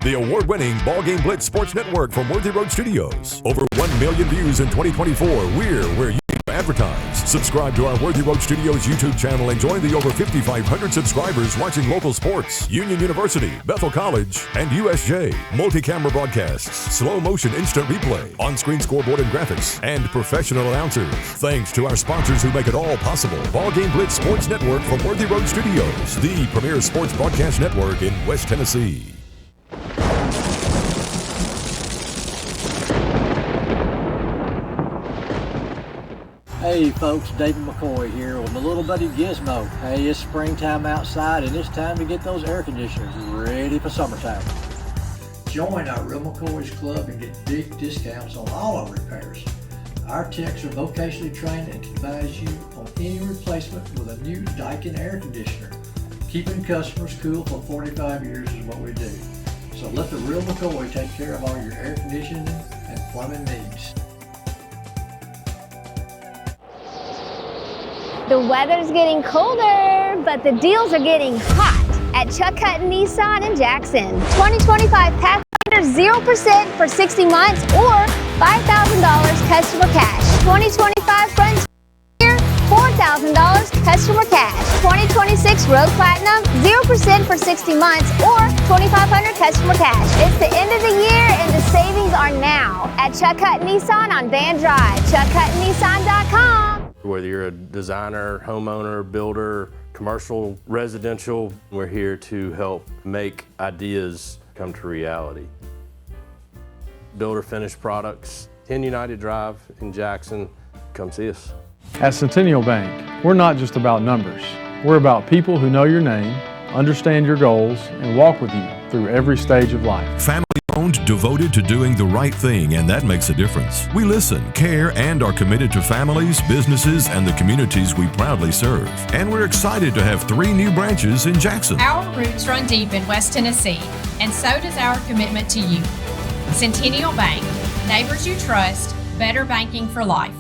the award-winning Ballgame Blitz Sports Network from Worthy Road Studios. Over 1 million views in 2024. We're where you advertise. Subscribe to our Worthy Road Studios YouTube channel and join the over 5,500 subscribers watching local sports, Union University, Bethel College, and USJ. Multi-camera broadcasts, slow motion instant replay, on-screen scoreboard and graphics, and professional announcers. Thanks to our sponsors who make it all possible. Ballgame Blitz Sports Network from Worthy Road Studios, the premier sports broadcast network in West Tennessee. Hey folks, David McCoy here with my little buddy Gizmo. Hey, it's springtime outside and it's time to get those air conditioners ready for summertime. Join our Real McCoy's Club and get big discounts on all our repairs. Our techs are vocationally trained and can advise you on any replacement with a new Daikin air conditioner. Keeping customers cool for 45 years is what we do. So let the Real McCoy take care of all your air conditioning and plumbing needs. The weather's getting colder, but the deals are getting hot at Chuck Hutton Nissan in Jackson. 2025 Pathfinder 0% for 60 months or $5,000 customer cash. 2025 Frontier, $4,000 customer cash. 2026 Road Platinum 0% for 60 months or $2,500 customer cash. It's the end of the year and the savings are now at Chuck Hutton Nissan on Van Drive. ChuckHuttonNissan.com. Whether you're a designer, homeowner, builder, commercial, residential, we're here to help make ideas come to reality. Builder finished products, 10 United Drive in Jackson. Come see us. At Centennial Bank, we're not just about numbers. We're about people who know your name, understand your goals, and walk with you through every stage of life. Family-owned, devoted to doing the right thing, and that makes a difference. We listen, care, and are committed to families, businesses, and the communities we proudly serve. And we're excited to have 3 new branches in Jackson. Our roots run deep in West Tennessee, and so does our commitment to you. Centennial Bank, neighbors you trust, better banking for life.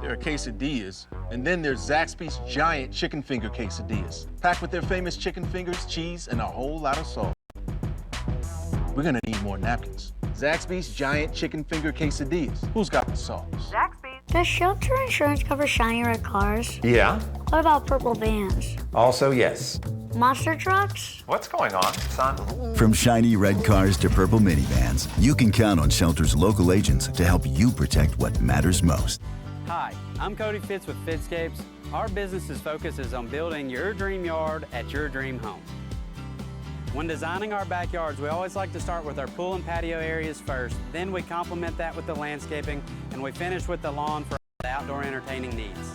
There are quesadillas, and then there's Zaxby's giant chicken finger quesadillas, packed with their famous chicken fingers, cheese, and a whole lot of salt. We're gonna need more napkins. Zaxby's giant chicken finger quesadillas. Who's got the sauce? Zaxby's. Does shelter insurance cover shiny red cars? Yeah. What about purple vans? Also, yes. Monster trucks? What's going on, son? From shiny red cars to purple minivans, you can count on Shelter's local agents to help you protect what matters most. Hi, I'm Cody Fitz with Fitscapes. Our business's focus is on building your dream yard at your dream home. When designing our backyards, we always like to start with our pool and patio areas first, then we complement that with the landscaping, and we finish with the lawn for the outdoor entertaining needs.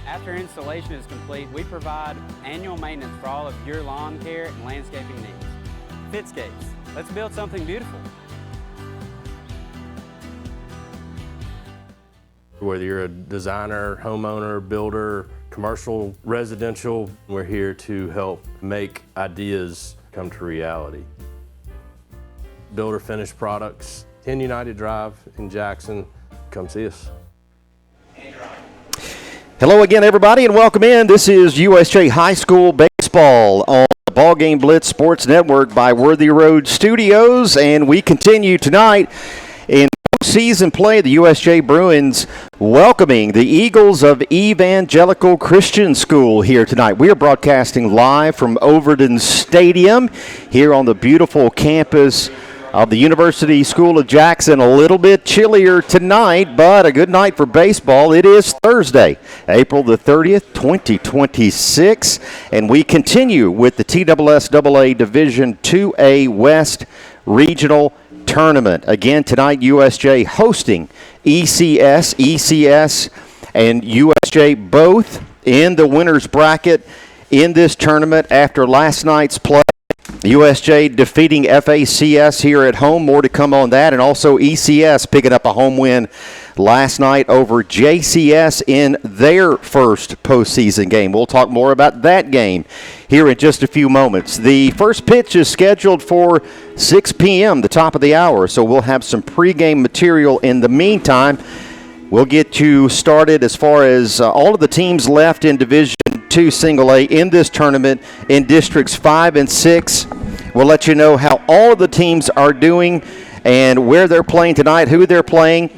After installation is complete, we provide annual maintenance for all of your lawn care and landscaping needs. Fitscapes, let's build something beautiful. Whether you're a designer, homeowner, builder, commercial, residential, we're here to help make ideas come to reality. Builder finished products, 10 United Drive in Jackson. Come see us. Hello again, everybody, and welcome in. This is USJ High School Baseball on the Ballgame Blitz Sports Network by Worthy Road Studios, and we continue tonight in season play. The USJ Bruins welcoming the Eagles of Evangelical Christian School here tonight. We are broadcasting live from Overton Stadium here on the beautiful campus of the University School of Jackson. A little bit chillier tonight, but a good night for baseball. It is Thursday, April the 30th, 2026, and we continue with the TSSAA Division 2A West Regional Tournament. Again, tonight, USJ hosting ECS and USJ both in the winner's bracket in this tournament after last night's play. USJ defeating FACS here at home. More to come on that. And also ECS picking up a home win last night over JCS in their first postseason game. We'll talk more about that game here in just a few moments. The first pitch is scheduled for 6 p.m., the top of the hour, so we'll have some pregame material in the meantime. We'll get you started as far as all of the teams left in Division II Single A in this tournament in Districts 5 and 6. We'll let you know how all of the teams are doing and where they're playing tonight, who they're playing,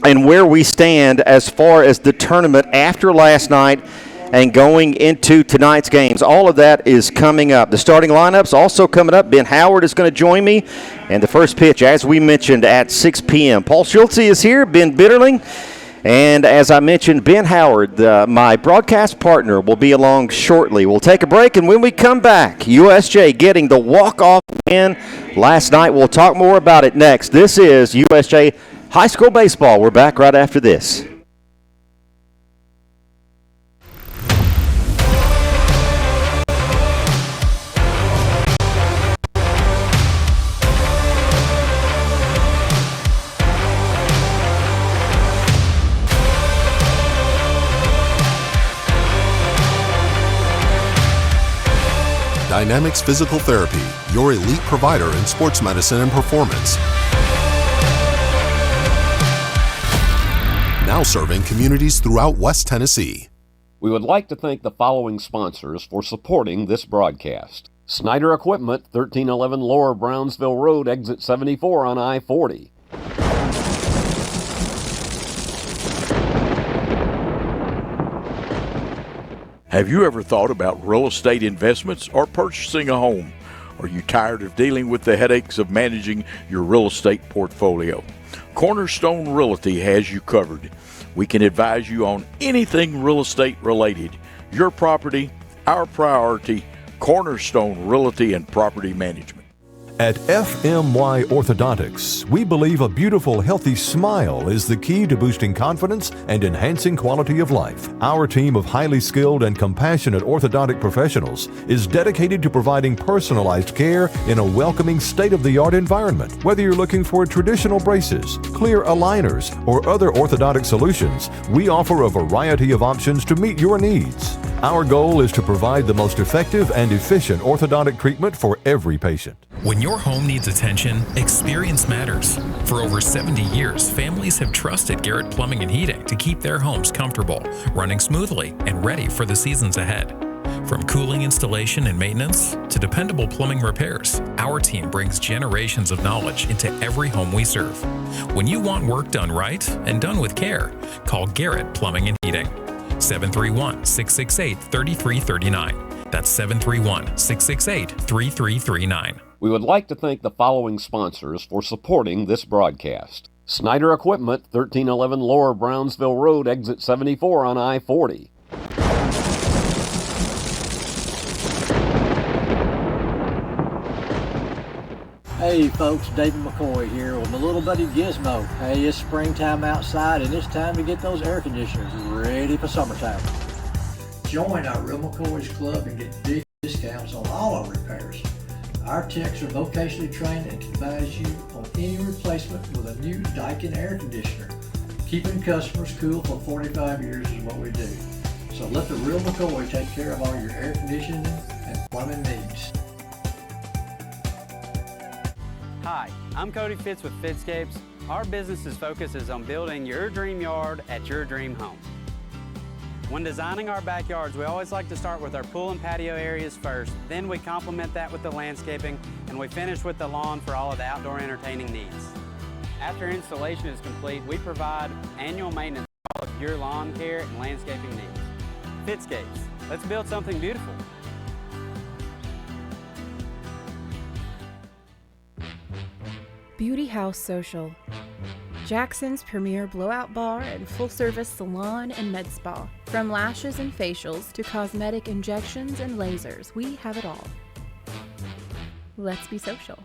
and where we stand as far as the tournament after last night and going into tonight's games. All of that is coming up. The starting lineups also coming up. Ben Howard is going to join me. And the first pitch, as we mentioned, at 6 p.m. Paul Schultze is here, Ben Bitterling. And as I mentioned, Ben Howard, my broadcast partner, will be along shortly. We'll take a break, and when we come back, USJ getting the walk-off win last night. We'll talk more about it next. This is USJ High School Baseball. We're back right after this. Dynamics Physical Therapy, your elite provider in sports medicine and performance. Now serving communities throughout West Tennessee. We would like to thank the following sponsors for supporting this broadcast. Snyder Equipment, 1311 Lower Brownsville Road, exit 74 on I-40. Have you ever thought about real estate investments or purchasing a home? Are you tired of dealing with the headaches of managing your real estate portfolio? Cornerstone Realty has you covered. We can advise you on anything real estate related. Your property, our priority. Cornerstone Realty and Property Management. At FMY Orthodontics, we believe a beautiful, healthy smile is the key to boosting confidence and enhancing quality of life. Our team of highly skilled and compassionate orthodontic professionals is dedicated to providing personalized care in a welcoming, state-of-the-art environment. Whether you're looking for traditional braces, clear aligners, or other orthodontic solutions, we offer a variety of options to meet your needs. Our goal is to provide the most effective and efficient orthodontic treatment for every patient. When your home needs attention, experience matters. For over 70 years, families have trusted Garrett Plumbing and Heating to keep their homes comfortable, running smoothly, and ready for the seasons ahead. From cooling installation and maintenance to dependable plumbing repairs, our team brings generations of knowledge into every home we serve. When you want work done right and done with care, call Garrett Plumbing and Heating. 731-668-3339. That's 731-668-3339. We would like to thank the following sponsors for supporting this broadcast. Snyder Equipment, 1311 Lower Brownsville Road, exit 74 on I-40. Hey folks, David McCoy here with my little buddy Gizmo. Hey, it's springtime outside and it's time to get those air conditioners ready for summertime. Join our Real McCoy's Club and get big discounts on all our repairs. Our techs are vocationally trained and can advise you on any replacement with a new Daikin air conditioner. Keeping customers cool for 45 years is what we do. So let the Real McCoy take care of all your air conditioning and plumbing needs. Hi, I'm Cody Fitz with Fitscapes. Our business's focus is on building your dream yard at your dream home. When designing our backyards, we always like to start with our pool and patio areas first, then we complement that with the landscaping, and we finish with the lawn for all of the outdoor entertaining needs. After installation is complete, we provide annual maintenance for all of your lawn care and landscaping needs. Fitscapes, let's build something beautiful. Beauty House Social, Jackson's premier blowout bar and full-service salon and med spa. From lashes and facials to cosmetic injections and lasers, we have it all. Let's be social.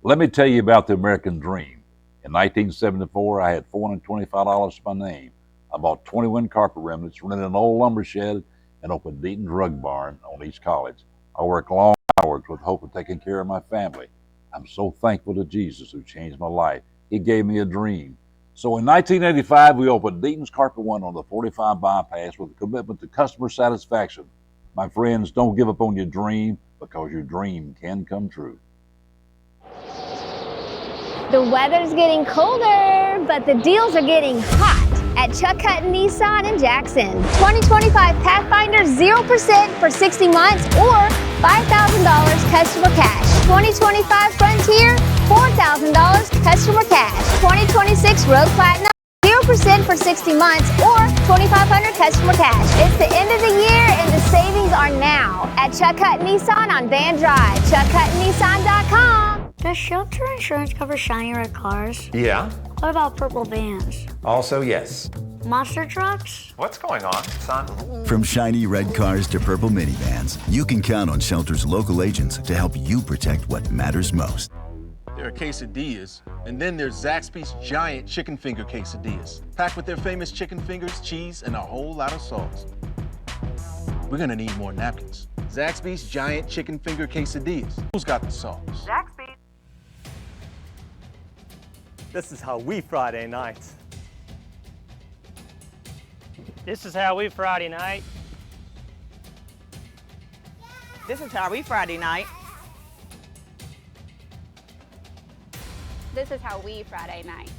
Let me tell you about the American Dream. In 1974, I had $425 to my name. I bought 21 carpet remnants, rented an old lumber shed, and opened Deaton Drug Barn on East College. I worked long hours with hope of taking care of my family. I'm so thankful to Jesus who changed my life. He gave me a dream. So in 1985, we opened Deaton's Carpet One on the 45 bypass with a commitment to customer satisfaction. My friends, don't give up on your dream because your dream can come true. The weather's getting colder, but the deals are getting hot at Chuck Hutton Nissan in Jackson. 2025 Pathfinder 0% for 60 months or $5,000 customer cash. 2025 Frontier, $4,000 customer cash. 2026 Road Platinum, 0% for 60 months or $2,500 customer cash. It's the end of the year and the savings are now at Chuck Hutton Nissan on Van Drive. ChuckHuttonNissan.com. Does shelter insurance cover shiny red cars? Yeah. What about purple vans? Also, yes. Monster trucks? What's going on, son? From shiny red cars to purple minivans, you can count on Shelter's local agents to help you protect what matters most. There are quesadillas, and then there's Zaxby's giant chicken finger quesadillas, packed with their famous chicken fingers, cheese, and a whole lot of sauce. We're gonna need more napkins. Zaxby's giant chicken finger quesadillas. Who's got the sauce? Zaxby's. This is how we Friday night. This is how we Friday night. This is how we Friday night. This is how we Friday night.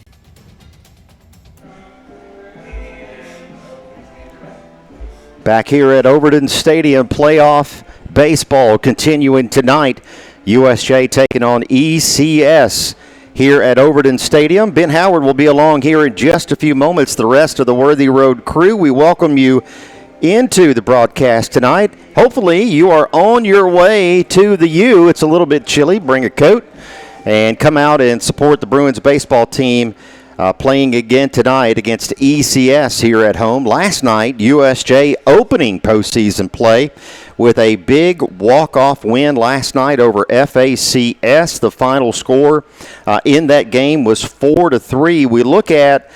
Back here at Overton Stadium, playoff baseball continuing tonight. USJ taking on ECS here at Overton Stadium. Ben Howard will be along here in just a few moments. The rest of the Worthy Road crew, we welcome you into the broadcast tonight. Hopefully you are on your way to the U. It's a little bit chilly. Bring a coat and come out and support the Bruins baseball team playing again tonight against ECS here at home. Last night, USJ opening postseason play with a big walk-off win last night over FACS. The final score in that game was 4-3. We look at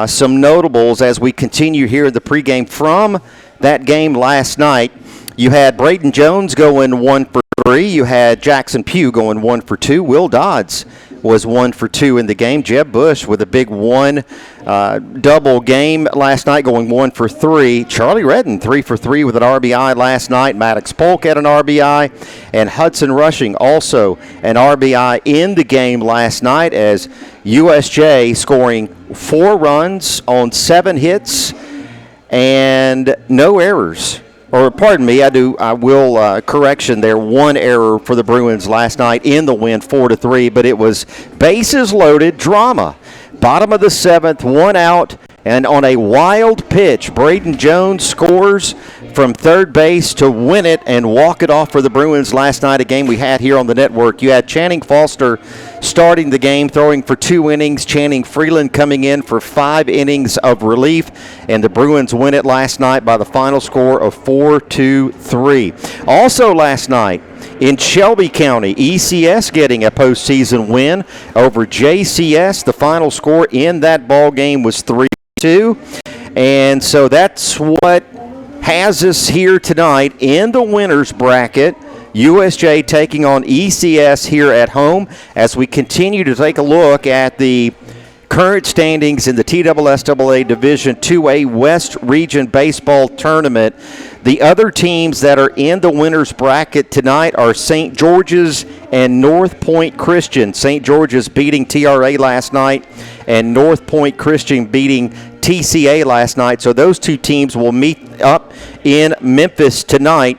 some notables as we continue here in the pregame from that game last night. You had Braden Jones going 1 for 3. You had Jackson Pugh going 1 for 2. Will Dodds was 1 for 2 in the game. Jeb Bush with a big one double game last night, going 1 for 3. Charlie Redden 3 for 3 with an RBI last night. Maddox Polk had an RBI, and Hudson Rushing also an RBI in the game last night, as USJ scoring 4 runs on 7 hits and no errors. Or pardon me, I will correction there. 1 error for the Bruins last night in the win, 4-3. But it was bases loaded drama. Bottom of the 7th, 1 out, and on a wild pitch, Braden Jones scores from third base to win it and walk it off for the Bruins last night. A game we had here on the network. You had Channing Foster starting the game, throwing for 2 innings. Channing Freeland coming in for 5 innings of relief, and the Bruins win it last night by the final score of 4-3. Also last night in Shelby County, ECS getting a postseason win over JCS. The final score in that ball game was 3-2, and so that's what has us here tonight in the winners bracket. USJ taking on ECS here at home as we continue to take a look at the current standings in the TSSAA Division 2A West Region Baseball Tournament. The other teams that are in the winners bracket tonight are St. George's and North Point Christian. St. George's beating TRA last night, and North Point Christian beating TCA last night. So those two teams will meet up in Memphis tonight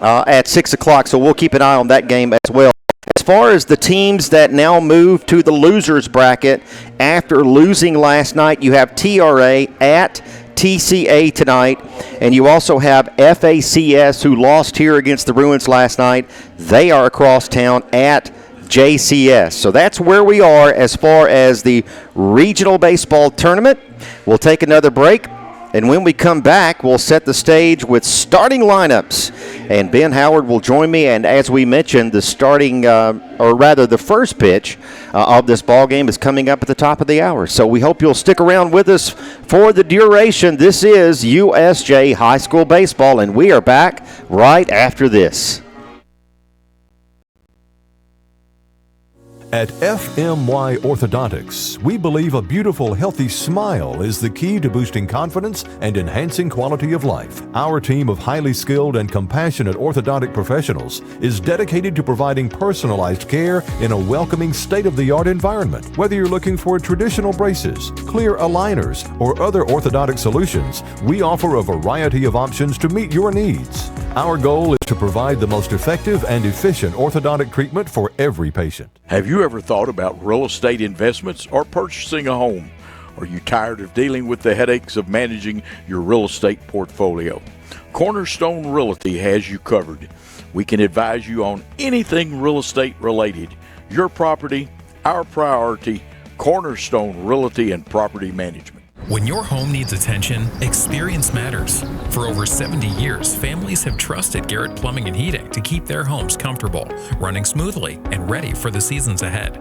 at 6 o'clock. So we'll keep an eye on that game as well. As far as the teams that now move to the losers bracket after losing last night, you have TRA at TCA tonight, and you also have FACS, who lost here against the Bruins last night. They are across town at JCS. So that's where we are as far as the regional baseball tournament. We'll take another break, and when we come back, we'll set the stage with starting lineups. And Ben Howard will join me, and as we mentioned, the the first pitch of this ball game is coming up at the top of the hour. So we hope you'll stick around with us for the duration. This is USJ High School Baseball, and we are back right after this. At FMY Orthodontics, we believe a beautiful, healthy smile is the key to boosting confidence and enhancing quality of life. Our team of highly skilled and compassionate orthodontic professionals is dedicated to providing personalized care in a welcoming, state-of-the-art environment. Whether you're looking for traditional braces, clear aligners, or other orthodontic solutions, we offer a variety of options to meet your needs. Our goal is to provide the most effective and efficient orthodontic treatment for every patient. Have you ever thought about real estate investments or purchasing a home? Are you tired of dealing with the headaches of managing your real estate portfolio? Cornerstone Realty has you covered. We can advise you on anything real estate related. Your property, our priority. Cornerstone Realty and Property Management. When your home needs attention, experience matters. For over 70 years, families have trusted Garrett Plumbing and Heating to keep their homes comfortable, running smoothly, and ready for the seasons ahead.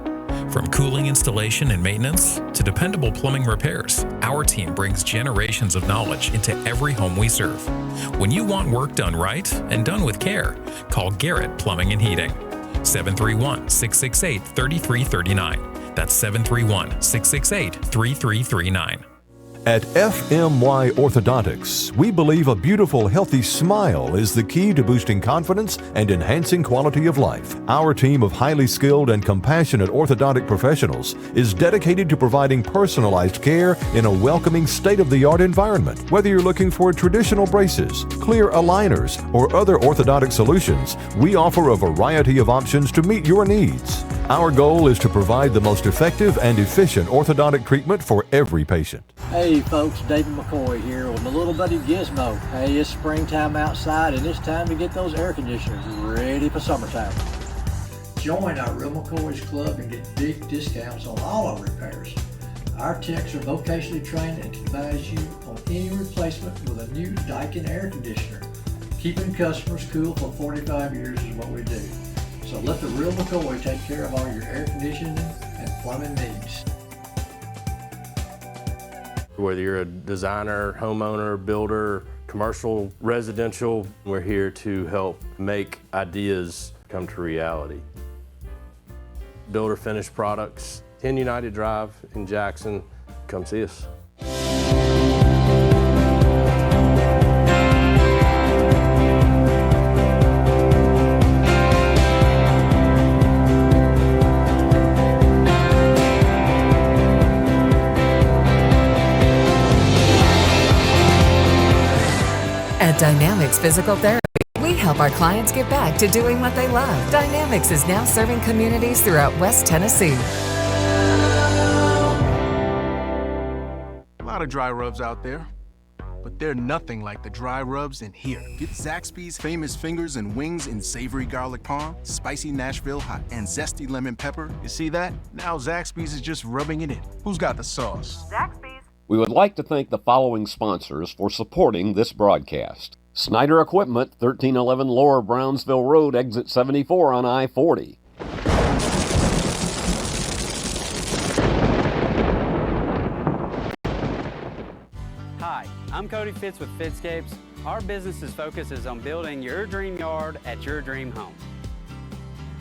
From cooling installation and maintenance to dependable plumbing repairs, our team brings generations of knowledge into every home we serve. When you want work done right and done with care, call Garrett Plumbing and Heating. 731-668-3339. That's 731-668-3339. At FMY Orthodontics, we believe a beautiful, healthy smile is the key to boosting confidence and enhancing quality of life. Our team of highly skilled and compassionate orthodontic professionals is dedicated to providing personalized care in a welcoming, state-of-the-art environment. Whether you're looking for traditional braces, clear aligners, or other orthodontic solutions, we offer a variety of options to meet your needs. Our goal is to provide the most effective and efficient orthodontic treatment for every patient. Hey folks, David McCoy here with my little buddy Gizmo. Hey, it's springtime outside and it's time to get those air conditioners ready for summertime. Join our Real McCoy's Club and get big discounts on all our repairs. Our techs are vocationally trained and can advise you on any replacement with a new Daikin air conditioner. Keeping customers cool for 45 years is what we do. So let the Real McCoy take care of all your air conditioning and plumbing needs. Whether you're a designer, homeowner, builder, commercial, residential, we're here to help make ideas come to reality. Builder finished products, 10 United Drive in Jackson. Come see us. At Dynamics Physical Therapy, we help our clients get back to doing what they love. Dynamics is now serving communities throughout West Tennessee. A lot of dry rubs out there, but they're nothing like the dry rubs in here. Get Zaxby's famous fingers and wings in savory garlic parm, spicy Nashville hot, and zesty lemon pepper. You see that? Now Zaxby's is just rubbing it in. Who's got the sauce? Zaxby's. We would like to thank the following sponsors for supporting this broadcast. Snyder Equipment, 1311 Lower Brownsville Road, Exit 74 on I-40. Hi, I'm Cody Fitz with Fitscapes. Our business's focus is on building your dream yard at your dream home.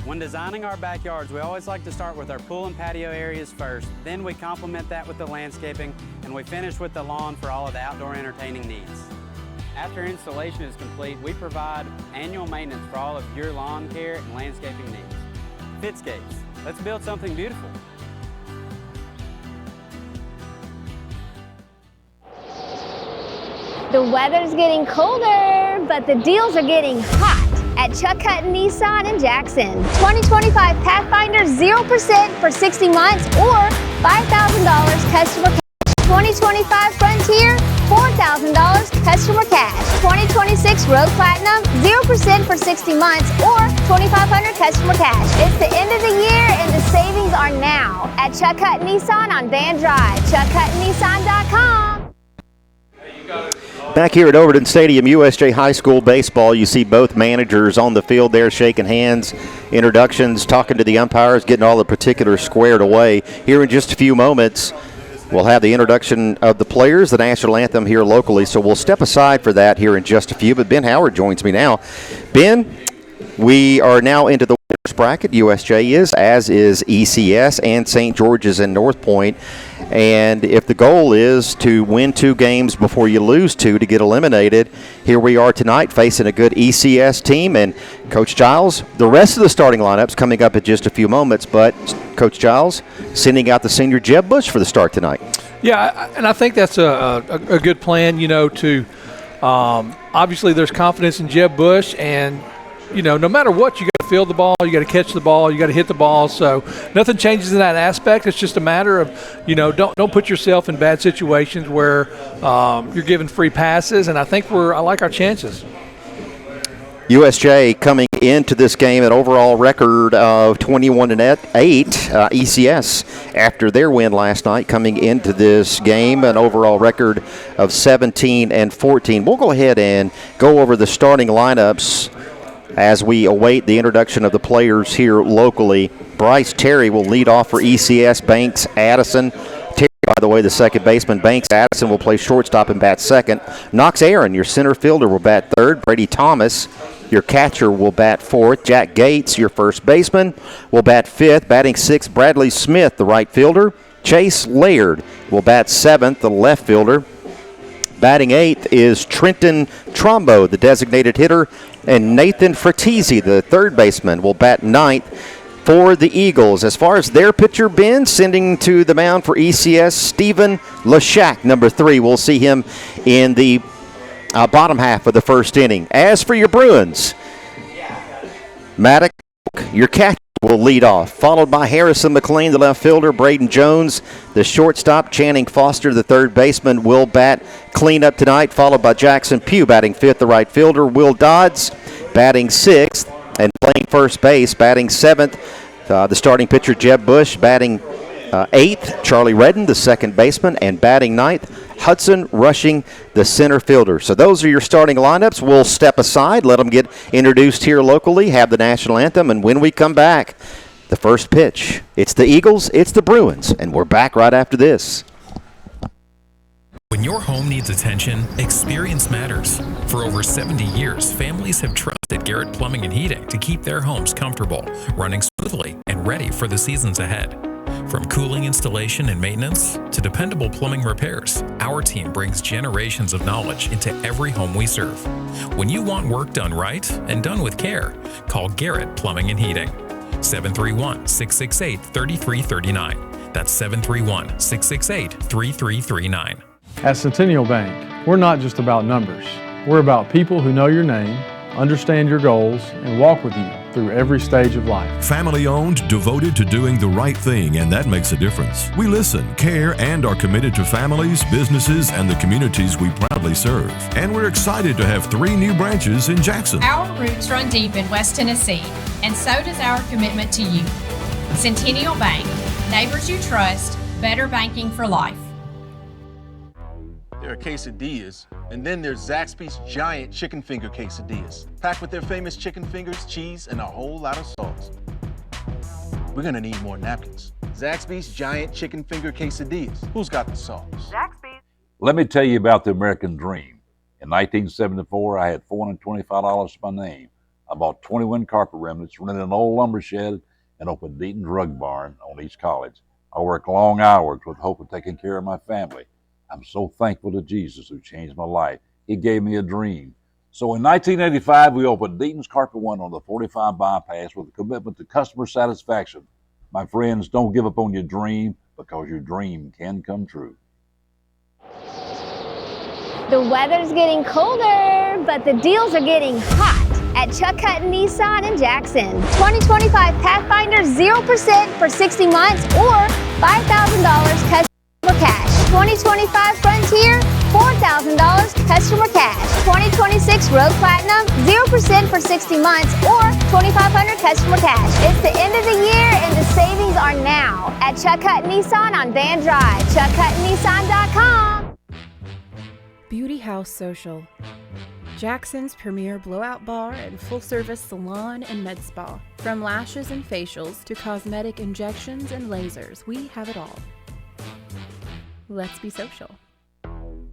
When designing our backyards, we always like to start with our pool and patio areas first, then we complement that with the landscaping, and we finish with the lawn for all of the outdoor entertaining needs. After installation is complete, we provide annual maintenance for all of your lawn care and landscaping needs. Fitscapes, let's build something beautiful. The weather's getting colder, but the deals are getting hot at Chuck Hutton Nissan in Jackson. 2025 Pathfinder 0% for 60 months or $5,000 customer cash. 2025 Frontier, $4,000 customer cash. 2026 Road Platinum, 0% for 60 months or $2,500 customer cash. It's the end of the year and the savings are now at Chuck Hutton Nissan on Van Drive. ChuckHuttonNissan.com. Back here at Overton Stadium, USJ High School Baseball, you see both managers on the field there shaking hands, introductions, talking to the umpires, getting all the particulars squared away. Here in just a few moments, we'll have the introduction of the players, the national anthem here locally, so we'll step aside for that here in just a few. But Ben Howard joins me now. Ben, we are now into the winners bracket. USJ is, as is ECS and St. George's and North Point. And if the goal is to win 2 games before you lose 2 to get eliminated, here we are tonight facing a good ECS team. And Coach Giles, the rest of the starting lineup's coming up in just a few moments, but Coach Giles sending out the senior Jeb Bush for the start tonight. Yeah, and I think that's a good plan, you know, to Obviously, there's confidence in Jeb Bush, and no matter what, you got to field the ball, you got to catch the ball, you got to hit the ball. So nothing changes in that aspect. It's just a matter of don't put yourself in bad situations where you're giving free passes. And I think I like our chances. USJ coming into this game an overall record of 21-8. ECS, after their win last night, coming into this game an overall record of 17-14. We'll go ahead and go over the starting lineups as we await the introduction of the players here locally. Bryce Terry will lead off for ECS. Banks Addison. Terry, by the way, the second baseman. Banks Addison will play shortstop and bat second. Knox Aaron, your center fielder, will bat third. Brady Thomas, your catcher, will bat fourth. Jack Gates, your first baseman, will bat fifth. Batting sixth, Bradley Smith, the right fielder. Chase Laird will bat seventh, the left fielder. Batting eighth is Trenton Trombo, the designated hitter. And Nathan Fratese, the third baseman, will bat ninth for the Eagles. As far as their pitcher, Ben, sending to the mound for ECS, Stephen Lashak, number 3. We'll see him in the bottom half of the first inning. As for your Bruins, Maddox, your catcher, will lead off, followed by Harrison McLean, the left fielder. Braden Jones, the shortstop. Channing Foster, the third baseman, will bat cleanup tonight, followed by Jackson Pugh batting fifth, the right fielder. Will Dodds batting sixth and playing first base. Batting seventh, the starting pitcher Jeb Bush. Batting eighth, Charlie Redden, the second baseman. And batting ninth, Hudson Rushing, the center fielder. So those are your starting lineups. We'll step aside, let them get introduced here locally, have the national anthem, and when we come back, the first pitch. It's the Eagles, it's the Bruins, and we're back right after this. When your home needs attention, experience matters. For over 70 years, families have trusted Garrett Plumbing and Heating to keep their homes comfortable, running smoothly, and ready for the seasons ahead. From cooling installation and maintenance to dependable plumbing repairs, our team brings generations of knowledge into every home we serve. When you want work done right and done with care, call Garrett Plumbing and Heating. 731-668-3339. That's 731-668-3339. At Centennial Bank, we're not just about numbers. We're about people who know your name, understand your goals, and walk with you through every stage of life. Family owned, devoted to doing the right thing, and that makes a difference. We listen, care, and are committed to families, businesses, and the communities we proudly serve. And we're excited to have 3 new branches in Jackson. Our roots run deep in West Tennessee, and so does our commitment to you. Centennial Bank, neighbors you trust, better banking for life. There are quesadillas, and then there's Zaxby's giant chicken finger quesadillas, packed with their famous chicken fingers, cheese, and a whole lot of sauce. We're gonna need more napkins. Zaxby's giant chicken finger quesadillas. Who's got the sauce? Zaxby's. Let me tell you about the American dream. In 1974, I had $425 to my name. I bought 21 carpet remnants, rented an old lumber shed, and opened Deaton's Rug Barn on East College. I worked long hours with the hope of taking care of my family. I'm so thankful to Jesus who changed my life. He gave me a dream. So in 1985, we opened Deaton's Carpet One on the 45 bypass with a commitment to customer satisfaction. My friends, don't give up on your dream, because your dream can come true. The weather's getting colder, but the deals are getting hot at Chuck Hutton Nissan in Jackson. 2025 Pathfinder 0% for 60 months or $5,000 customer cash. 2025 Frontier, $4,000 customer cash. 2026 Road Platinum, 0% for 60 months or $2,500 customer cash. It's the end of the year and the savings are now at Chuck Hutton Nissan on Van Drive. ChuckHuttonNissan.com. Beauty House Social, Jackson's premier blowout bar and full-service salon and med spa. From lashes and facials to cosmetic injections and lasers, we have it all. Let's be social.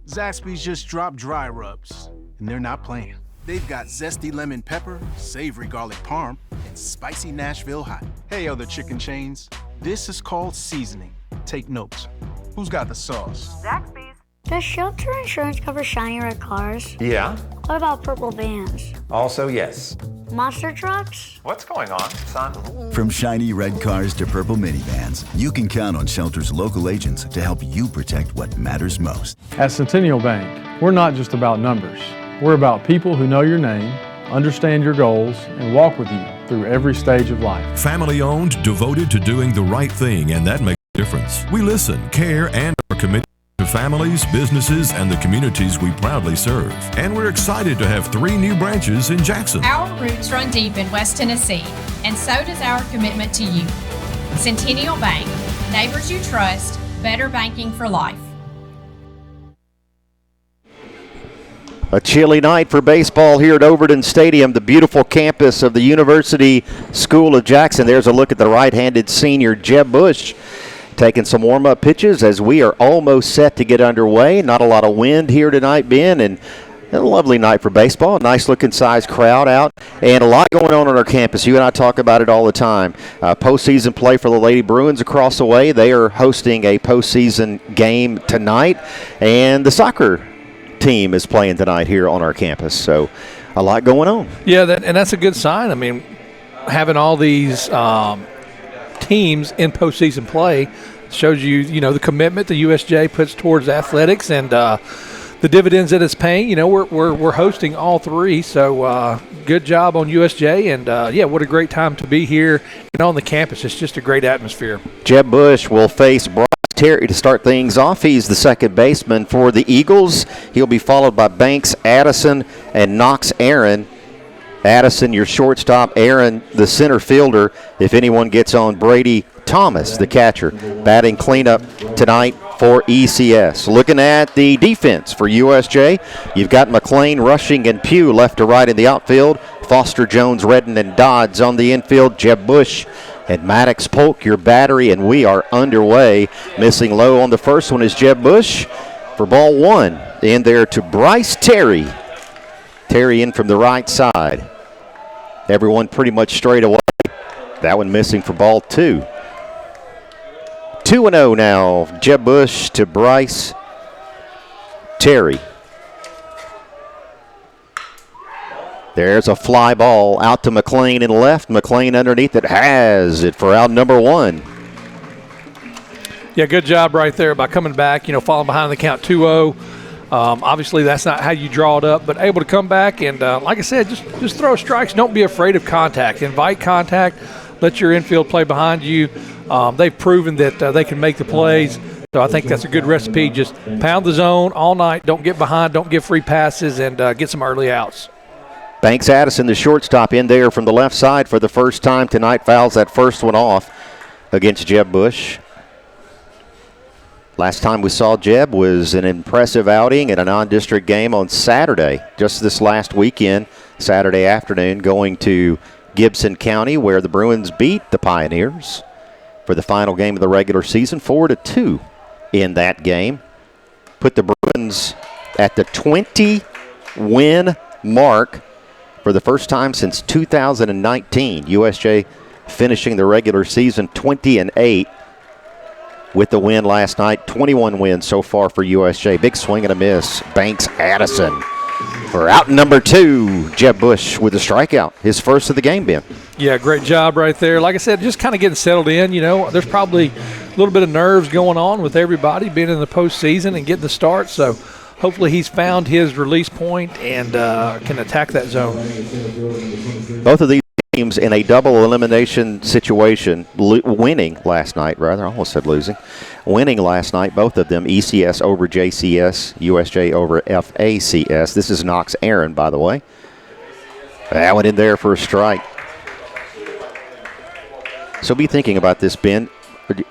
Zaxby's just dropped dry rubs, and they're not playing. They've got zesty lemon pepper, savory garlic parm, and spicy Nashville hot. Hey, other chicken chains, this is called seasoning. Take notes. Who's got the sauce? Zaxby's. Does shelter insurance cover shiny red cars? Yeah. What about purple vans? Also, yes. Monster trucks? What's going on, son? From shiny red cars to purple minivans, you can count on Shelter's local agents to help you protect what matters most. At Centennial Bank, we're not just about numbers. We're about people who know your name, understand your goals, and walk with you through every stage of life. Family owned, devoted to doing the right thing, and that makes a difference. We listen, care, and are committed to families, businesses, and the communities we proudly serve. And we're excited to have 3 new branches in Jackson. Our roots run deep in West Tennessee, and so does our commitment to you. Centennial Bank, neighbors you trust, better banking for life. A chilly night for baseball here at Overton Stadium, the beautiful campus of the University School of Jackson. There's a look at the right-handed senior, Jeb Bush, taking some warm-up pitches as we are almost set to get underway. Not a lot of wind here tonight, Ben, and a lovely night for baseball. A nice-looking size crowd out, and a lot going on our campus. You and I talk about it all the time. Postseason play for the Lady Bruins across the way. They are hosting a postseason game tonight, and the soccer team is playing tonight here on our campus. So a lot going on. Yeah, and that's a good sign. I mean, having all these teams in postseason play shows you the commitment the USJ puts towards athletics and the dividends that it's paying. We're hosting all 3, so good job on USJ, and what a great time to be here and on the campus. It's just a great atmosphere. Jeb Bush will face Bryce Terry to start things off. He's the second baseman for the Eagles. He'll be followed by Banks, Addison, and Knox Aaron. Addison, your shortstop. Aaron, the center fielder. If anyone gets on, Brady Thomas, the catcher. Batting cleanup tonight for ECS. Looking at the defense for USJ, you've got McLean, Rushing, and Pugh left to right in the outfield. Foster, Jones, Redden, and Dodds on the infield. Jeb Bush and Maddox Polk, your battery, and we are underway. Missing low on the first one is Jeb Bush for ball 1. In there to Bryce Terry. Terry in from the right side. Everyone pretty much straight away. That one missing for ball 2. 2-0 now. Jeb Bush to Bryce Terry. There's a fly ball out to McLean in left. McLean underneath it has it for out number 1. Yeah, good job right there by coming back, falling behind the count 2-0. Obviously, that's not how you draw it up, but able to come back and, like I said, just throw strikes. Don't be afraid of contact. Invite contact. Let your infield play behind you. They've proven that they can make the plays, so I think that's a good recipe. Just pound the zone all night. Don't get behind. Don't give free passes, and get some early outs. Banks Addison, the shortstop, in there from the left side for the first time tonight. Fouls that first one off against Jeb Bush. Last time we saw Jeb was an impressive outing in a non-district game on Saturday, just this last weekend, Saturday afternoon, going to Gibson County, where the Bruins beat the Pioneers for the final game of the regular season, 4-2 in that game. Put the Bruins at the 20-win mark for the first time since 2019. USJ finishing the regular season 20-8 with the win last night. 21 wins so far for USJ. Big swing and a miss. Banks Addison for out number 2. Jeb Bush with a strikeout, his first of the game, Ben. Yeah, great job right there. Like I said, just kind of getting settled in. There's probably a little bit of nerves going on with everybody being in the postseason and getting the start. So hopefully he's found his release point and can attack that zone. Both of these teams in a double elimination situation, winning last night, rather. I almost said losing. Winning last night, both of them, ECS over JCS, USJ over FACS. This is Knox Aaron, by the way. That went in there for a strike. So be thinking about this, Ben.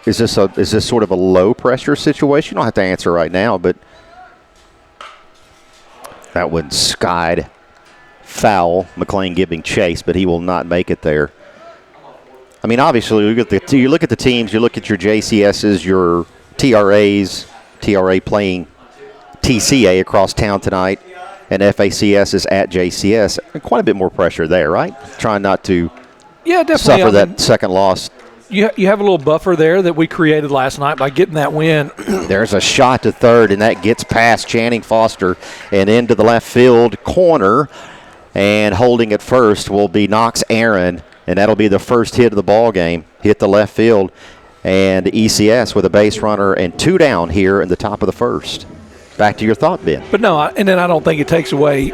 Is this sort of a low-pressure situation? You don't have to answer right now, but that one skied foul. McLean giving chase, but he will not make it there. I mean, obviously, you look at the teams, you look at your JCSs, your TRAs, TRA playing TCA across town tonight, and FACS is at JCS. Quite a bit more pressure there, right? Trying not to suffer that second loss. You have a little buffer there that we created last night by getting that win. There's a shot to third, and that gets past Channing Foster and into the left field corner. And holding at first will be Knox Aaron, and that'll be the first hit of the ball game. Hit the left field, and ECS with a base runner and 2 down here in the top of the first. Back to your thought, Ben. But no, and then I don't think it takes away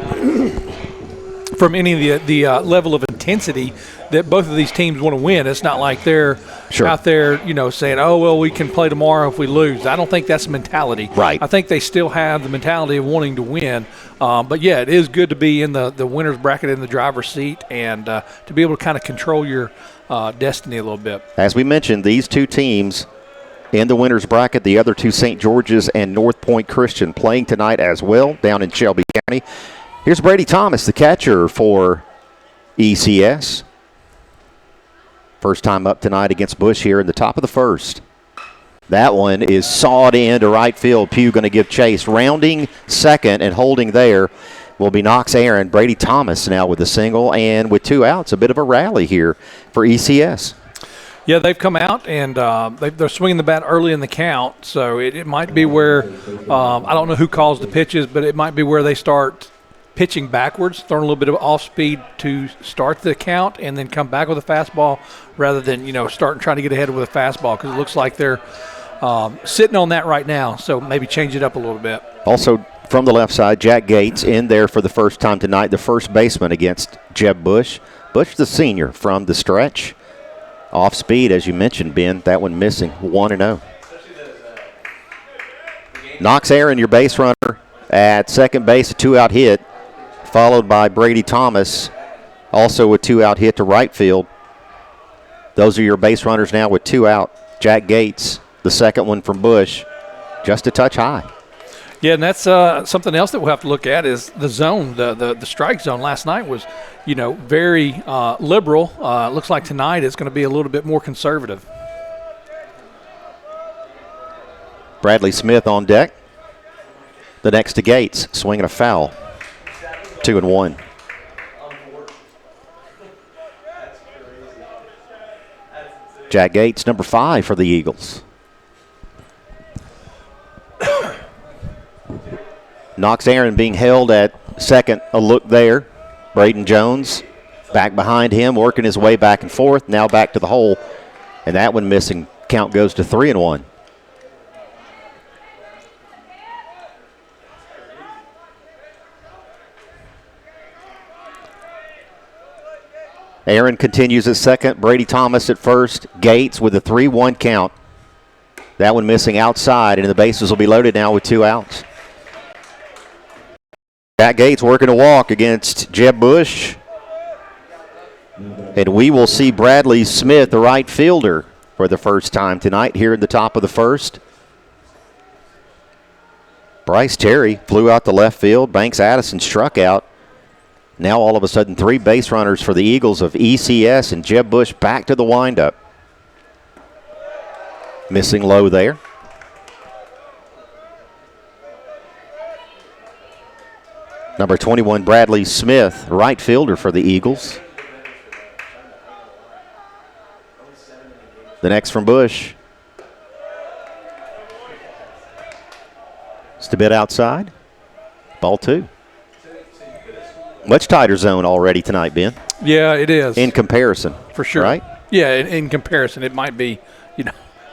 from any of the level of intensity that both of these teams want to win. It's not like they're out there, saying, oh, well, we can play tomorrow if we lose. I don't think that's the mentality. Right. I think they still have the mentality of wanting to win. But, yeah, it is good to be in the winner's bracket in the driver's seat and to be able to kind of control your destiny a little bit. As we mentioned, these two teams in the winner's bracket, the other two, St. George's and North Point Christian, playing tonight as well down in Shelby County. Here's Brady Thomas, the catcher for ECS. First time up tonight against Bush here in the top of the first. That one is sawed into right field. Pugh going to give chase. Rounding second and holding there will be Knox Aaron. Brady Thomas now with a single and with 2 outs. A bit of a rally here for ECS. Yeah, they've come out and they're swinging the bat early in the count. So it might be where, I don't know who calls the pitches, but it might be where they start pitching backwards, throwing a little bit of off speed to start the count and then come back with a fastball rather than, trying to get ahead with a fastball, because it looks like they're sitting on that right now. So maybe change it up a little bit. Also from the left side, Jack Gates in there for the first time tonight, the first baseman against Jeb Bush. Bush, the senior, from the stretch. Off speed, as you mentioned, Ben. That one missing, 1-0. Knox Aaron, your base runner at second base, a 2-out hit, followed by Brady Thomas, also a 2-out hit to right field. Those are your base runners now with 2 out. Jack Gates, the second one from Bush, just a touch high. Yeah, and that's something else that we'll have to look at is the zone. The strike zone last night was, very liberal. Looks like tonight it's going to be a little bit more conservative. Bradley Smith on deck. The next to Gates, swinging a foul. 2-1. Jack Gates, number 5 for the Eagles. Knox Aaron being held at second, a look there. Braden Jones back behind him, working his way back and forth, now back to the hole. And that one missing. Count goes to 3-1. Aaron continues at second. Brady Thomas at first. Gates with a 3-1 count. That one missing outside, and the bases will be loaded now with 2 outs. Jack Gates working a walk against Jeb Bush. And we will see Bradley Smith, the right fielder, for the first time tonight here in the top of the first. Bryce Terry flew out to left field. Banks Addison struck out. Now all of a sudden 3 base runners for the Eagles of ECS, and Jeb Bush back to the windup. Missing low there. Number 21, Bradley Smith, right fielder for the Eagles. The next from Bush. Just a bit outside. Ball 2. Much tighter zone already tonight, Ben. Yeah, it is. In comparison. For sure. Right? Yeah, in comparison, it might be,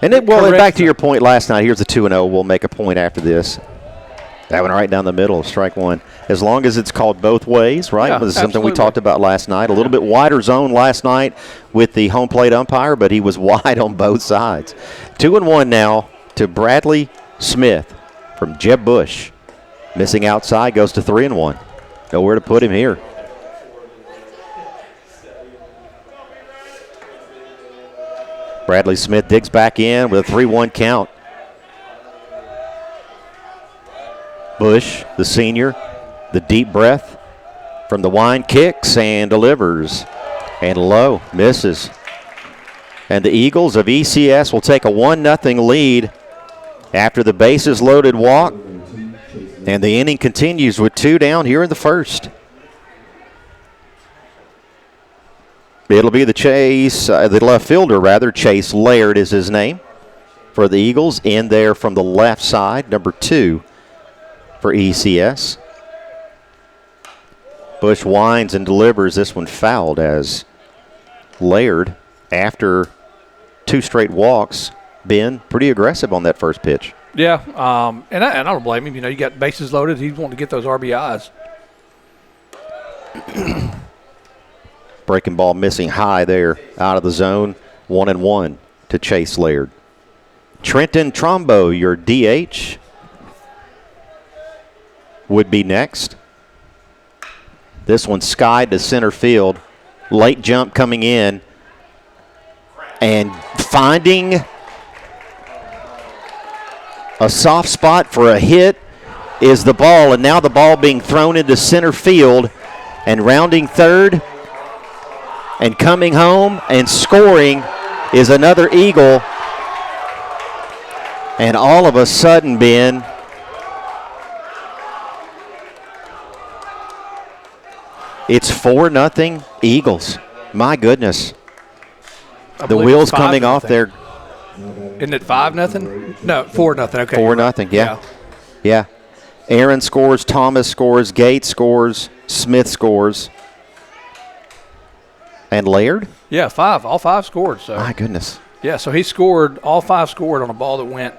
And back to your point last night, here's the 2-0. We'll make a point after this. That one right down the middle, strike one. As long as it's called both ways, right? Yeah, this is something we talked about last night. A little bit wider zone last night with the home plate umpire, but he was wide on both sides. 2-1 now to Bradley Smith from Jeb Bush. Missing outside, goes to 3-1. Nowhere to put him here. Bradley Smith digs back in with a 3-1 count. Bush, the senior, the deep breath from the wind, kicks and delivers. And low, misses. And the Eagles of ECS will take a 1-0 lead after the bases loaded walk. And the inning continues with 2 down here in the first. It'll be the left fielder, Chase Laird is his name for the Eagles. In there from the left side, number 2 for ECS. Bush winds and delivers. This one fouled as Laird, after 2 straight walks, been pretty aggressive on that first pitch. Yeah, and I don't blame him. You know, you got bases loaded. He's wanting to get those RBIs. Breaking ball missing high there, out of the zone. 1-1 to Chase Laird. Trenton Trombo, your DH, would be next. This one skied to center field. Late jump coming in. And finding a soft spot for a hit is the ball. And now the ball being thrown into center field. And rounding third and coming home and scoring is another Eagle. And all of a sudden, Ben, it's 4-0 Eagles. My goodness. The wheels coming off there. Isn't it 5-0? No, 4-0. Okay. 4-0, yeah. Aaron scores, Thomas scores, Gates scores, Smith scores. And Laird? Yeah, 5. All 5 scored. So. My goodness. Yeah, so he scored, all 5 scored on a ball that went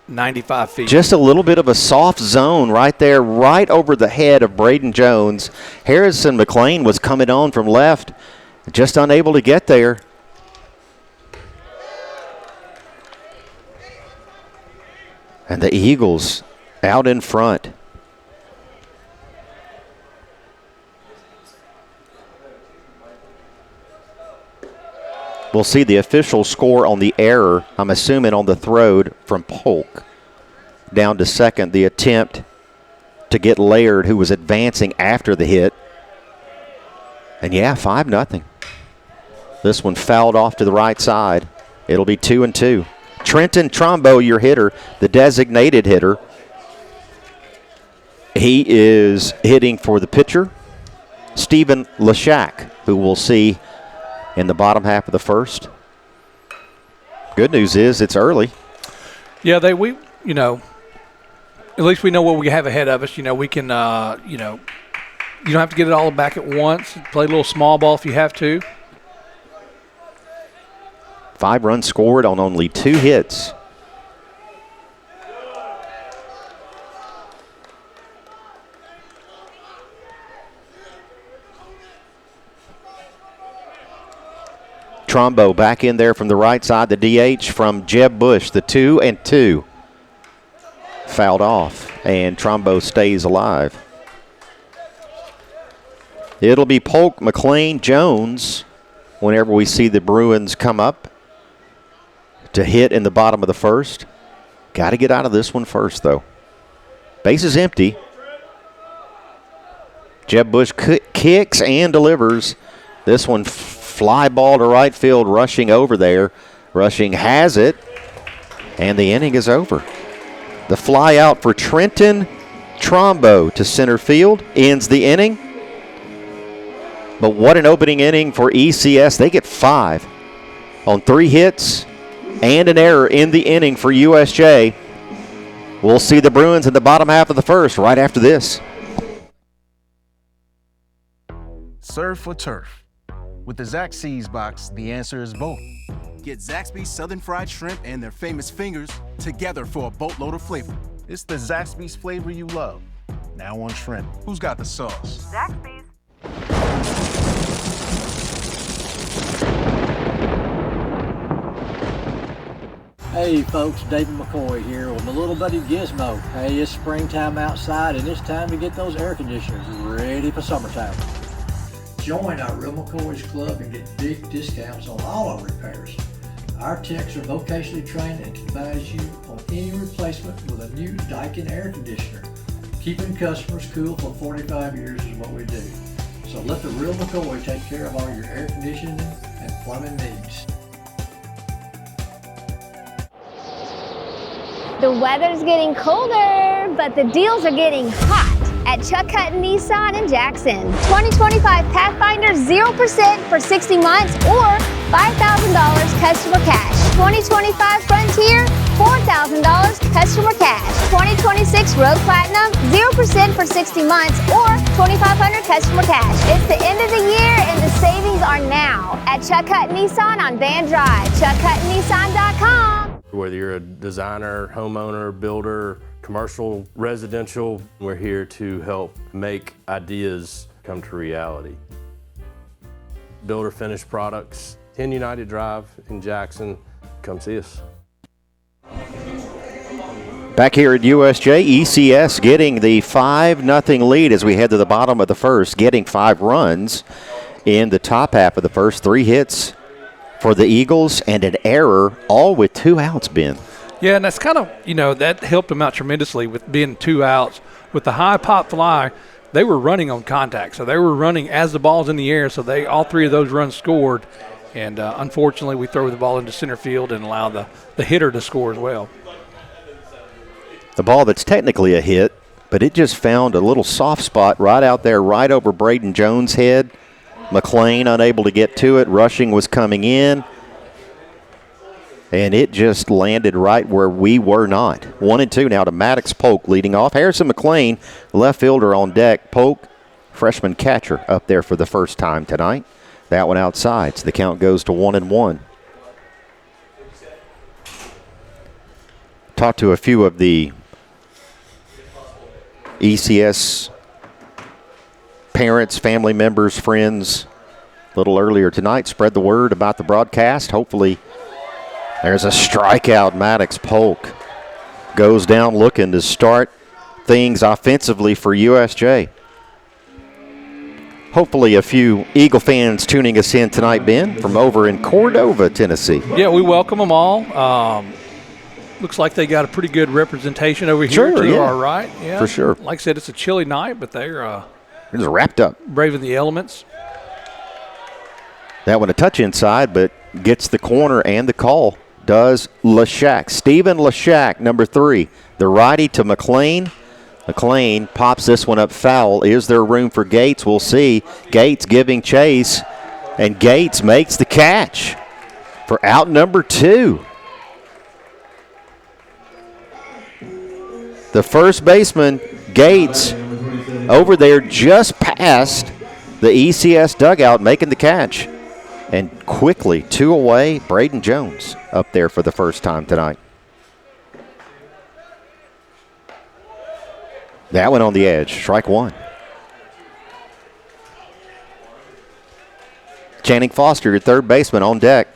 95 feet. Just a little bit of a soft zone right there, right over the head of Braden Jones. Harrison McLean was coming on from left, just unable to get there. And the Eagles out in front. We'll see the official score on the error, I'm assuming on the throw from Polk. Down to second, the attempt to get Laird, who was advancing after the hit. And yeah, 5-0. This one fouled off to the right side. It'll be 2-2. Trenton Trombo, your hitter, the designated hitter. He is hitting for the pitcher, Stephen Lashak, who we'll see in the bottom half of the first. Good news is it's early. Yeah, at least we know what we have ahead of us. You know, we can, you don't have to get it all back at once. Play a little small ball if you have to. 5 runs scored on only 2 hits. Trombo back in there from the right side, the DH from Jeb Bush, the 2-2. Fouled off, and Trombo stays alive. It'll be Polk, McLean, Jones whenever we see the Bruins come up to hit in the bottom of the first. Got to get out of this one first, though. Base is empty. Jeb Bush kicks and delivers. This one fly ball to right field, Rushing over there. Rushing has it, and the inning is over. The fly out for Trenton Trombo to center field ends the inning. But what an opening inning for ECS. They get 5 on 3 hits and an error in the inning for USJ. We'll see the Bruins in the bottom half of the first right after this. Serve for turf. With the Zaxby's box, the answer is both. Get Zaxby's Southern Fried Shrimp and their famous fingers together for a boatload of flavor. It's the Zaxby's flavor you love. Now on shrimp. Who's got the sauce? Zaxby's. Hey folks, David McCoy here with my little buddy Gizmo. Hey, it's springtime outside and it's time to get those air conditioners ready for summertime. Join our Real McCoy's Club and get big discounts on all our repairs. Our techs are vocationally trained and can advise you on any replacement with a new Daikin air conditioner. Keeping customers cool for 45 years is what we do. So let the Real McCoy take care of all your air conditioning and plumbing needs. The weather's getting colder, but the deals are getting hot at Chuck Hutton Nissan in Jackson. 2025 Pathfinder 0% for 60 months or $5,000 customer cash. 2025 Frontier, $4,000 customer cash. 2026 Road Platinum, 0% for 60 months or $2,500 customer cash. It's the end of the year and the savings are now at Chuck Hutton Nissan on Van Drive. ChuckHuttonNissan.com. Whether you're a designer, homeowner, builder, commercial, residential, we're here to help make ideas come to reality. Builder finished products, 10 United Drive in Jackson. Come see us. Back here at USJ, ECS getting the 5-0 lead as we head to the bottom of the first, getting 5 runs in the top half of the first. 3 hits for the Eagles and an error, all with 2 outs, Ben. Yeah, and that's kind of, that helped them out tremendously with being 2 outs. With the high pop fly, they were running on contact. So they were running as the ball's in the air, so all 3 of those runs scored. And unfortunately, we throw the ball into center field and allow the hitter to score as well. The ball that's technically a hit, but it just found a little soft spot right out there, right over Braden Jones' head. McLean unable to get to it. Rushing was coming in. And it just landed right where we were not. 1-2 now to Maddox Polk leading off. Harrison McLean, left fielder on deck. Polk, freshman catcher, up there for the first time tonight. That one outside, so the count goes to 1-1. Talked to a few of the ECS parents, family members, friends a little earlier tonight. Spread the word about the broadcast. Hopefully there's a strikeout. Maddox Polk goes down looking to start things offensively for USJ. Hopefully a few Eagle fans tuning us in tonight, Ben, from over in Cordova, Tennessee. Yeah, we welcome them all. Looks like they got a pretty good representation over here to our right. Yeah, for sure. Like I said, it's a chilly night, but they're just wrapped up, braving the elements. That one a touch inside, but gets the corner and the call. Does Lashak. Stephen Lashak, number 3, the righty to McLean. McLean pops this one up foul. Is there room for Gates? We'll see. Gates giving chase, and Gates makes the catch for out number 2. The first baseman, Gates, over there just past the ECS dugout, making the catch. And quickly, 2 away, Braden Jones up there for the first time tonight. That one on the edge, strike 1. Channing Foster, your third baseman, on deck.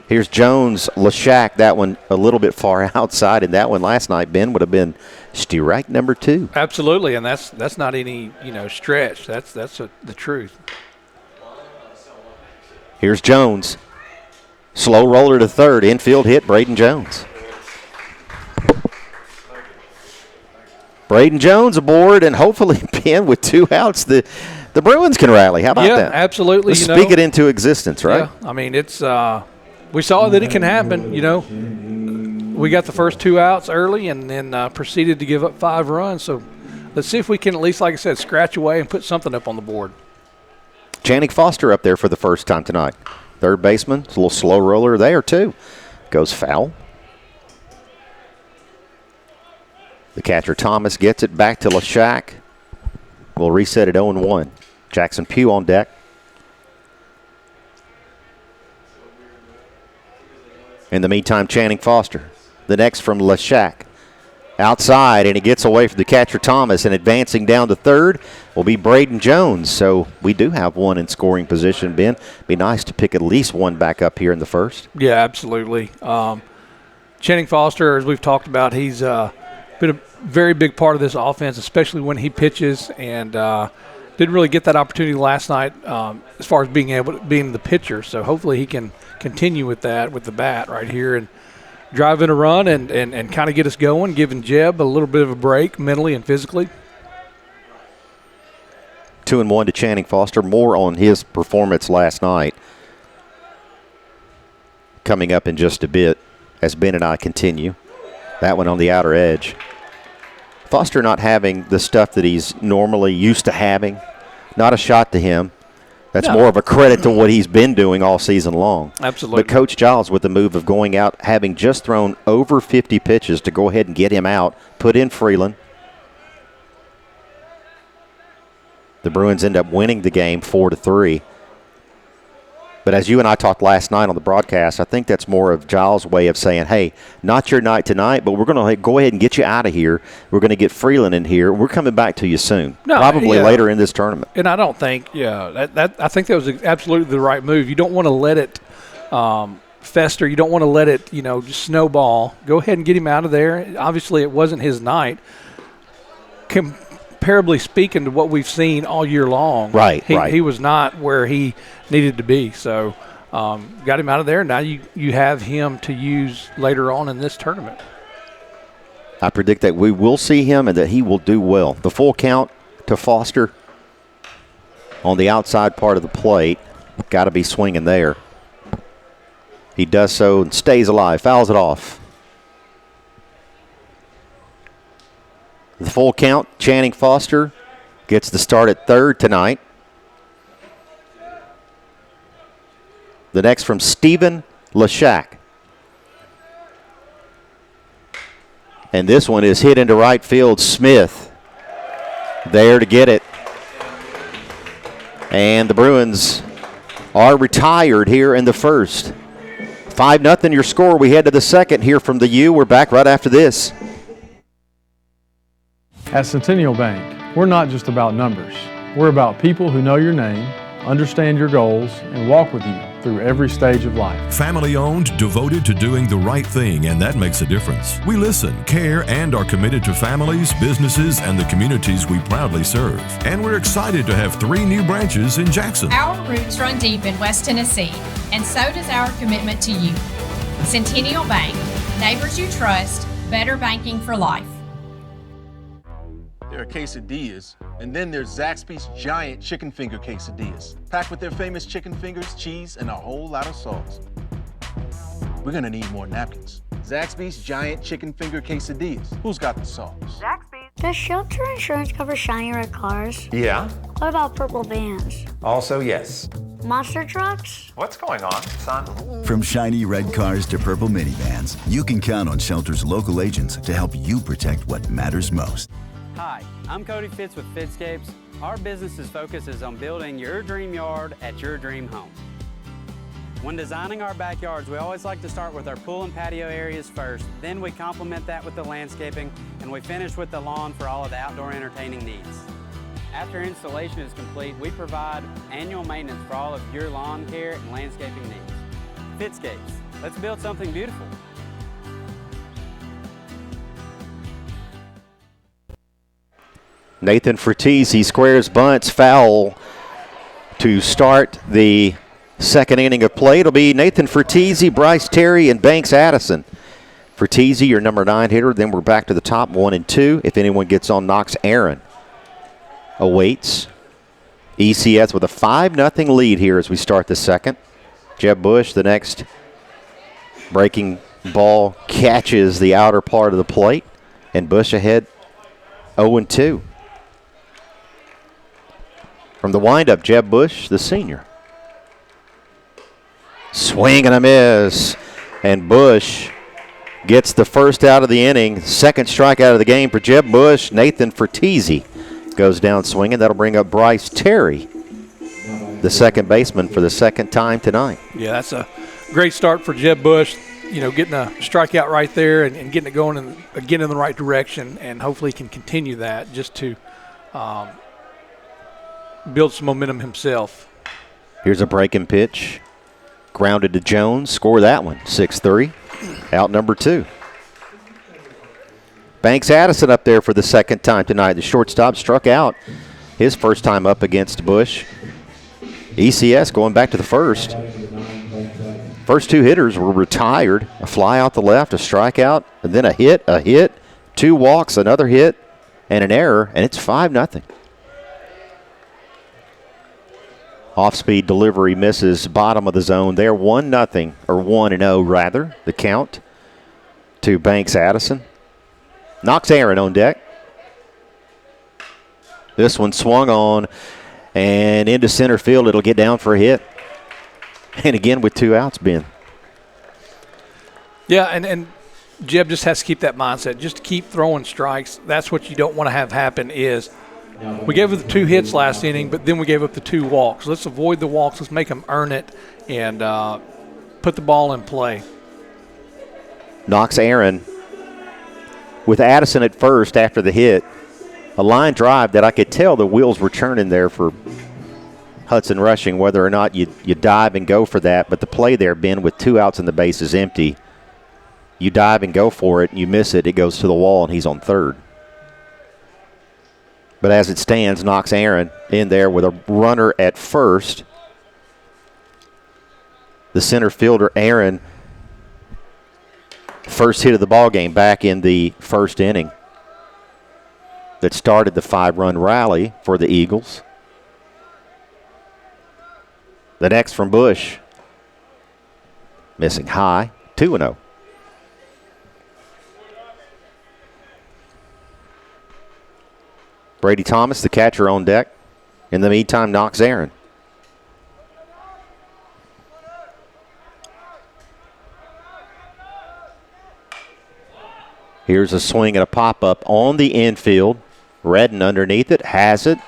Here's Jones, Lashak, that one a little bit far outside, and that one last night, Ben, would have been strike number 2. Absolutely, and that's not any stretch. That's the truth. Here's Jones, slow roller to third, infield hit, Braden Jones. Braden Jones aboard, and hopefully, Ben, with 2 outs, the Bruins can rally. How about that? Yeah, absolutely. Let's speak it into existence, right? Yeah, I mean, it's we saw that it can happen. We got the first 2 outs early and then proceeded to give up 5 runs. So let's see if we can at least, like I said, scratch away and put something up on the board. Channing Foster up there for the first time tonight. Third baseman, it's a little slow roller there, too. Goes foul. The catcher, Thomas, gets it back to Lashak. We'll reset at 0-1. Jackson Pugh on deck. In the meantime, Channing Foster. The next from Lashak. Outside, and he gets away from the catcher, Thomas, and advancing down to third will be Braden Jones. So we do have one in scoring position, Ben. Be nice to pick at least one back up here in the first. Yeah, absolutely. Channing Foster, as we've talked about, he's been a very big part of this offense, especially when he pitches, and didn't really get that opportunity last night as far as being the pitcher. So hopefully he can continue with that with the bat right here and drive in a run and kind of get us going, giving Jeb a little bit of a break mentally and physically. 2-1 to Channing Foster. More on his performance last night coming up in just a bit as Ben and I continue. That one on the outer edge. Foster not having the stuff that he's normally used to having. Not a shot to him. That's more of a credit to what he's been doing all season long. Absolutely. But Coach Giles with the move of going out, having just thrown over 50 pitches to go ahead and get him out, put in Freeland. The Bruins end up winning the game 4-3. But as you and I talked last night on the broadcast, I think that's more of Giles' way of saying, hey, not your night tonight, but we're going to go ahead and get you out of here. We're going to get Freeland in here. We're coming back to you soon, probably later in this tournament. And I don't think, I think that was absolutely the right move. You don't want to let it fester. You don't want to let it, just snowball. Go ahead and get him out of there. Obviously, it wasn't his night. Comparably speaking to what we've seen all year long, he was not where he needed to be. So got him out of there. Now you have him to use later on in this tournament. I predict that we will see him and that he will do well. The full count to Foster on the outside part of the plate. Got to be swinging there. He does so and stays alive, fouls it off. The full count, Channing Foster gets the start at third tonight. The next from Stephen Lashak. And this one is hit into right field. Smith there to get it. And the Bruins are retired here in the first. 5-0 your score. We head to the second here from the U. We're back right after this. At Centennial Bank, we're not just about numbers. We're about people who know your name, understand your goals, and walk with you through every stage of life. Family owned, devoted to doing the right thing, and that makes a difference. We listen, care, and are committed to families, businesses, and the communities we proudly serve. And we're excited to have 3 new branches in Jackson. Our roots run deep in West Tennessee, and so does our commitment to you. Centennial Bank, neighbors you trust, better banking for life. There are quesadillas, and then there's Zaxby's giant chicken finger quesadillas, packed with their famous chicken fingers, cheese, and a whole lot of sauce. We're gonna need more napkins. Zaxby's giant chicken finger quesadillas. Who's got the sauce? Zaxby's. Does shelter insurance cover shiny red cars? Yeah. What about purple vans? Also, yes. Monster trucks? What's going on, son? From shiny red cars to purple minivans, you can count on Shelter's local agents to help you protect what matters most. Hi, I'm Cody Fitz with Fitscapes. Our business's focus is on building your dream yard at your dream home. When designing our backyards, we always like to start with our pool and patio areas first. Then we complement that with the landscaping, and we finish with the lawn for all of the outdoor entertaining needs. After installation is complete, we provide annual maintenance for all of your lawn care and landscaping needs. Fitscapes, let's build something beautiful. Nathan Fertizzi squares bunts, foul to start the second inning of play. It'll be Nathan Fertizzi, Bryce Terry, and Banks Addison. Fertizzi, your number 9 hitter. Then we're back to the top 1 and 2. If anyone gets on, Knox Aaron awaits. ECS with a 5-0 lead here as we start the second. Jeb Bush, the next breaking ball, catches the outer part of the plate, and Bush ahead 0-2. From the windup, Jeb Bush, the senior. Swing and a miss. And Bush gets the first out of the inning. Second strikeout of the game for Jeb Bush. Nathan Fertizzi goes down swinging. That'll bring up Bryce Terry, the second baseman, for the second time tonight. Yeah, that's a great start for Jeb Bush. Getting a strikeout right there and getting it going again in the right direction, and hopefully he can continue that just to build some momentum himself. Here's a breaking pitch. Grounded to Jones. Score that one. 6-3. Out number 2. Banks Addison up there for the second time tonight. The shortstop struck out his first time up against Bush. ECS going back to the first. First 2 hitters were retired. A fly out the left, a strikeout, and then a hit, 2 walks, another hit, and an error, and it's 5-0. Off-speed delivery misses bottom of the zone there. 1-0, or 1-0 rather, the count to Banks Addison. Knox Aaron on deck. This one swung on And into center field, it'll get down for a hit. And again with 2 outs, Ben. Yeah, and Jeb just has to keep that mindset. Just keep throwing strikes. That's what you don't want to have happen is we gave up the 2 hits last inning, but then we gave up the 2 walks. Let's avoid the walks. Let's make them earn it and put the ball in play. Knox Aaron with Addison at first after the hit. A line drive that I could tell the wheels were turning there for Hudson Rushing, whether or not you dive and go for that. But the play there, Ben, with 2 outs and the base is empty. You dive and go for it, and you miss it. It goes to the wall, and he's on third. But as it stands, Knox Aaron in there with a runner at first. The center fielder, Aaron, first hit of the ball game back in the first inning that started the 5-run rally for the Eagles. The next from Bush, missing high, 2-0. Brady Thomas, the catcher, on deck. In the meantime, Knox Aaron. Here's a swing and a pop-up on the infield. Redden underneath it, has it.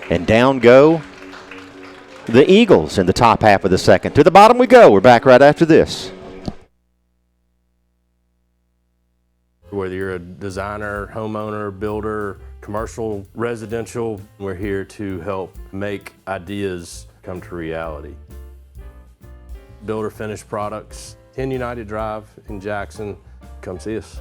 And down go the Eagles in the top half of the second. To the bottom we go. We're back right after this. Whether you're a designer, homeowner, builder, commercial, residential, we're here to help make ideas come to reality. Builder finished products, 10 United Drive in Jackson. Come see us.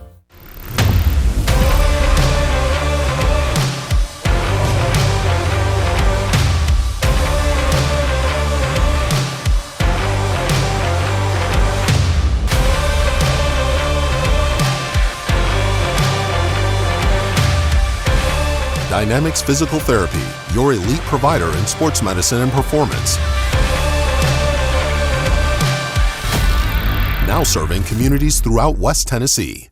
Dynamics Physical Therapy, your elite provider in sports medicine and performance. Now serving communities throughout West Tennessee.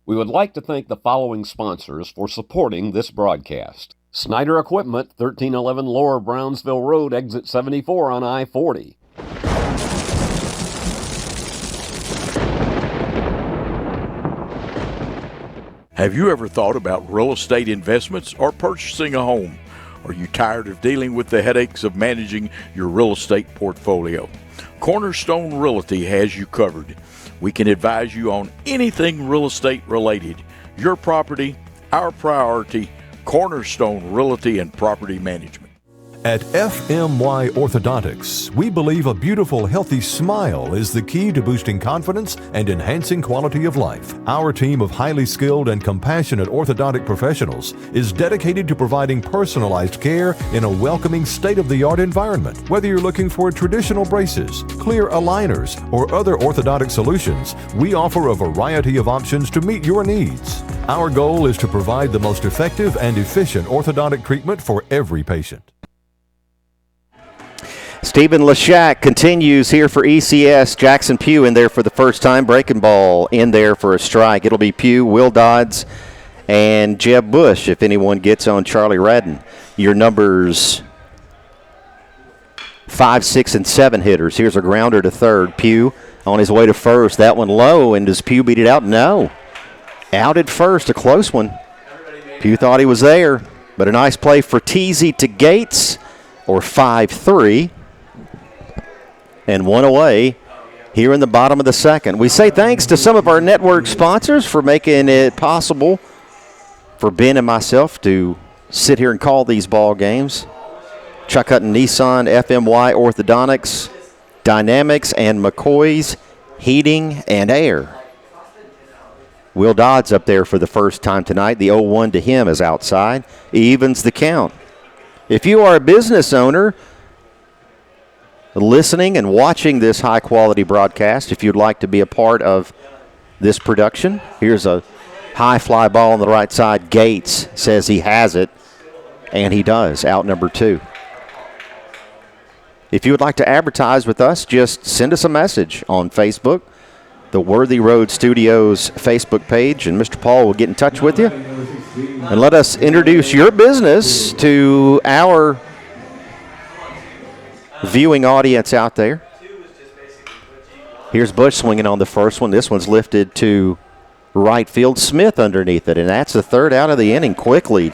We would like to thank the following sponsors for supporting this broadcast. Snyder Equipment, 1311 Lower Brownsville Road, exit 74 on I-40. Have you ever thought about real estate investments or purchasing a home? Are you tired of dealing with the headaches of managing your real estate portfolio? Cornerstone Realty has you covered. We can advise you on anything real estate related. Your property, our priority. Cornerstone Realty and Property Management. At FMY Orthodontics, we believe a beautiful, healthy smile is the key to boosting confidence and enhancing quality of life. Our team of highly skilled and compassionate orthodontic professionals is dedicated to providing personalized care in a welcoming, state-of-the-art environment. Whether you're looking for traditional braces, clear aligners, or other orthodontic solutions, we offer a variety of options to meet your needs. Our goal is to provide the most effective and efficient orthodontic treatment for every patient. Stephen Lashak continues here for ECS. Jackson Pugh in there for the first time. Breaking ball in there for a strike. It'll be Pugh, Will Dodds, and Jeb Bush if anyone gets on Charlie Redden. Your numbers 5, 6, and 7 hitters. Here's a grounder to third. Pugh on his way to first. That one low, and does Pugh beat it out? No. Out at first, a close one. Pugh thought he was there, but a nice play for Teasy to Gates, or 5-3. And one away here in the bottom of the second. We say thanks to some of our network sponsors for making it possible for Ben and myself to sit here and call these ball games. Chuck Hutton Nissan, FMY Orthodontics, Dynamics, and McCoy's Heating and Air. Will Dodds up there for the first time tonight. The 0-1 to him is outside. Evens the count. If you are a business owner listening and watching this high-quality broadcast, if you'd like to be a part of this production, here's a high fly ball on the right side. Gates says he has it, and he does, out number 2. If you would like to advertise with us, just send us a message on Facebook, the Worthy Road Studios Facebook page, and Mr. Paul will get in touch with you. And let us introduce your business to our viewing audience out there. Here's Bush swinging on the first one. This one's lifted to right field. Smith underneath it, and that's the third out of the inning quickly.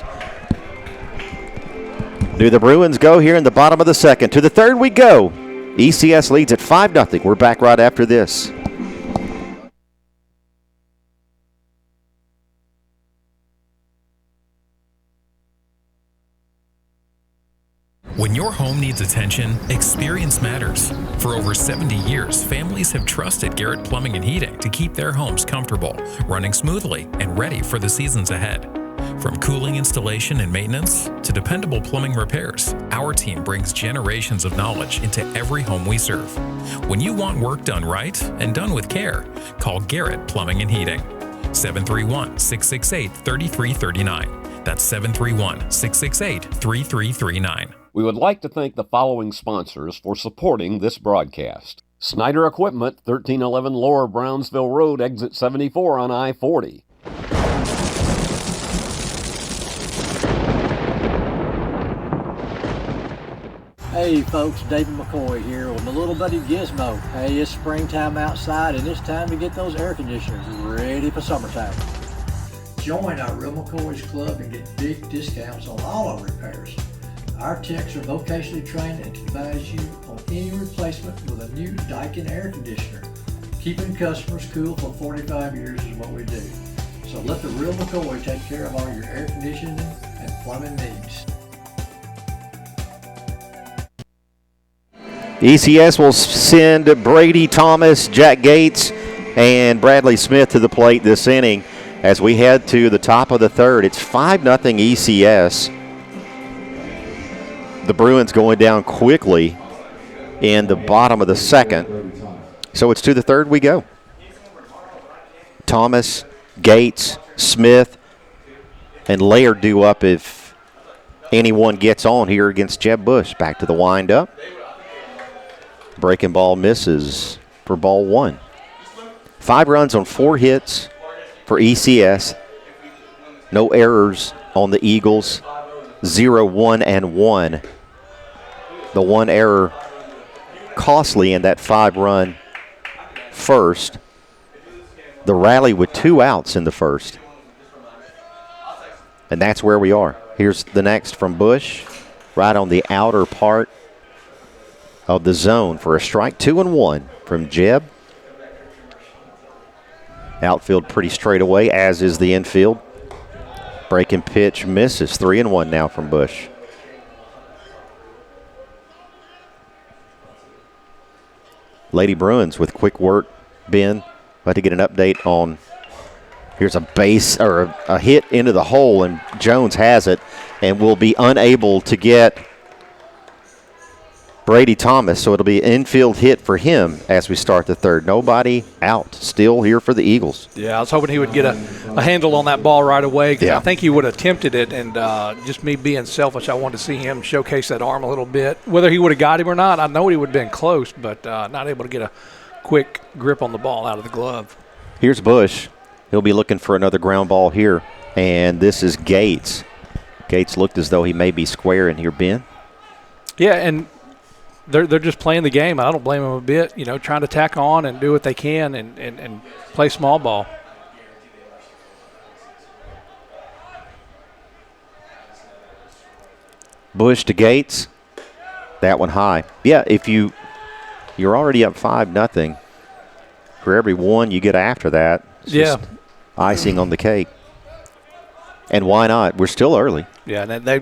Do the Bruins go here in the bottom of the second? To the third we go. ECS leads at 5-0. We're back right after this. When your home needs attention, experience matters. For over 70 years, families have trusted Garrett Plumbing and Heating to keep their homes comfortable, running smoothly, and ready for the seasons ahead. From cooling installation and maintenance to dependable plumbing repairs, our team brings generations of knowledge into every home we serve. When you want work done right and done with care, call Garrett Plumbing and Heating. 731-668-3339. That's 731-668-3339. We would like to thank the following sponsors for supporting this broadcast. Snyder Equipment, 1311 Lower Brownsville Road, Exit 74 on I-40. Hey folks, David McCoy here with my little buddy Gizmo. Hey, it's springtime outside and it's time to get those air conditioners ready for summertime. Join our Real McCoy's Club and get big discounts on all our repairs. Our techs are vocationally trained and can advise you on any replacement with a new Daikin air conditioner. Keeping customers cool for 45 years is what we do. So let the Real McCoy take care of all your air conditioning and plumbing needs. ECS will send Brady Thomas, Jack Gates, and Bradley Smith to the plate this inning as we head to the top of the third. It's 5-0 ECS. The Bruins going down quickly in the bottom of the second. So it's to the third we go. Thomas, Gates, Smith, and Laird due up if anyone gets on here against Jeb Bush. Back to the windup. Breaking ball misses for ball one. 5 runs on 4 hits for ECS. No errors on the Eagles. 0, 1, and 1. The one error costly in that 5-run first. The rally with 2 outs in the first. And that's where we are. Here's the next from Bush, right on the outer part of the zone for a strike. 2-1 from Jeb. Outfield pretty straight away, as is the infield. Breaking pitch misses. 3-1 now from Bush. Lady Bruins with quick work. Ben, about to get an update on. Here's a base or a hit into the hole, and Jones has it and will be unable to get Brady Thomas, so it'll be an infield hit for him as we start the third. Nobody out. Still here for the Eagles. Yeah, I was hoping he would get a handle on that ball right away, because I think he would have attempted it, and just me being selfish, I wanted to see him showcase that arm a little bit. Whether he would have got him or not, I know he would have been close, but not able to get a quick grip on the ball out of the glove. Here's Bush. He'll be looking for another ground ball here, and this is Gates. Gates looked as though he may be square in here, Ben. Yeah, and they're just playing the game. I don't blame them a bit, trying to tack on and do what they can and play small ball. Bush to Gates. That one high. Yeah, if you're already up 5-0, for every one you get after that, it's just icing on the cake. And why not? We're still early. Yeah, and they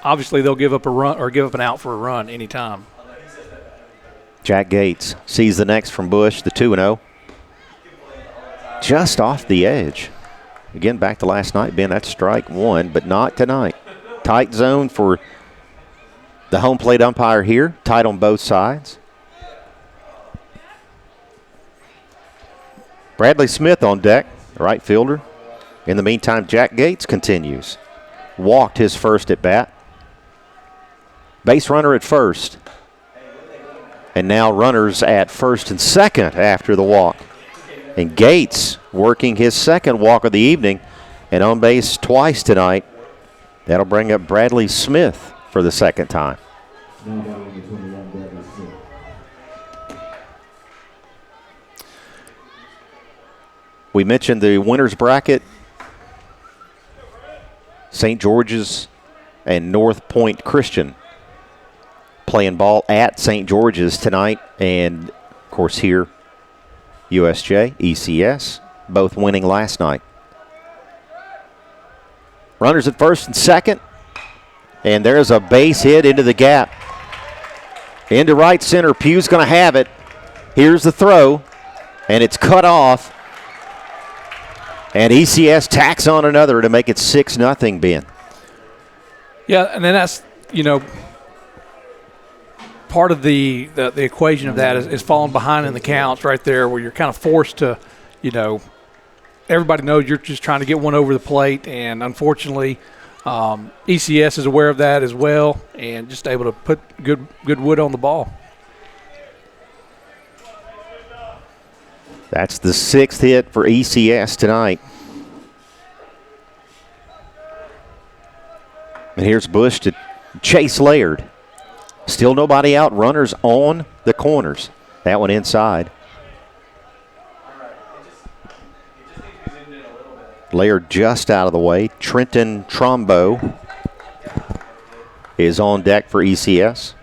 obviously they'll give up a run or give up an out for a run anytime. Jack Gates sees the next from Bush, the 2-0. Just off the edge. Again, back to last night, Ben, that's strike one, but not tonight. Tight zone for the home plate umpire here, tight on both sides. Bradley Smith on deck, right fielder. In the meantime, Jack Gates continues. Walked his first at bat. Base runner at first. And now runners at first and second after the walk. And Gates working his second walk of the evening and on base twice tonight. That'll bring up Bradley Smith for the second time. We mentioned the winners bracket. St. George's and North Point Christian playing ball at St. George's tonight. And, of course, here, USJ, ECS, both winning last night. Runners at first and second. And there's a base hit into the gap. Into right center. Pugh's going to have it. Here's the throw. And it's cut off. And ECS tacks on another to make it 6-0, Ben. Yeah, and then that's, part of the equation of that is falling behind in the counts right there, where you're kind of forced to, everybody knows you're just trying to get one over the plate, and unfortunately ECS is aware of that as well and just able to put good wood on the ball. That's the 6th hit for ECS tonight. And here's Bush to chase Laird. Still nobody out. Runners on the corners. That one inside. Laird just out of the way. Trenton Trombo is on deck for ECS.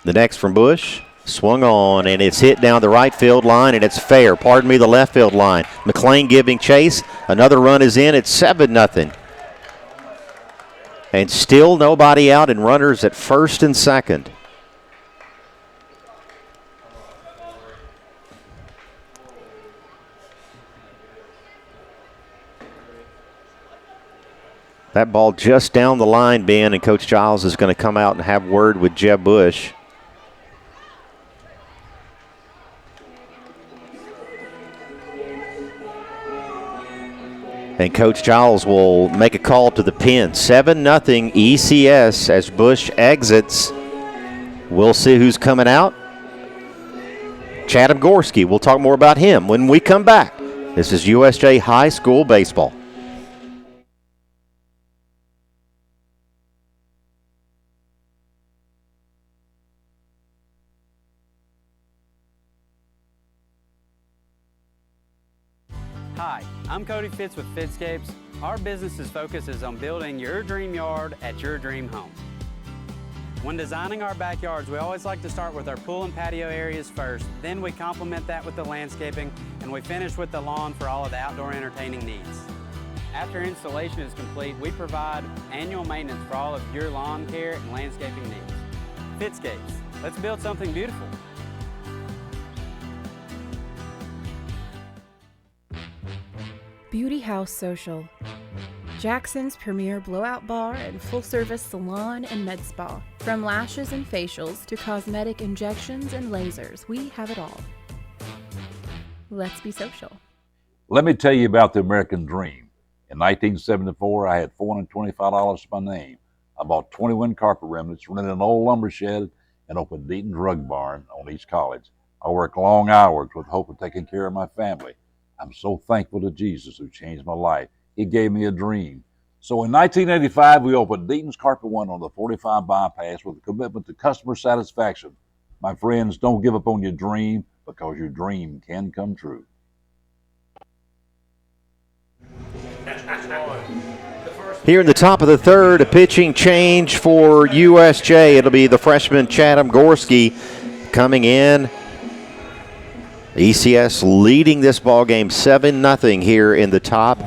The next from Bush, swung on, and it's hit down the right field line, and it's fair. Pardon me, the left field line. McLean giving chase. Another run is in. It's 7-0. And still nobody out, and runners at first and second. That ball just down the line, Ben, and Coach Giles is going to come out and have word with Jeb Bush. And Coach Giles will make a call to the pen. 7-0 ECS as Bush exits. We'll see who's coming out. Chatham Gorski. We'll talk more about him when we come back. This is USJ High School Baseball. Hi, I'm Cody Fitz with Fitscapes. Our business's focus is on building your dream yard at your dream home. When designing our backyards, we always like to start with our pool and patio areas first. Then we complement that with the landscaping, and we finish with the lawn for all of the outdoor entertaining needs. After installation is complete, we provide annual maintenance for all of your lawn care and landscaping needs. Fitscapes, let's build something beautiful. Beauty House Social. Jackson's premier blowout bar and full-service salon and med spa. From lashes and facials to cosmetic injections and lasers, we have it all. Let's be social. Let me tell you about the American dream. In 1974, I had $425 to my name. I bought 21 carpet remnants, rented an old lumber shed, and opened Deaton Drug Barn on East College. I worked long hours with hope of taking care of my family. I'm so thankful to Jesus who changed my life. He gave me a dream. So in 1985, we opened Deaton's Carpet One on the 45 bypass with a commitment to customer satisfaction. My friends, don't give up on your dream because your dream can come true. Here in the top of the third, a pitching change for USJ. It'll be the freshman Chatham Gorski coming in. ECS leading this ball game 7-0 here in the top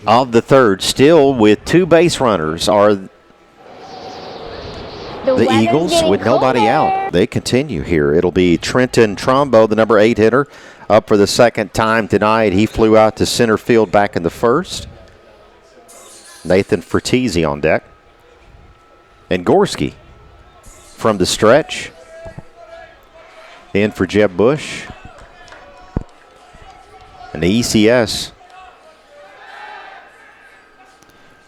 of the third. Still with two base runners are the Eagles with nobody out. They continue here. It'll be Trenton Trombo, the number 8 hitter, up for the second time tonight. He flew out to center field back in the first. Nathan Fertizzi on deck. And Gorski from the stretch. In for Jeb Bush. And the ECS.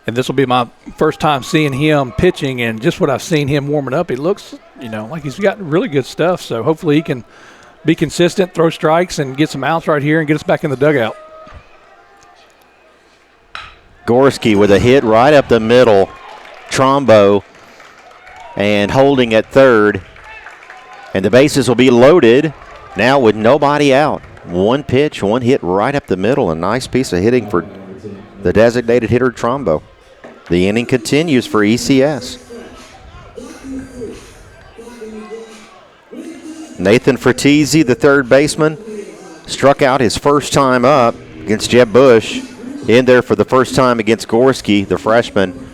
And this will be my first time seeing him pitching, and just what I've seen him warming up, he looks, like he's got really good stuff. So hopefully he can be consistent, throw strikes, and get some outs right here and get us back in the dugout. Gorski with a hit right up the middle. Trombo and holding at third. And the bases will be loaded now with nobody out. One pitch, one hit right up the middle. A nice piece of hitting for the designated hitter, Trombo. The inning continues for ECS. Nathan Fratese, the third baseman, struck out his first time up against Jeb Bush. In there for the first time against Gorski, the freshman.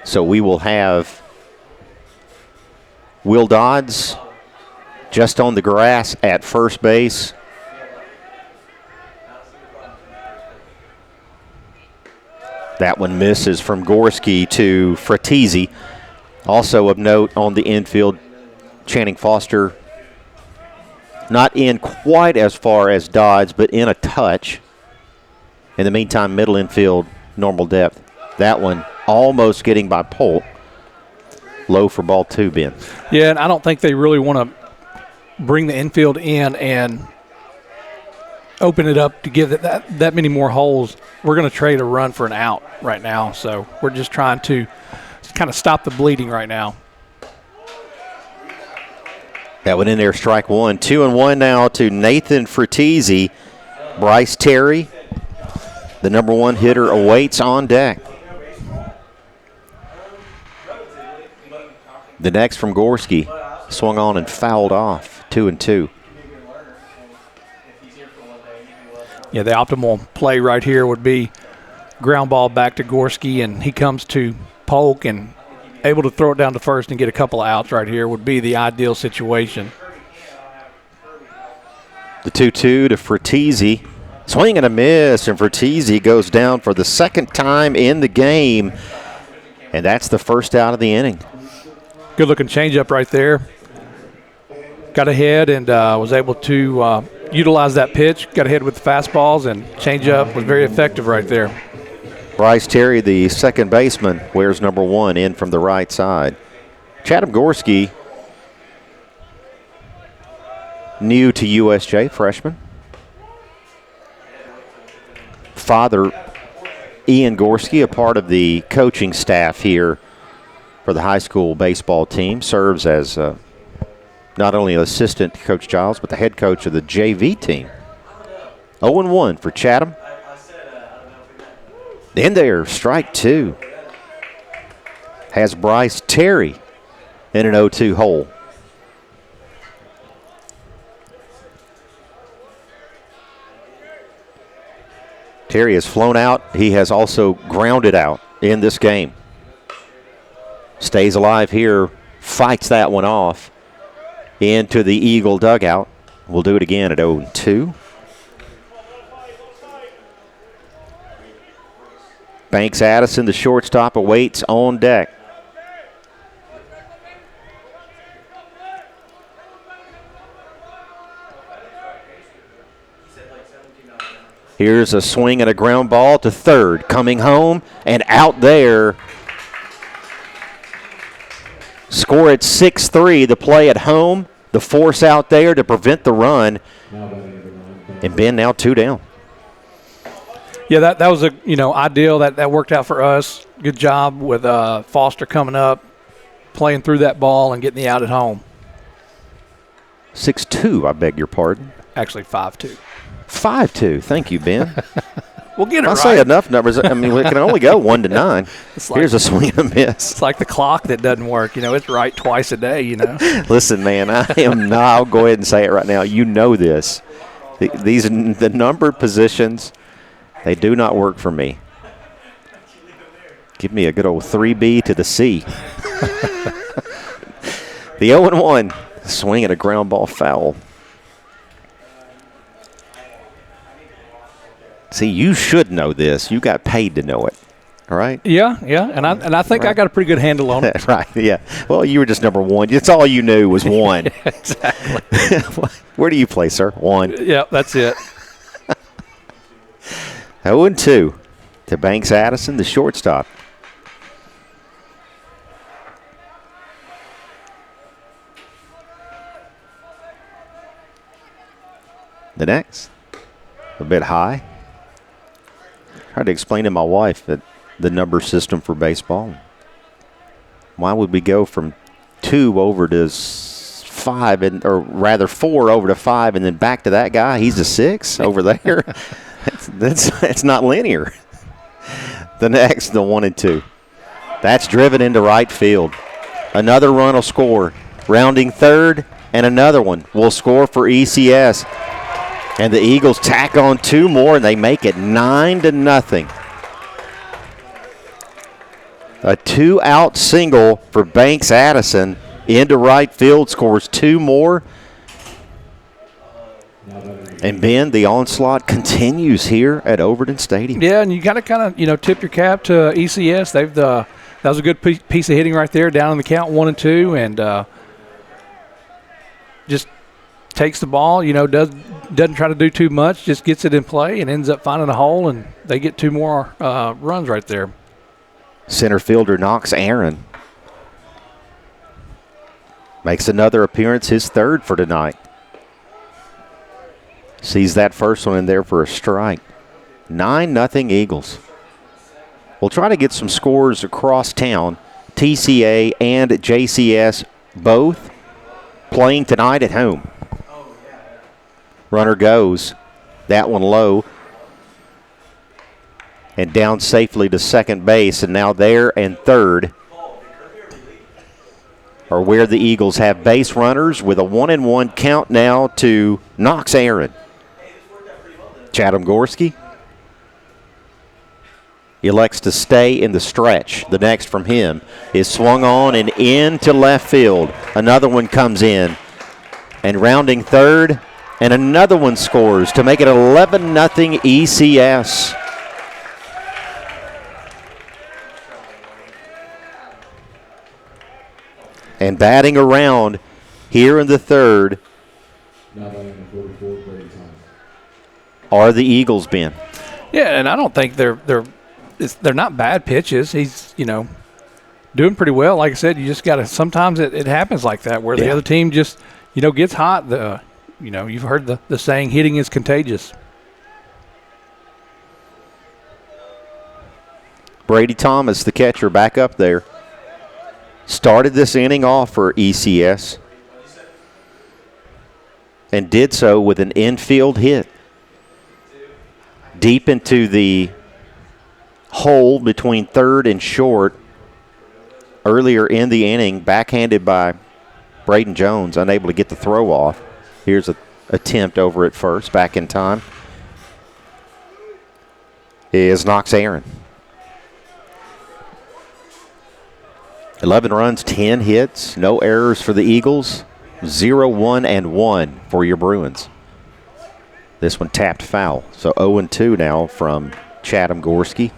So we will have Will Dodds just on the grass at first base. That one misses from Gorski to Fratese. Also of note on the infield, Channing Foster not in quite as far as Dodds, but in a touch. In the meantime, middle infield, normal depth. That one almost getting by Polk. Low for ball 2, Ben. Yeah, and I don't think they really want to bring the infield in and open it up to give it that many more holes. We're going to trade a run for an out right now, so we're just trying to kind of stop the bleeding right now. That one in there, strike one. 2-1 now to Nathan Fratese. Bryce Terry, the number one hitter, awaits on deck. The next from Gorski, swung on and fouled off. 2-2. Yeah, the optimal play right here would be ground ball back to Gorski, and he comes to Polk and able to throw it down to first and get a couple of outs right here would be the ideal situation. The 2-2 to Fratese. Swing and a miss, and Fratese goes down for the second time in the game, and that's the first out of the inning. Good-looking changeup right there. Got ahead and was able to utilize that pitch. Got ahead with the fastballs, and changeup was very effective right there. Bryce Terry, the second baseman, wears number 1 in from the right side. Chatham Gorski, new to USJ, freshman. Father, Ian Gorski, a part of the coaching staff here for the high school baseball team, serves as not only an assistant to Coach Giles, but the head coach of the JV team. 0-1 for Chatham. In there, strike 2. Has Bryce Terry in an 0-2 hole. Terry has flown out. He has also grounded out in this game. Stays alive here, fights that one off into the Eagle dugout. We'll do it again at 0-2. Banks Addison, the shortstop, awaits on deck. Here's a swing and a ground ball to third. Coming home and out there. Score at 6-3. The play at home. The force out there to prevent the run. And Ben now 2 down. Yeah, that was a ideal. That worked out for us. Good job with Foster coming up, playing through that ball and getting the out at home. 6-2, I beg your pardon. Actually 5-2. 5-2. Thank you, Ben. We'll get it I right. say enough numbers. I mean, we can only go 1 to 9. Here's a swing and a miss. It's like the clock that doesn't work. It's right twice a day, Listen, man, I'll go ahead and say it right now. You know this. The numbered positions, they do not work for me. Give me a good old 3B to the C. The 0-1. Swing at a ground ball foul. See, you should know this. You got paid to know it. All right? Yeah. And I think I got a pretty good handle on it. Right, yeah. Well, you were just number 1. That's all you knew was 1. Exactly. Where do you play, sir? 1. Yeah, that's it. 0-2 to Banks Addison, the shortstop. The next, a bit high. Tried to explain to my wife that the number system for baseball. Why would we go from 2 over to 5, or rather 4 over to 5, and then back to that guy? He's a 6 over there. That's not linear. The next, the 1 and 2. That's driven into right field. Another run will score. Rounding third, and another one will score for ECS. And the Eagles tack on 2 more, and they make it 9-0. A 2-out single for Banks Addison into right field, scores 2 more. And Ben, the onslaught continues here at Overton Stadium. Yeah, and you got to kind of tip your cap to ECS. That was a good piece of hitting right there, down in the count 1 and 2, and just takes the ball. Doesn't try to do too much, just gets it in play and ends up finding a hole, and they get 2 more runs right there. Center fielder Knox Aaron makes another appearance, his 3rd for tonight. Sees that first one in there for a strike. 9-0 Eagles. We'll try to get some scores across town. TCA and JCS both playing tonight at home. Runner goes. That one low. And down safely to second base. And now there and third are where the Eagles have base runners with a 1-1 count now to Knox Aaron. Chatham Gorski elects to stay in the stretch. The next from him is swung on and into left field. Another one comes in. And rounding third, and another one scores to make it 11-0 ECS. And batting around here in the third are the Eagles, Ben. Yeah, and I don't think they're not bad pitches. He's doing pretty well. Like I said, you just got to. Sometimes it happens like that where the other team just gets hot. You've heard the saying, hitting is contagious. Brady Thomas, the catcher, back up there. Started this inning off for ECS and did so with an infield hit. Deep into the hole between third and short earlier in the inning, backhanded by Braden Jones, unable to get the throw off. Here's an attempt over at first, back in time. Is Knox Aaron. 11 runs, 10 hits, no errors for the Eagles. 0-1-1 for your Bruins. This one tapped foul. So 0-2 now from Chatham Gorski.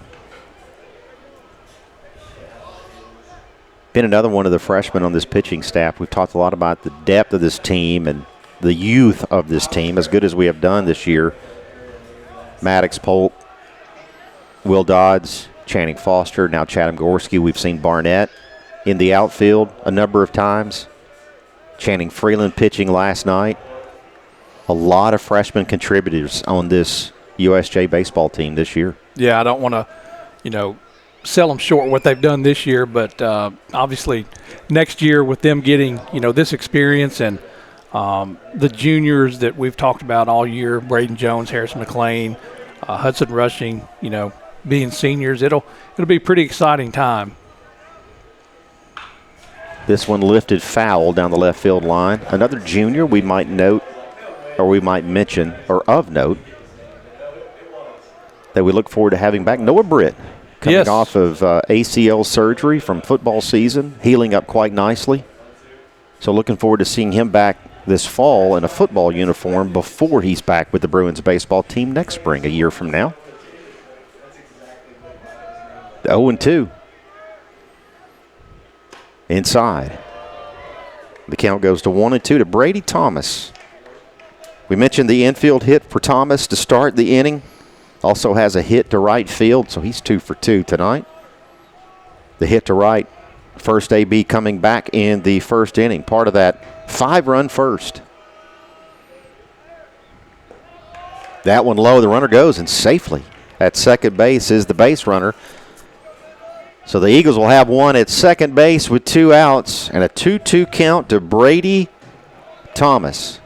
Been another one of the freshmen on this pitching staff. We've talked a lot about the depth of this team and the youth of this team, as good as we have done this year. Maddox Polk, Will Dodds, Channing Foster, now Chatham Gorski. We've seen Barnett in the outfield a number of times. Channing Freeland pitching last night. A lot of freshman contributors on this USJ baseball team this year. Yeah, I don't want to, sell them short what they've done this year, but obviously next year with them getting, this experience and the juniors that we've talked about all year, Braden Jones, Harrison McLean, Hudson Rushing, being seniors, it'll be a pretty exciting time. This one lifted foul down the left field line. Another junior we might note, or we might mention, or of note, that we look forward to having back, Noah Britt, coming off of ACL surgery from football season, healing up quite nicely. So looking forward to seeing him back this fall in a football uniform before he's back with the Bruins baseball team next spring, a year from now. 0-2. Inside. The count goes to 1-2 to Brady Thomas. We mentioned the infield hit for Thomas to start the inning. Also has a hit to right field, so he's 2 for 2 tonight. The hit to right, first AB coming back in the first inning. Part of that 5-run first. That one low, the runner goes, and safely at second base is the base runner. So the Eagles will have one at second base with 2 outs and a 2-2 count to Brady Thomas.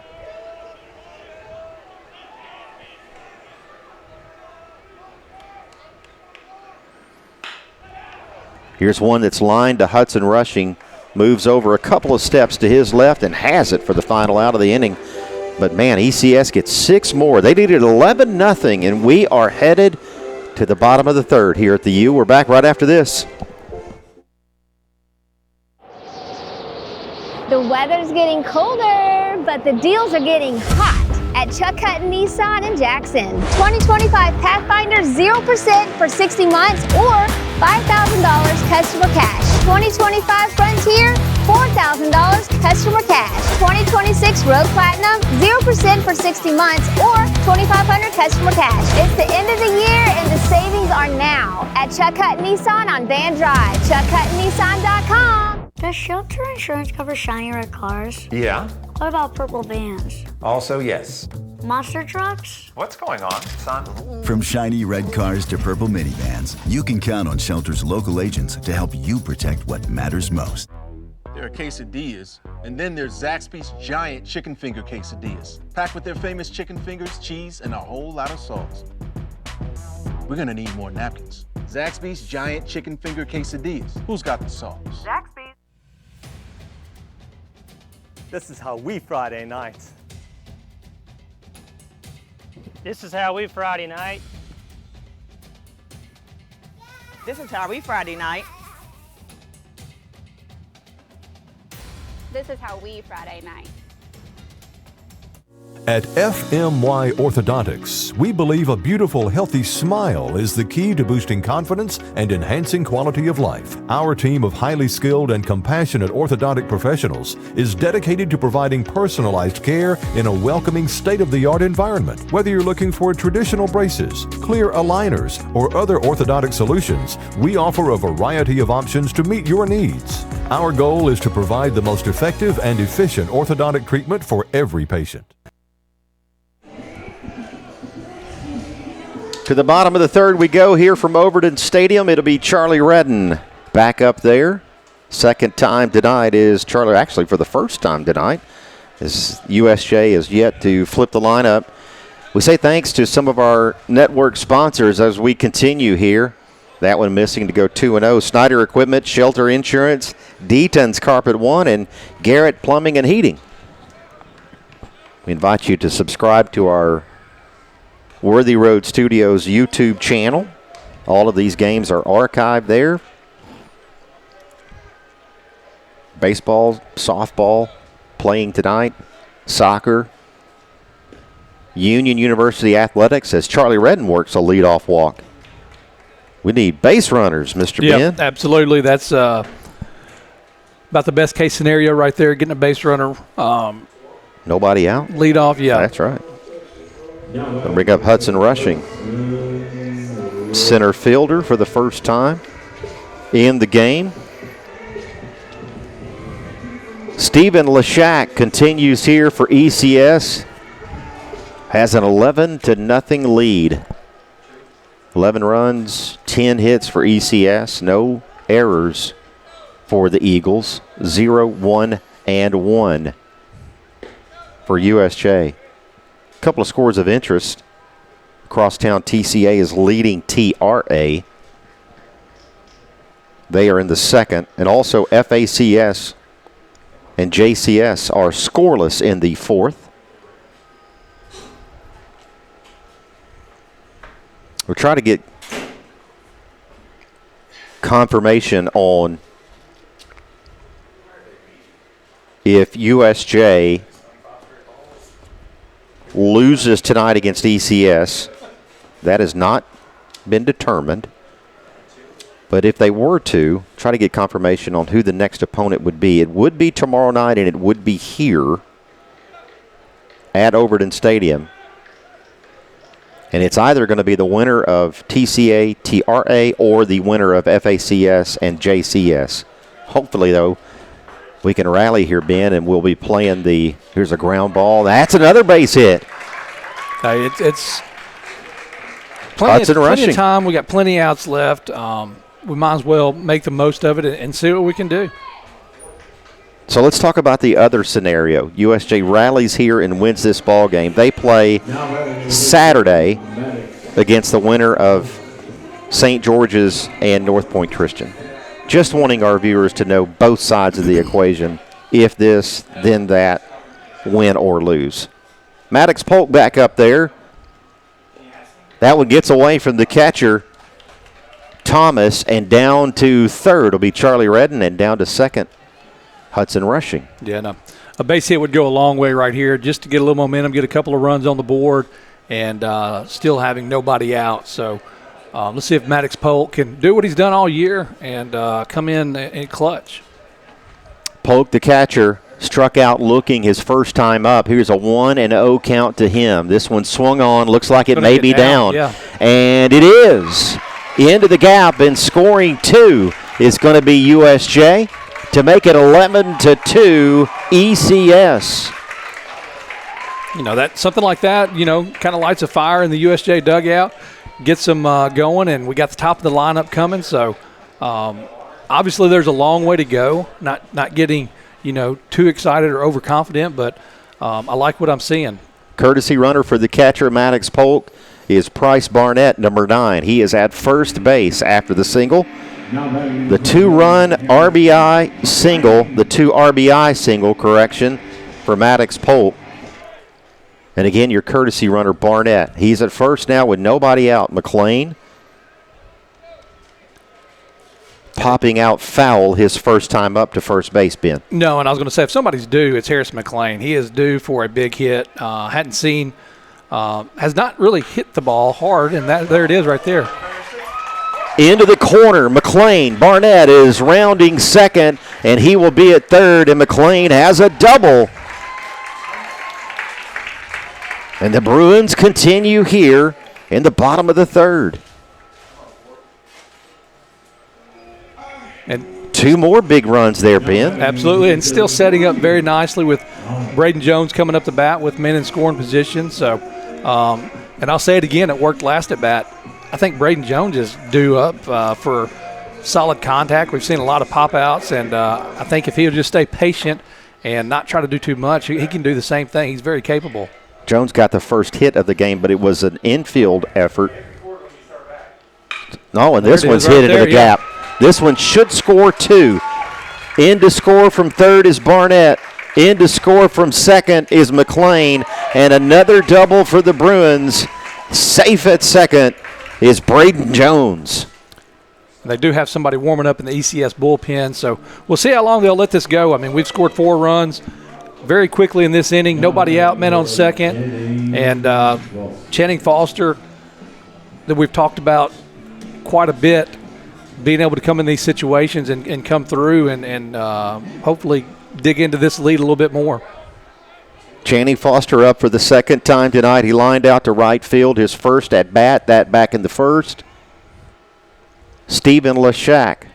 Here's one that's lined to Hudson Rushing. Moves over a couple of steps to his left and has it for the final out of the inning. But, man, ECS gets 6 more. They needed 11-0, and we are headed to the bottom of the third here at the U. We're back right after this. The weather's getting colder, but the deals are getting hot at Chuck Hutton Nissan in Jackson. 2025 Pathfinder 0% for 60 months or $5,000 customer cash. 2025 Frontier, $4,000 customer cash. 2026 Road Platinum, 0% for 60 months or $2,500 customer cash. It's the end of the year and the savings are now at Chuck Hutton Nissan on Van Drive. ChuckHuttonNissan.com. Does shelter insurance cover shiny red cars? Yeah. What about purple vans? Also, yes. Monster trucks? What's going on, son? From shiny red cars to purple minivans, you can count on Shelter's local agents to help you protect what matters most. There are quesadillas, and then there's Zaxby's giant chicken finger quesadillas, packed with their famous chicken fingers, cheese, and a whole lot of sauce. We're gonna need more napkins. Zaxby's giant chicken finger quesadillas. Who's got the sauce? Zaxby's. This is how we Friday night. This is how we Friday night. This is how we Friday night. This is how we Friday night. At FMY Orthodontics, we believe a beautiful, healthy smile is the key to boosting confidence and enhancing quality of life. Our team of highly skilled and compassionate orthodontic professionals is dedicated to providing personalized care in a welcoming, state-of-the-art environment. Whether you're looking for traditional braces, clear aligners, or other orthodontic solutions, we offer a variety of options to meet your needs. Our goal is to provide the most effective and efficient orthodontic treatment for every patient. To the bottom of the third we go here from Overton Stadium. It'll be Charlie Redden back up there. Second time tonight is Charlie, actually for the first time tonight, as USJ is yet to flip the lineup. We say thanks to some of our network sponsors as we continue here. That one missing to go 2-0. Snyder Equipment, Shelter Insurance, Deaton's Carpet One, and Garrett Plumbing and Heating. We invite you to subscribe to our Worthy Road Studios YouTube channel. All of these games are archived there. Baseball, softball playing tonight, soccer, Union University Athletics as Charlie Redden works a leadoff walk. We need base runners, Mr. Ben. Absolutely. That's about the best case scenario right there, getting a base runner. Nobody out? Leadoff, yeah. That's right. We'll bring up Hudson Rushing. Center fielder for the first time in the game. Stephen Lashak continues here for ECS. Has an 11-0 lead. 11 runs, 10 hits for ECS. No errors for the Eagles. 0-1-1 for USJ. Couple of scores of interest. Crosstown TCA is leading TRA. They are in the second, and also FACS and JCS are scoreless in the fourth. We're trying to get confirmation on if USJ loses tonight against ECS. That has not been determined. But if they were to, try to get confirmation on who the next opponent would be. It would be tomorrow night, and it would be here at Overton Stadium. And it's either going to be the winner of TCA, TRA, or the winner of FACS and JCS. Hopefully, though, we can rally here, Ben, and we'll be playing the, here's a ground ball. That's another base hit. It's plenty of time. We got plenty of outs left. We might as well make the most of it and see what we can do. So let's talk about the other scenario. USJ rallies here and wins this ball game. They play Saturday against the winner of St. George's and North Point Christian. Just wanting our viewers to know both sides of the equation. If this, then that, win or lose. Maddox Polk back up there. That one gets away from the catcher, Thomas, and down to third will be Charlie Redden, and down to second, Hudson Rushing. Yeah, no. A base hit would go a long way right here just to get a little momentum, get a couple of runs on the board, and still having nobody out. So let's see if Maddox Polk can do what he's done all year and come in and clutch. Polk, the catcher, struck out looking his first time up. Here's a 1-0 count to him. This one swung on, looks like it may be down. Yeah. And it is. Into the gap, and scoring two is going to be USJ to make it 11-2 ECS. You know, that something like that, you know, kind of lights a fire in the USJ dugout, gets them going, and we got the top of the lineup coming. So obviously there's a long way to go, not getting, you know, too excited or overconfident, but I like what I'm seeing. Courtesy runner for the catcher, Maddox Polk, is Bryce Barnett, number 9. He is at first base after the single. The 2-run RBI single, the 2 RBI single, correction, for Maddox Polk. And again, your courtesy runner, Barnett. He's at first now with nobody out. McLean popping out foul his first time up to first base, Ben. No, and I was going to say, if somebody's due, it's Harrison McLean. He is due for a big hit. Hadn't seen, has not really hit the ball hard, and there it is right there. Into the corner, McLean. Barnett is rounding second, and he will be at third, and McLean has a double. And the Bruins continue here in the bottom of the third. And 2 more big runs there, Ben. Absolutely, and still setting up very nicely with Braden Jones coming up the bat with men in scoring position. So, and I'll say it again, it worked last at bat. I think Braden Jones is due up for solid contact. We've seen a lot of pop-outs, and I think if he'll just stay patient and not try to do too much, he can do the same thing. He's very capable. Jones got the first hit of the game, but it was an infield effort. No, and this one's hit into the gap. This one should score 2. In to score from third is Barnett. In to score from second is McLean. And another double for the Bruins. Safe at second is Braden Jones. They do have somebody warming up in the ECS bullpen, so we'll see how long they'll let this go. I mean, we've scored 4 runs very quickly in this inning. Nobody out, men on second. And Channing Foster, that we've talked about quite a bit, being able to come in these situations and come through and hopefully dig into this lead a little bit more. Channing Foster up for the second time tonight. He lined out to right field, his first at bat, that back in the first. Stephen Lashak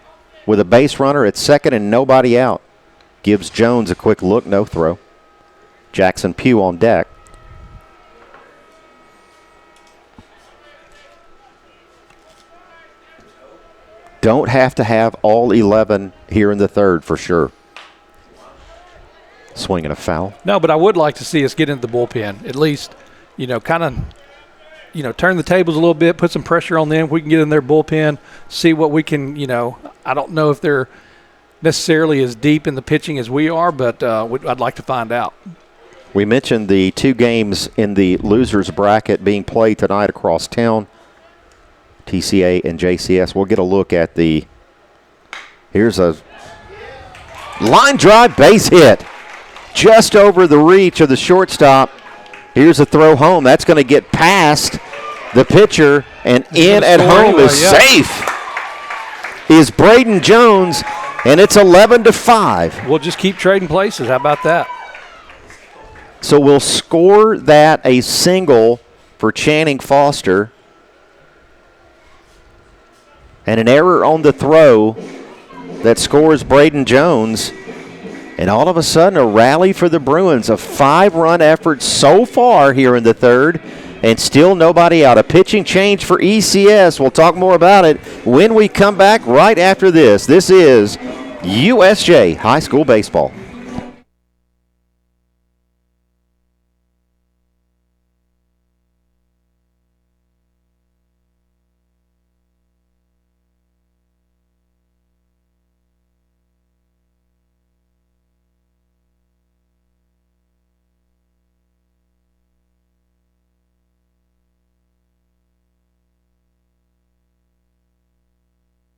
with a base runner at second and nobody out. Gives Jones a quick look, no throw. Jackson Pugh on deck. Don't have to have all 11 here in the third for sure. Swinging a foul. No, but I would like to see us get into the bullpen. At least, you know, kind of, you know, turn the tables a little bit, put some pressure on them. We can get in their bullpen, see what we can, you know. I don't know if they're necessarily as deep in the pitching as we are, but I'd like to find out. We mentioned the 2 games in the losers bracket being played tonight across town. TCA and JCS. We'll get a look at the, here's a line drive base hit just over the reach of the shortstop. Here's a throw home. That's going to get past the pitcher, and in at home is safe. Is Braden Jones, and it's 11-5. We'll just keep trading places. How about that? So we'll score that a single for Channing Foster. And an error on the throw that scores Braden Jones. And all of a sudden, a rally for the Bruins. A 5-run effort so far here in the third. and still nobody out. A pitching change for ECS. We'll talk more about it when we come back right after this. This is USJ High School Baseball.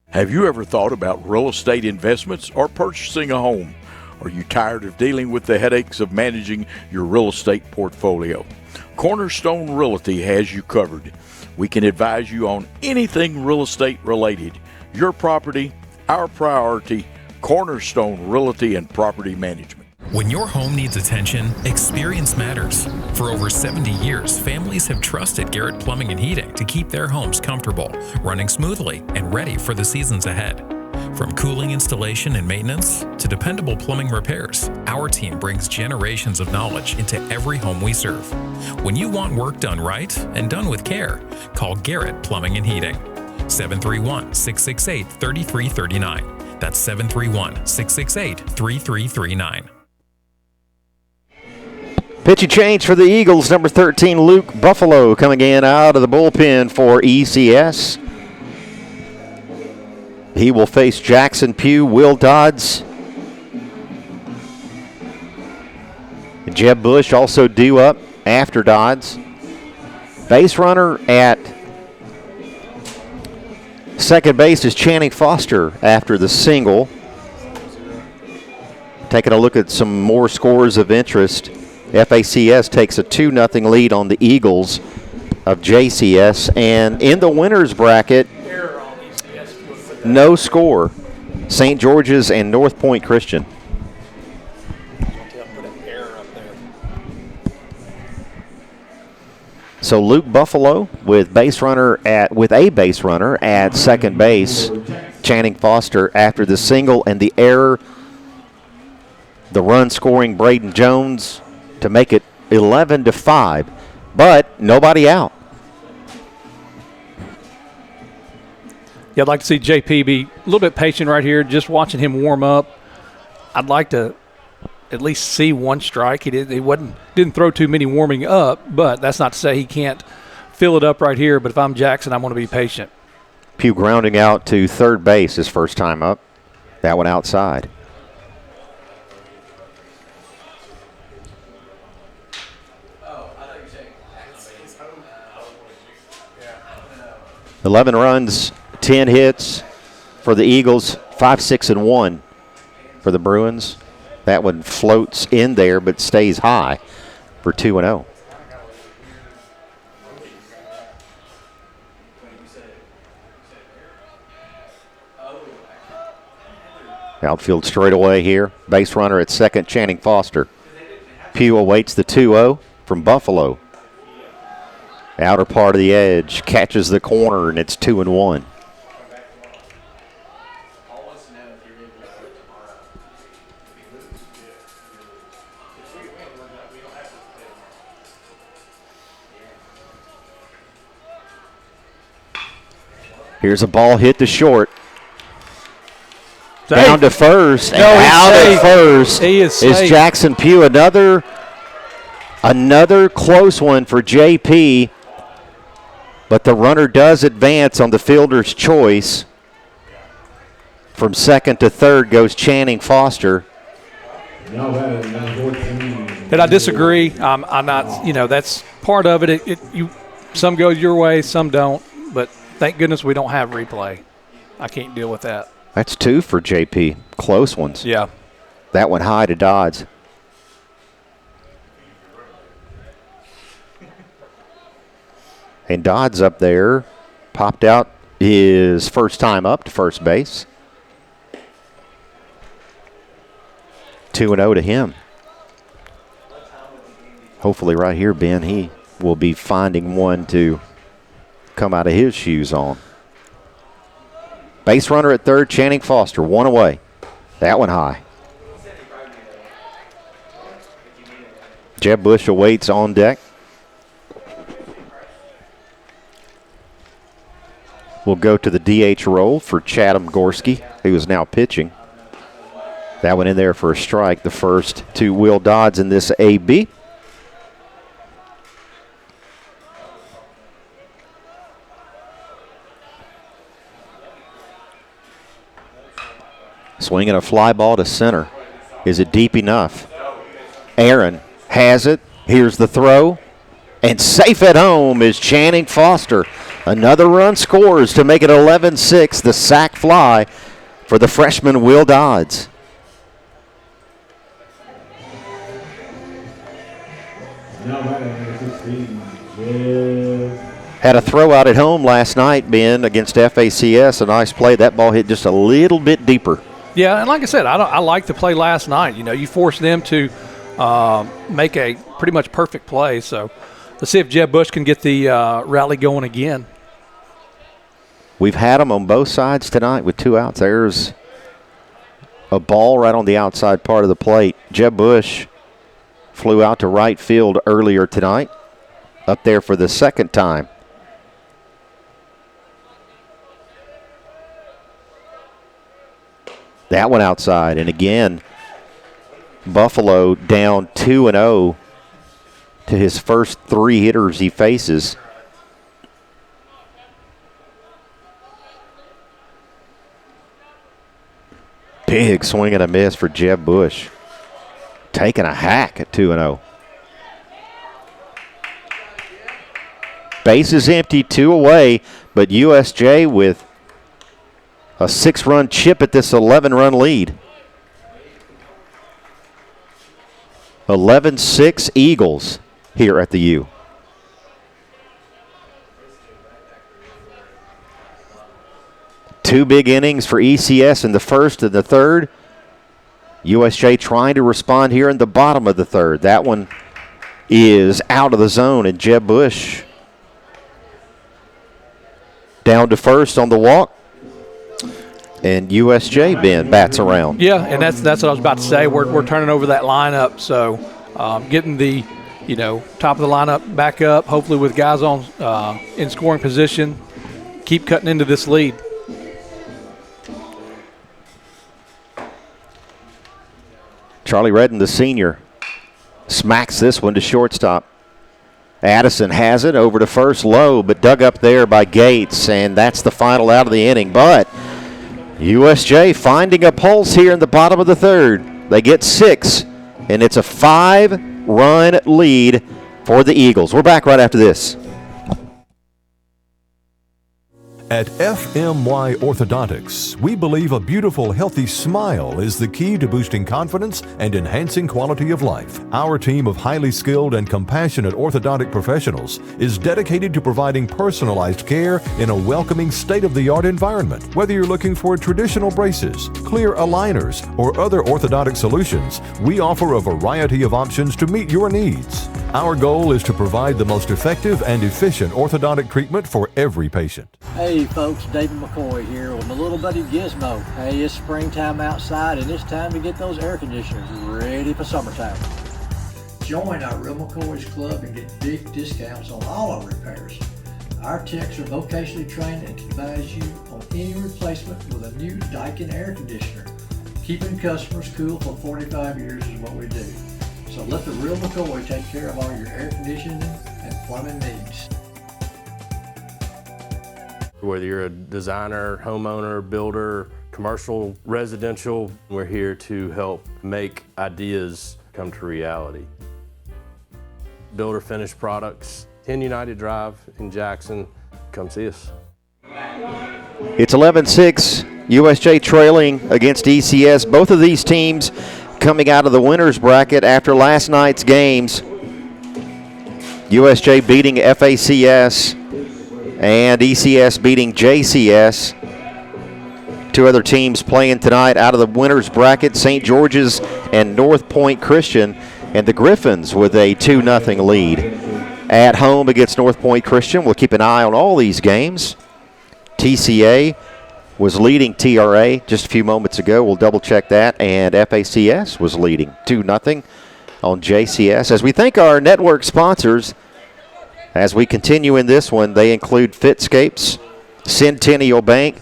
Have you ever thought about real estate investments or purchasing a home? Are you tired of dealing with the headaches of managing your real estate portfolio? Cornerstone Realty has you covered. We can advise you on anything real estate related. Your property, our priority. Cornerstone Realty and Property Management. When your home needs attention, experience matters. For over 70 years, families have trusted Garrett Plumbing and Heating to keep their homes comfortable, running smoothly, and ready for the seasons ahead. From cooling installation and maintenance to dependable plumbing repairs, our team brings generations of knowledge into every home we serve. When you want work done right and done with care, call Garrett Plumbing and Heating. 731-668-3339. That's 731-668-3339. Pitching change for the Eagles, number 13, Luke Buffalo, coming in out of the bullpen for ECS. He will face Jackson Pugh, Will Dodds. Jeb Bush also due up after Dodds. Base runner at second base is Channing Foster after the single. Taking a look at some more scores of interest. FACS takes a 2-0 lead on the Eagles of JCS. And in the winners bracket, no score. St. George's and North Point Christian. So Luke Buffalo with a base runner at second base. Channing Foster after the single and the error. The run scoring Braden Jones to make it 11-5, but nobody out. Yeah, I'd like to see JP be a little bit patient right here, just watching him warm up. I'd like to at least see one strike. He didn't throw too many warming up, but that's not to say he can't fill it up right here. But if I'm Jackson, I'm going to be patient. Pugh grounding out to third base his first time up. That one outside. – 11 runs, 10 hits for the Eagles, 5-6-1 for the Bruins. That one floats in there but stays high for 2-0. Outfield straightaway here. Base runner at second, Channing Foster. Pugh awaits the 2-0 from Buffalo. Outer part of the edge, catches the corner, and it's 2-1. Here's a ball hit to short. Safe. Down to first. And out at first is Jackson Pugh. Another close one for JP. But the runner does advance on the fielder's choice. From second to third goes Channing Foster. And I disagree. I'm not, that's part of it. Some go your way, some don't. But thank goodness we don't have replay. I can't deal with that. That's two for JP. Close ones. Yeah. That one high to Dodds. And Dodds up there popped out his first time up to first base. 2-0 to him. Hopefully right here, Ben, he will be finding one to come out of his shoes on. Base runner at third, Channing Foster, one away. That one high. Jeb Bush awaits on deck. will go to the DH role for Chatham Gorski, who is now pitching. That one in there for a strike, the first to Will Dodds in this AB. Swinging a fly ball to center. Is it deep enough? Aaron has it. Here's the throw. And safe at home is Channing Foster. Another run scores to make it 11-6, the sac fly for the freshman Will Dodds. Had a throw out at home last night, Ben, against FACS. A nice play. That ball hit just a little bit deeper. Yeah, and like I said, I like the play last night. You know, you forced them to make a pretty much perfect play. So let's see if Jeb Bush can get the rally going again. We've had them on both sides tonight with 2 outs. There's a ball right on the outside part of the plate. Jeb Bush flew out to right field earlier tonight, up there for the second time. That one outside, and again, Buffalo down 2-0 to his first 3 hitters he faces. Big swing and a miss for Jeb Bush. Taking a hack at 2-0. Bases empty, 2 away, but USJ with a 6-run chip at this 11-run lead. 11-6 Eagles here at the U. Two big innings for ECS in the first and the third. USJ trying to respond here in the bottom of the third. That one is out of the zone, and Jeb Bush down to first on the walk. And USJ, Ben, bats around. Yeah, and that's what I was about to say. We're turning over that lineup, so getting the top of the lineup back up, hopefully with guys on in scoring position, keep cutting into this lead. Charlie Redden, the senior, smacks this one to shortstop. Addison has it over to first, low, but dug up there by Gates, and that's the final out of the inning. But USJ finding a pulse here in the bottom of the third. They get 6, and it's a 5-run lead for the Eagles. We're back right after this. At FMY Orthodontics, we believe a beautiful, healthy smile is the key to boosting confidence and enhancing quality of life. Our team of highly skilled and compassionate orthodontic professionals is dedicated to providing personalized care in a welcoming, state-of-the-art environment. Whether you're looking for traditional braces, clear aligners, or other orthodontic solutions, we offer a variety of options to meet your needs. Our goal is to provide the most effective and efficient orthodontic treatment for every patient. Hey folks, David McCoy here with my little buddy Gizmo. Hey, it's springtime outside and it's time to get those air conditioners ready for summertime. Join our Real McCoy's Club and get big discounts on all our repairs. Our techs are vocationally trained and can advise you on any replacement with a new Daikin air conditioner. Keeping customers cool for 45 years is what we do. So let the Real McCoy take care of all your air conditioning and plumbing needs. Whether you're a designer, homeowner, builder, commercial, residential, we're here to help make ideas come to reality. Builder finished products, 10 United Drive in Jackson. Come see us. It's 11-6, USJ trailing against ECS. Both of these teams coming out of the winner's bracket after last night's games. USJ beating FACS and ECS beating JCS. Two other teams playing tonight out of the winner's bracket, St. George's and North Point Christian, and the Griffins with a 2-0 lead. At home against North Point Christian, we'll keep an eye on all these games. TCA was leading TRA just a few moments ago. We'll double-check that. And FACS was leading 2-0 on JCS. As we thank our network sponsors, as we continue in this one, they include Fitscapes, Centennial Bank,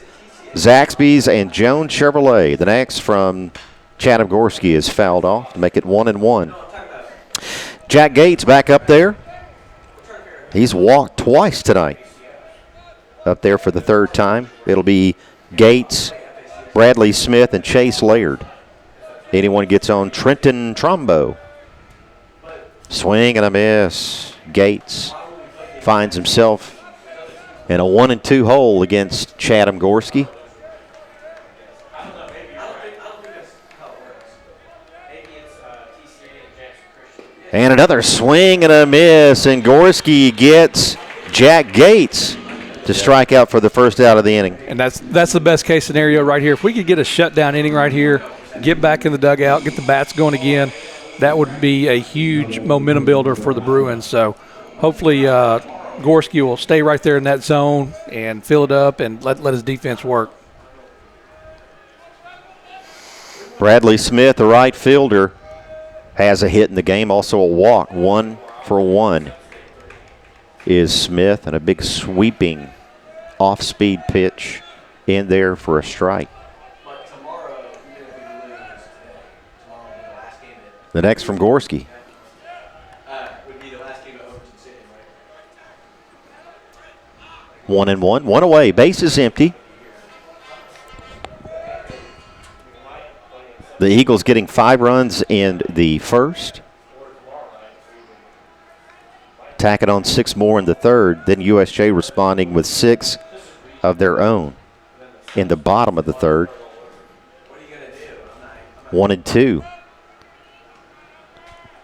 Zaxby's, and Jones Chevrolet. The next from Chatham Gorski is fouled off to make it 1-1. Jack Gates back up there. He's walked twice tonight. Up there for the third time. It'll be Gates, Bradley Smith, and Chase Laird. Anyone gets on Trenton Trumbo. Swing and a miss. Gates finds himself in a 1-2 hole against Chatham Gorski. And another swing and a miss, and Gorski gets Jack Gates to strike out for the first out of the inning. And that's the best case scenario right here. If we could get a shutdown inning right here, get back in the dugout, get the bats going again, that would be a huge momentum builder for the Bruins. So hopefully Gorski will stay right there in that zone and fill it up and let his defense work. Bradley Smith, the right fielder, has a hit in the game, also a walk. 1 for 1 is Smith, and a big sweeping off-speed pitch in there for a strike. The next from Gorski. 1-1, one away, base is empty. The Eagles getting 5 runs in the first. Tacking on 6 more in the third. Then USJ responding with 6 of their own in the bottom of the third. 1-2.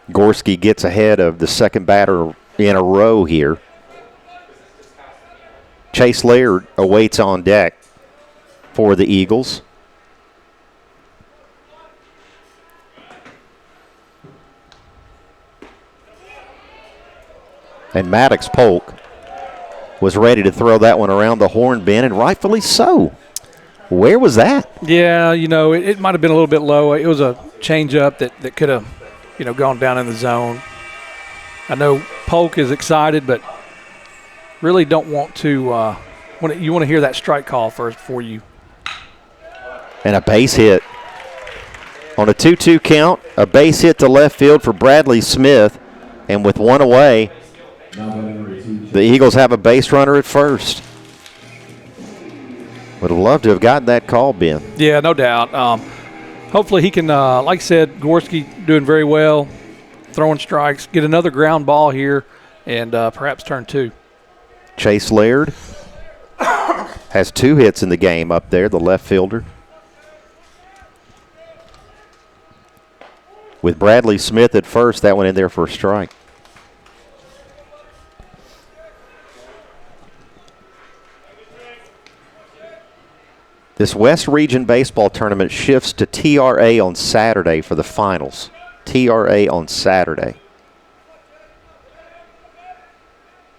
Gorski gets ahead of the second batter in a row here. Chase Laird awaits on deck for the Eagles. And Maddox Polk was ready to throw that one around the horn bin, and rightfully so. Where was that? Yeah, it might have been a little bit low. It was a changeup that could have, gone down in the zone. I know Polk is excited, but really don't want to you want to hear that strike call first before you. And a base hit. On a 2-2 count, a base hit to left field for Bradley Smith, and with 1 away, the Eagles have a base runner at first. Would have loved to have gotten that call, Ben. Yeah, no doubt. Hopefully he can, like I said, Gorski doing very well, throwing strikes, get another ground ball here, and perhaps turn 2. Chase Laird has 2 hits in the game up there, the left fielder. With Bradley Smith at first, that one in there for a strike. This West Region Baseball Tournament shifts to TRA on Saturday for the finals. TRA on Saturday.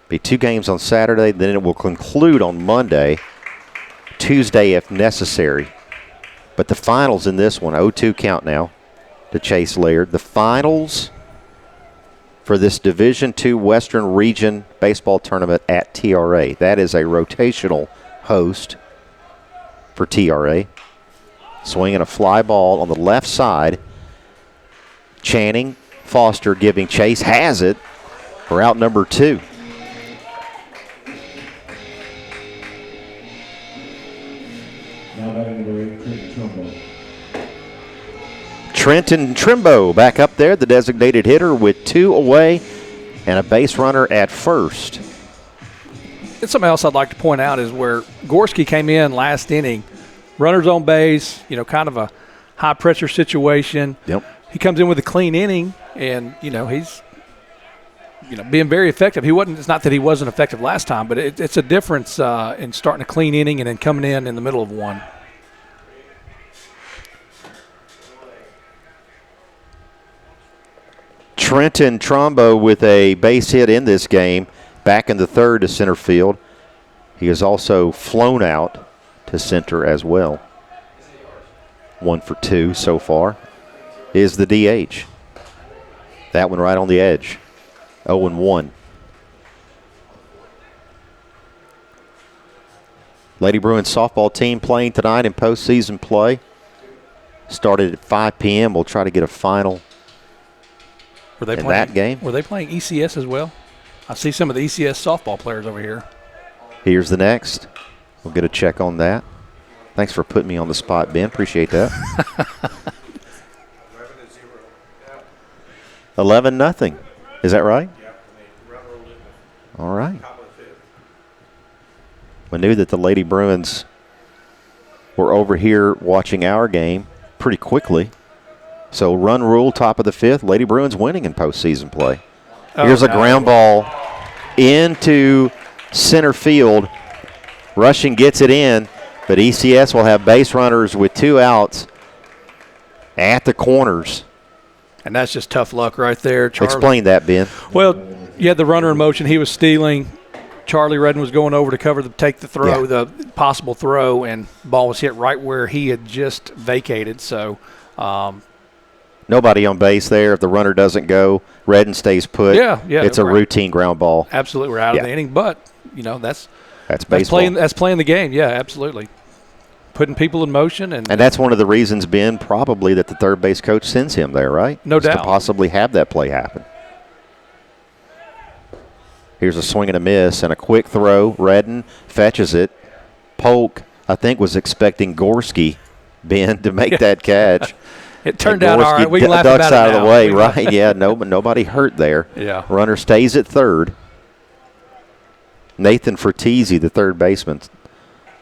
Be 2 games on Saturday, then it will conclude on Monday, Tuesday if necessary. But the finals in this one, 0-2 count now to Chase Laird. The finals for this Division II Western Region Baseball Tournament at TRA. That is a rotational host for TRA. Swinging a fly ball on the left side. Channing Foster giving chase, has it for out number 2. Trenton Trimbo back up there, the designated hitter, with 2 away and a base runner at first. And something else I'd like to point out is where Gorski came in last inning, runners on base, kind of a high-pressure situation. Yep. He comes in with a clean inning, and, he's, being very effective. It's not that he wasn't effective last time, but it's a difference in starting a clean inning and then coming in the middle of one. Trenton Trombo with a base hit in this game, back in the third to center field. He has also flown out to center as well. 1 for 2 so far is the DH. That one right on the edge. 0-1. Lady Bruins softball team playing tonight in postseason play. Started at 5 p.m. We'll try to get a final in that game. Were they playing ECS as well? I see some of the ECS softball players over here. Here's the next. We'll get a check on that. Thanks for putting me on the spot, Ben. Appreciate that. 11-0. Is that right? All right. We knew that the Lady Bruins were over here watching our game pretty quickly. So run rule, top of the fifth. Lady Bruins winning in postseason play. Here's a ground ball into center field. Rushing gets it in, but ECS will have base runners with 2 outs at the corners. And that's just tough luck right there. Charlie. Explain that, Ben. Well, you had the runner in motion. He was stealing. Charlie Redden was going over to take the throw, the possible throw, and ball was hit right where he had just vacated. So nobody on base there. If the runner doesn't go, Redden stays put. Yeah. It's a routine ground ball. Absolutely, we're out of the inning. But that's baseball. That's playing the game. Yeah, absolutely. Putting people in motion. And that's one of the reasons, Ben, probably that the third base coach sends him there, right? No doubt. To possibly have that play happen. Here's a swing and a miss and a quick throw. Redden fetches it. Polk, I think, was expecting Gorski, Ben, to make that catch. It turned out all right. We can laugh about it ducks out of the way, right? Yeah, nobody hurt there. Yeah. Runner stays at third. Nathan Fertizzi, the third baseman,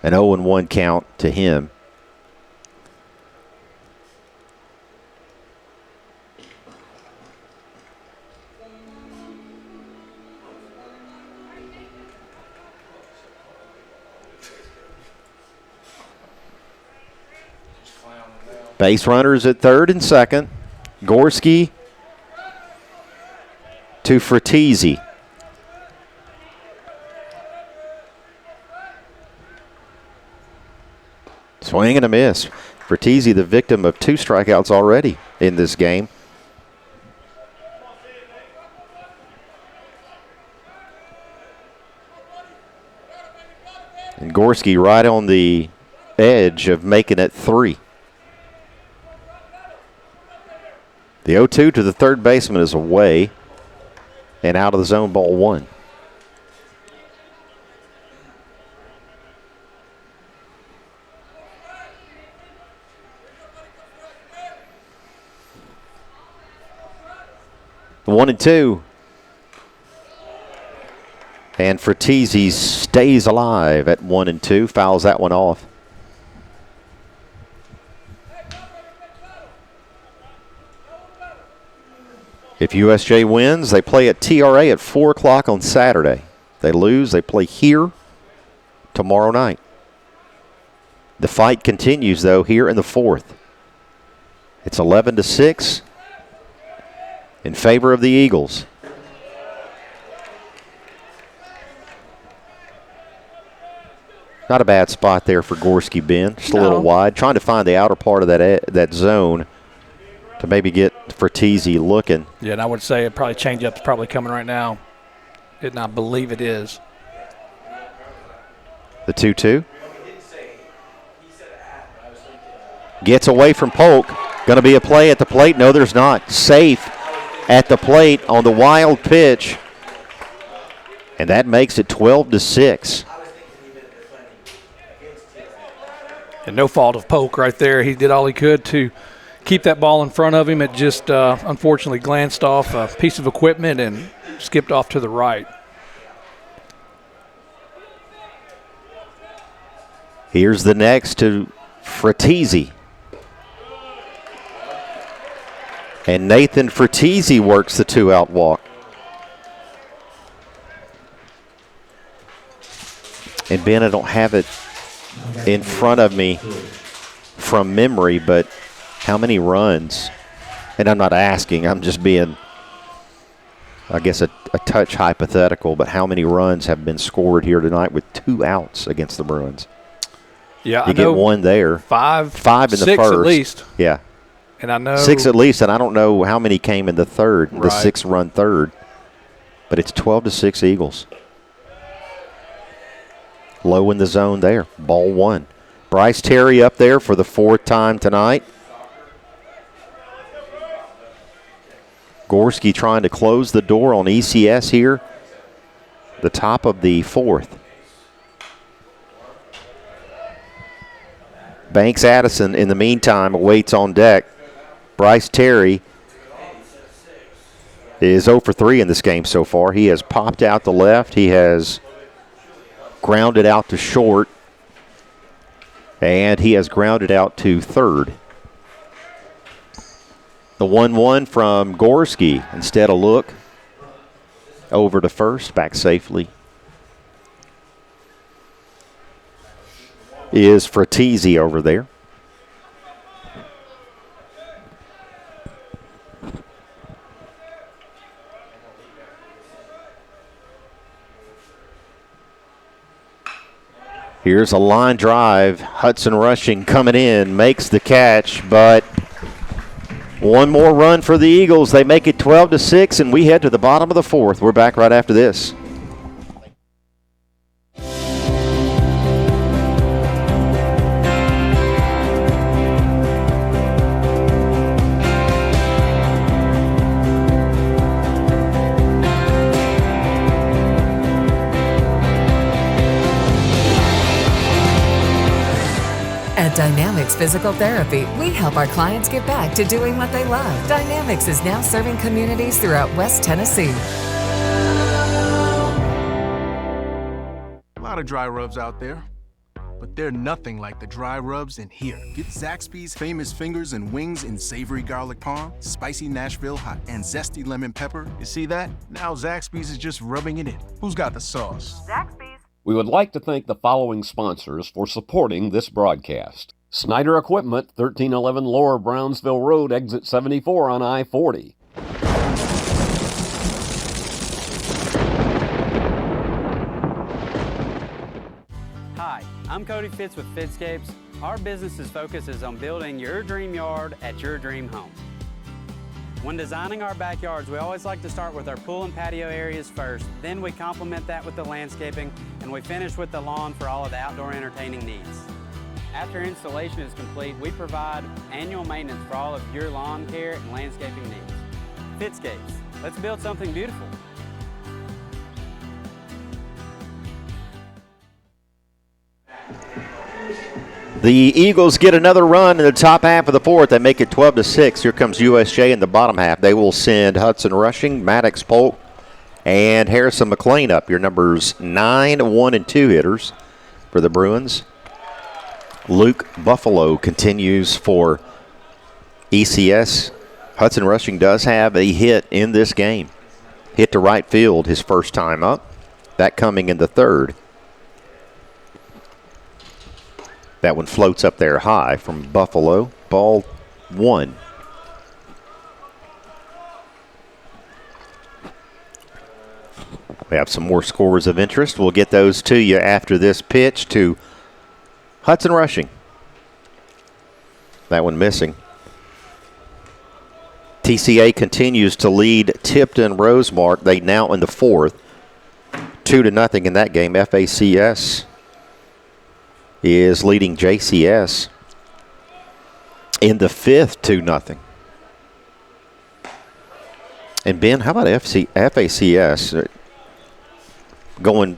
an 0-1 count to him. Base runners at third and second. Gorski to Fertizzi. Swing and a miss. Fertizzi, the victim of 2 strikeouts already in this game. And Gorski right on the edge of making it 3. The 0-2 to the third baseman is away and out of the zone, ball 1. The 1-2. And Fertizzi stays alive at 1-2, fouls that one off. If USJ wins, they play at TRA at 4 o'clock on Saturday. They lose, they play here tomorrow night. The fight continues, though, here in the 4th. It's 11-6 in favor of the Eagles. Not a bad spot there for Gorski, Ben. Just a little wide, trying to find the outer part of that zone to maybe get Fertizzi looking. Yeah, and I would say it probably change-up's probably coming right now. And I believe it is. The 2-2. Gets away from Polk. Going to be a play at the plate. No, there's not. Safe at the plate on the wild pitch. And that makes it 12-6. And no fault of Polk right there. He did all he could to keep that ball in front of him. It just unfortunately glanced off a piece of equipment and skipped off to the right. Here's the next to Fertizzi. And Nathan Fertizzi works the 2-out walk. And Ben, I don't have it in front of me from memory, but how many runs? And I'm not asking, I'm just being, I guess, a touch hypothetical, but how many runs have been scored here tonight with 2 outs against the Bruins? Yeah, you get 1 there. 5 in the 6 first. at least. Yeah. And I know 6 at least, and I don't know how many came in the third, the Right. 6-run third. But it's 12-6 Eagles. Low in the zone there. Ball 1. Bryce Terry up there for the 4th time tonight. Gorski trying to close the door on ECS here. The top of the 4th. Banks Addison, in the meantime, awaits on deck. Bryce Terry is 0 for 3 in this game so far. He has popped out to left. He has grounded out to short. And he has grounded out to third. The 1-1 from Gorski. Instead, a look over to first, back safely. Is Fratesi over there. Here's a line drive. Hudson Rushing coming in, makes the catch, but one more run for the Eagles. They make it 12-6, and we head to the bottom of the 4th. We're back right after this. At Dynamics Physical Therapy, we help our clients get back to doing what they love. Dynamics is now serving communities throughout West Tennessee. A lot of dry rubs out there, but they're nothing like the dry rubs in here. Get Zaxby's famous fingers and wings in savory garlic parm, spicy Nashville hot, and zesty lemon pepper. You see that? Now Zaxby's is just rubbing it in. Who's got the sauce? Zaxby's. We would like to thank the following sponsors for supporting this broadcast. Snyder Equipment, 1311 Lower Brownsville Road, exit 74 on I-40. Hi, I'm Cody Fitz with Fitscapes. Our business's focus is on building your dream yard at your dream home. When designing our backyards, we always like to start with our pool and patio areas first, then we complement that with the landscaping, and we finish with the lawn for all of the outdoor entertaining needs. After installation is complete, we provide annual maintenance for all of your lawn care and landscaping needs. Fitscapes, let's build something beautiful. The Eagles get another run in the top half of the 4th. They make it 12-6. Here comes USJ in the bottom half. They will send Hudson Rushing, Maddox Polk, and Harrison McLean up. Your numbers 9, 1, and 2 hitters for the Bruins. Luke Buffalo continues for ECS. Hudson Rushing does have a hit in this game. Hit to right field his first time up. That coming in the 3rd. That one floats up there high from Buffalo. Ball 1. We have some more scores of interest. We'll get those to you after this pitch to Hudson Rushing. That one missing. TCA continues to lead Tipton Rosemark. They now in the 4th. 2-0 in that game. FACS is leading JCS in the 5th 2-0. And Ben, how about FACS going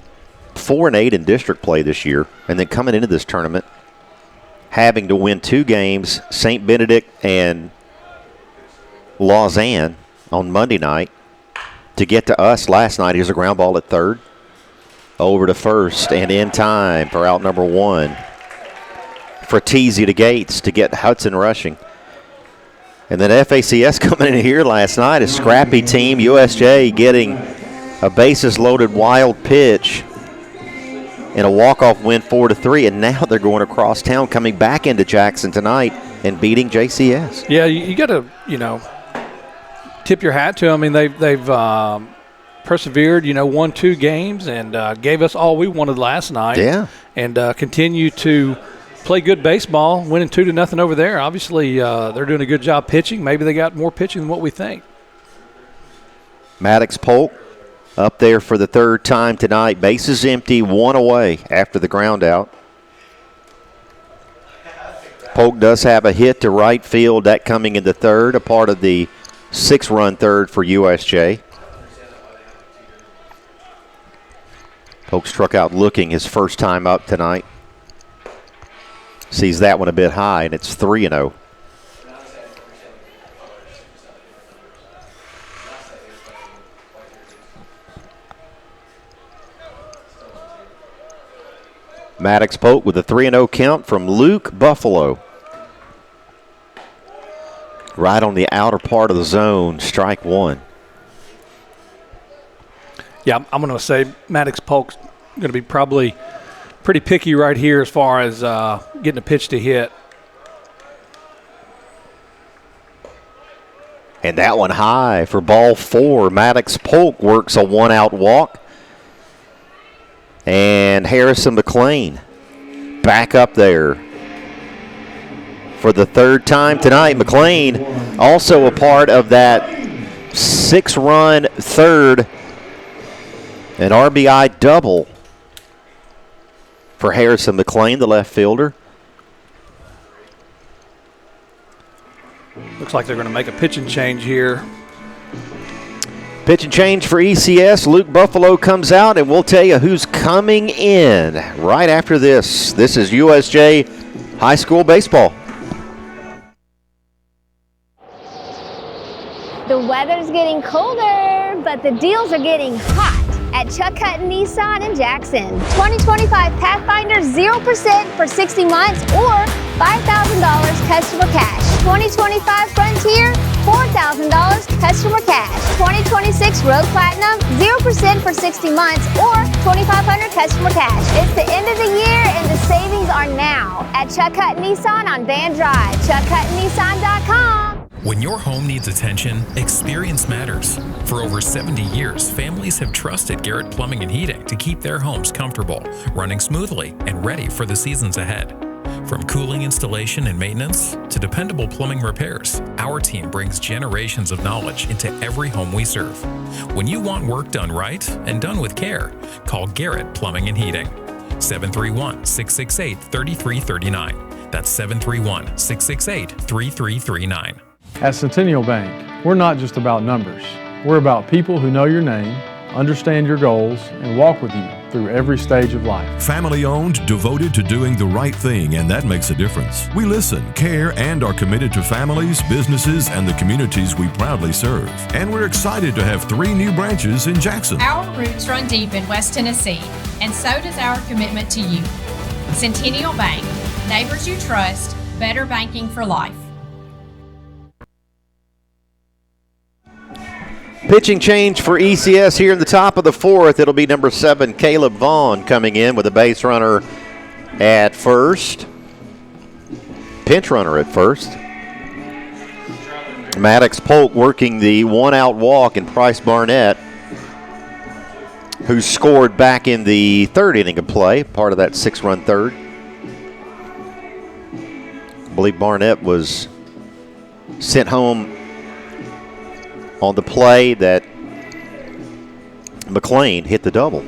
4-8 in district play this year, and then coming into this tournament having to win 2 games, St. Benedict and Lausanne on Monday night to get to us last night. Here's a ground ball at 3rd. Over to first and in time for out number 1. Fratesi to Gates to get Hudson Rushing. And then FACS coming in here last night, a scrappy team. USJ getting a bases-loaded wild pitch in a walk-off win 4-3. And now they're going across town, coming back into Jackson tonight and beating JCS. Yeah, you got to, tip your hat to them. I mean, they've persevered, won 2 games and gave us all we wanted last night. Yeah. And continue to play good baseball, winning 2-0 over there. Obviously, they're doing a good job pitching. Maybe they got more pitching than what we think. Maddox Polk up there for the third time tonight. Bases empty, one away after the ground out. Polk does have a hit to right field, that coming in the third, a part of the 6-run third for USJ. Polk struck out looking his first time up tonight. Sees that one a bit high, and it's 3-0. Maddox Polk with a 3-0 count from Luke Buffalo. Right on the outer part of the zone, strike one. Yeah, I'm going to say Maddox Polk's going to be probably pretty picky right here as far as getting a pitch to hit. And that one high for ball 4. Maddox Polk works a one-out walk. And Harrison McLean back up there for the third time tonight. McLean also a part of that 6-run third, an RBI double for Harrison McLean, the left fielder. Looks like they're going to make a pitching change here. Pitch and change for ECS. Luke Buffalo comes out, and we'll tell you who's coming in right after this. This is USJ High School Baseball. The weather's getting colder, but the deals are getting hot at Chuck Hutton Nissan in Jackson. 2025 Pathfinder 0% for 60 months or $5,000 customer cash. 2025 Frontier, $4,000 customer cash. 2026 Road Platinum, 0% for 60 months or $2,500 customer cash. It's the end of the year and the savings are now at Chuck Hutton Nissan on Van Drive. ChuckHuttonNissan.com. When your home needs attention, experience matters. For over 70 years, families have trusted Garrett Plumbing and Heating to keep their homes comfortable, running smoothly, and ready for the seasons ahead. From cooling installation and maintenance to dependable plumbing repairs, our team brings generations of knowledge into every home we serve. When you want work done right and done with care, call Garrett Plumbing and Heating. 731-668-3339. That's 731-668-3339. At Centennial Bank, we're not just about numbers. We're about people who know your name, understand your goals, and walk with you through every stage of life. Family owned, devoted to doing the right thing, and that makes a difference. We listen, care, and are committed to families, businesses, and the communities we proudly serve. And we're excited to have 3 new branches in Jackson. Our roots run deep in West Tennessee, and so does our commitment to you. Centennial Bank, neighbors you trust, better banking for life. Pitching change for ECS here in the top of the 4th. It'll be number 7, Caleb Vaughn, coming in with a base runner at first. Pinch runner at first. Maddox Polk working the one-out walk, and Price Barnett, who scored back in the 3rd inning of play, part of that 6-run third. I believe Barnett was sent home on the play that McLean hit the double,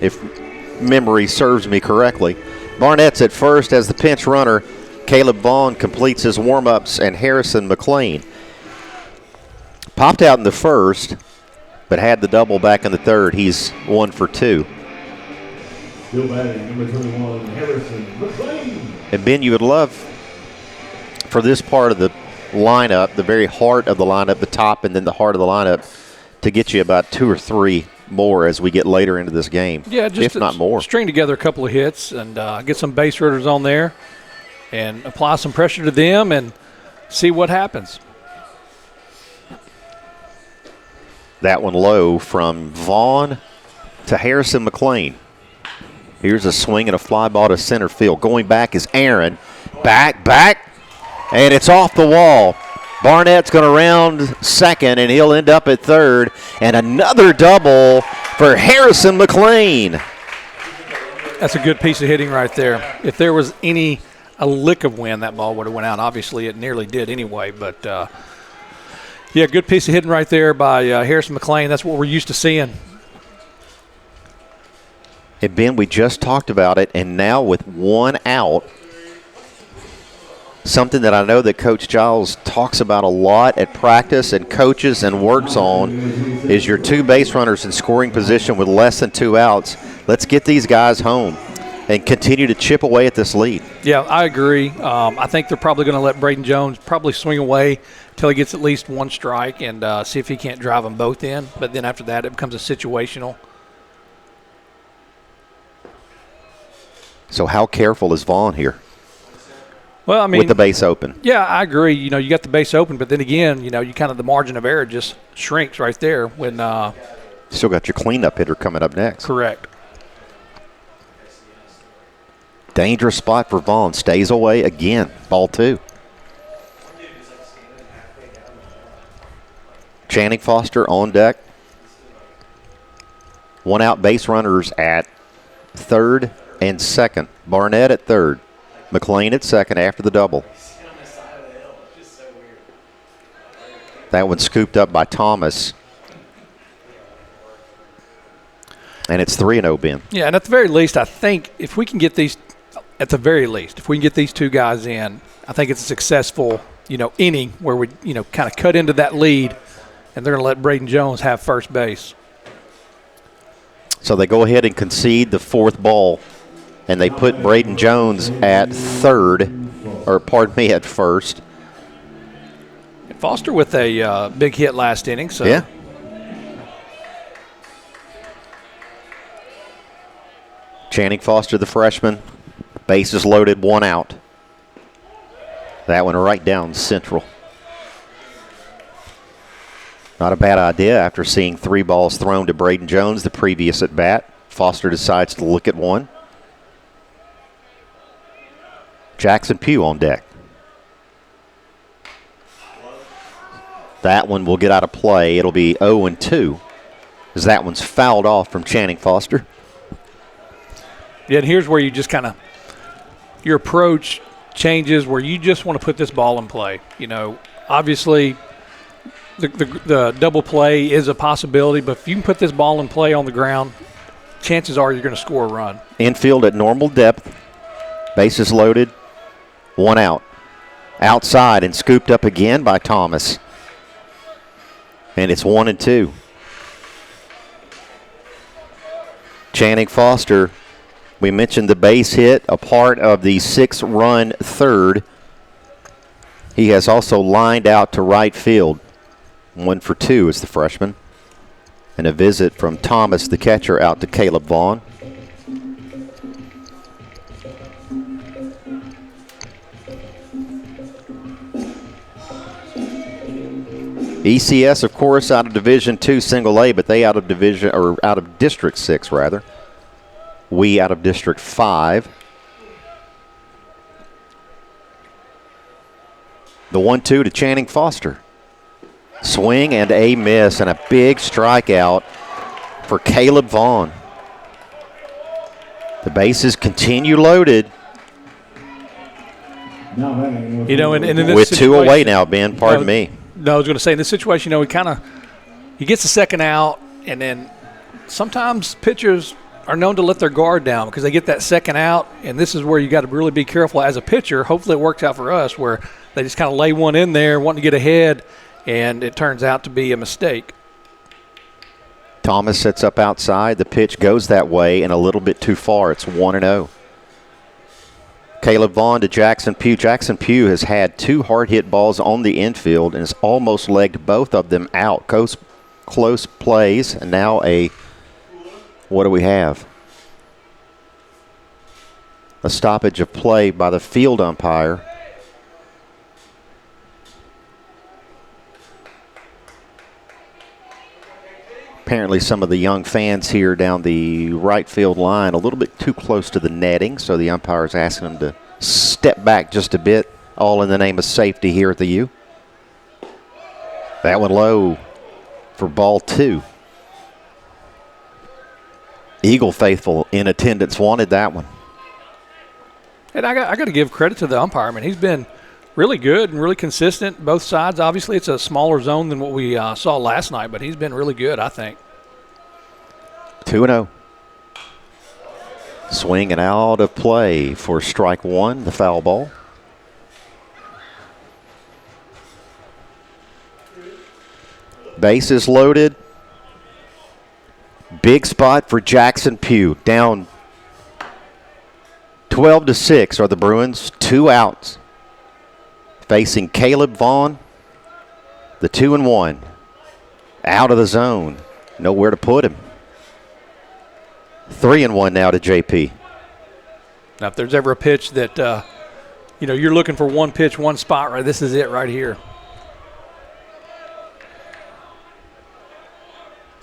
if memory serves me correctly. Barnett's at first as the pinch runner. Caleb Vaughn completes his warm-ups, and Harrison McLean popped out in the first, but had the double back in the 3rd. He's 1 for 2. Still batting, number 21, Harrison McLean. And Ben, you would love for this part of the lineup, the very heart of the lineup, the top and then the heart of the lineup, to get you about 2 or 3 more as we get later into this game. Yeah, just if not more. String together a couple of hits and get some base runners on there and apply some pressure to them and see what happens. That one low from Vaughn to Harrison McLean. Here's a swing and a fly ball to center field. Going back is Aaron. Back. And it's off the wall. Barnett's going to round second, and he'll end up at 3rd. And another double for Harrison McLean. That's a good piece of hitting right there. If there was a lick of wind, that ball would have went out. Obviously, it nearly did anyway. But, yeah, good piece of hitting right there by Harrison McLean. That's what we're used to seeing And Ben, we just talked about it, and now with one out, something that I know that Coach Giles talks about a lot at practice and coaches and works on is your two base runners in scoring position with less than 2 outs. Let's get these guys home and continue to chip away at this lead. Yeah, I agree. I think they're probably going to let Braden Jones probably swing away until he gets at least one strike and see if he can't drive them both in. But then after that, it becomes a situational. So how careful is Vaughn here? Well, I mean, with the base open. Yeah, I agree. You know, you got the base open, but then again, you know, you kind of the margin of error just shrinks right there when. Still got your cleanup hitter coming up next. Correct. Dangerous spot for Vaughn. Stays away again. Ball 2. Channing Foster on deck. 1 out, base runners at third and second. Barnett at third. McLean at second after the double. That one scooped up by Thomas. And it's 3-0, Ben. Yeah, and at the very least, I think if we can get these, at the very least, if we can get these two guys in, I think it's a successful, you know, inning where we, you know, kind of cut into that lead, and they're going to let Braden Jones have first base. So they go ahead and concede the 4th ball, and they put Braden Jones at third, or pardon me, at first. Foster with a big hit last inning. So yeah. Channing Foster, the freshman. Bases loaded, 1 out. That one right down central. Not a bad idea after seeing 3 balls thrown to Braden Jones the previous at bat. Foster decides to look at one. Jackson Pugh on deck. That one will get out of play. It'll be 0-2 as that one's fouled off from Channing Foster. Yeah, and here's where you just kind of, your approach changes where you just want to put this ball in play. You know, obviously the double play is a possibility, but if you can put this ball in play on the ground, chances are you're going to score a run. Infield at normal depth. Bases loaded. 1 out. Outside and scooped up again by Thomas. And it's 1-2. Channing Foster, we mentioned the base hit, a part of the 6-run third. He has also lined out to right field. 1 for 2 is the freshman. And a visit from Thomas, the catcher, out to Caleb Vaughn. ECS, of course, out of Division II Single A, but they out of Division, or out of District 6 rather. We out of District 5. The 1-2 to Channing Foster. Swing and a miss, and a big strikeout for Caleb Vaughn. The bases continue loaded. You know, and in this with 2 away now, Ben, pardon me. No, I was going to say, in this situation, you know, he gets the second out, and then sometimes pitchers are known to let their guard down because they get that second out, and this is where you got to really be careful as a pitcher. Hopefully it works out for us where they just kind of lay one in there, wanting to get ahead, and it turns out to be a mistake. Thomas sets up outside. The pitch goes that way and a little bit too far. It's 1-0. Caleb Vaughn to Jackson Pugh. Jackson Pugh has had 2 hard hit balls on the infield and has almost legged both of them out. Close plays, and now what do we have? A stoppage of play by the field umpire. Apparently some of the young fans here down the right field line a little bit too close to the netting, so the umpire is asking them to step back just a bit, all in the name of safety here at the U. That one low for ball 2. Eagle faithful in attendance wanted that one. And I got to give credit to the umpire. I mean, he's been really good and really consistent, both sides. Obviously, it's a smaller zone than what we saw last night, but he's been really good, I think. 2-0. Swing and out of play for strike one, the foul ball. Bases loaded. Big spot for Jackson Pugh. Down 12-6 are the Bruins. 2 outs. Facing Caleb Vaughn. The 2-1. Out of the zone. Nowhere to put him. 3-1 now to JP. Now, if there's ever a pitch that, you're looking for one pitch, one spot, right? This is it right here.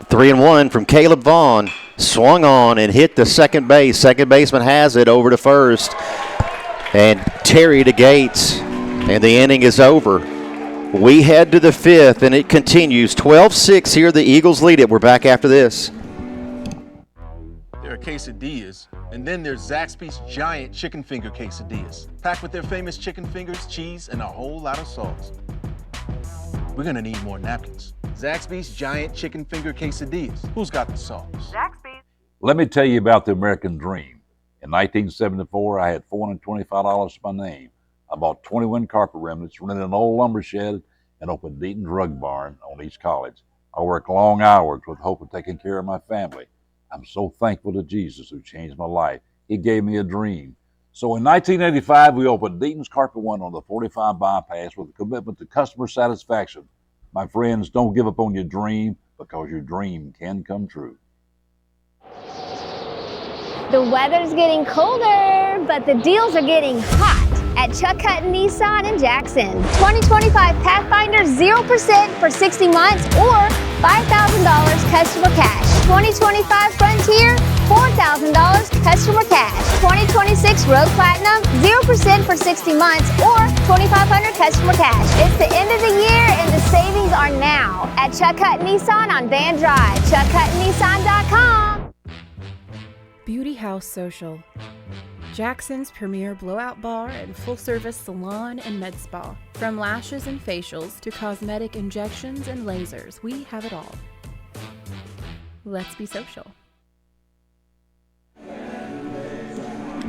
3-1 from Caleb Vaughn. Swung on and hit the second base. Second baseman has it over to first. And Terry to Gates. And the inning is over. We head to the fifth, and it continues. 12-6 here. The Eagles lead it. We're back after this. There are quesadillas, and then there's Zaxby's giant chicken finger quesadillas, packed with their famous chicken fingers, cheese, and a whole lot of sauce. We're gonna need more napkins. Zaxby's giant chicken finger quesadillas. Who's got the sauce? Zaxby's. Let me tell you about the American dream. In 1974, I had $425 to my name. I bought 21 carpet remnants, rented an old lumber shed, and opened Deaton's Rug Barn on East College. I worked long hours with hope of taking care of my family. I'm so thankful to Jesus who changed my life. He gave me a dream. So in 1985, we opened Deaton's Carpet One on the 45 bypass with a commitment to customer satisfaction. My friends, don't give up on your dream, because your dream can come true. The weather's getting colder, but the deals are getting hot at Chuck Hutton Nissan in Jackson. 2025 Pathfinder 0% for 60 months or $5,000 customer cash. 2025 Frontier, $4,000 customer cash. 2026 Road Platinum, 0% for 60 months or $2,500 customer cash. It's the end of the year and the savings are now at Chuck Hutton Nissan on Van Drive. ChuckHuttonNissan.com. Beauty House Social, Jackson's premier blowout bar and full-service salon and med spa. From lashes and facials to cosmetic injections and lasers, we have it all. Let's be social.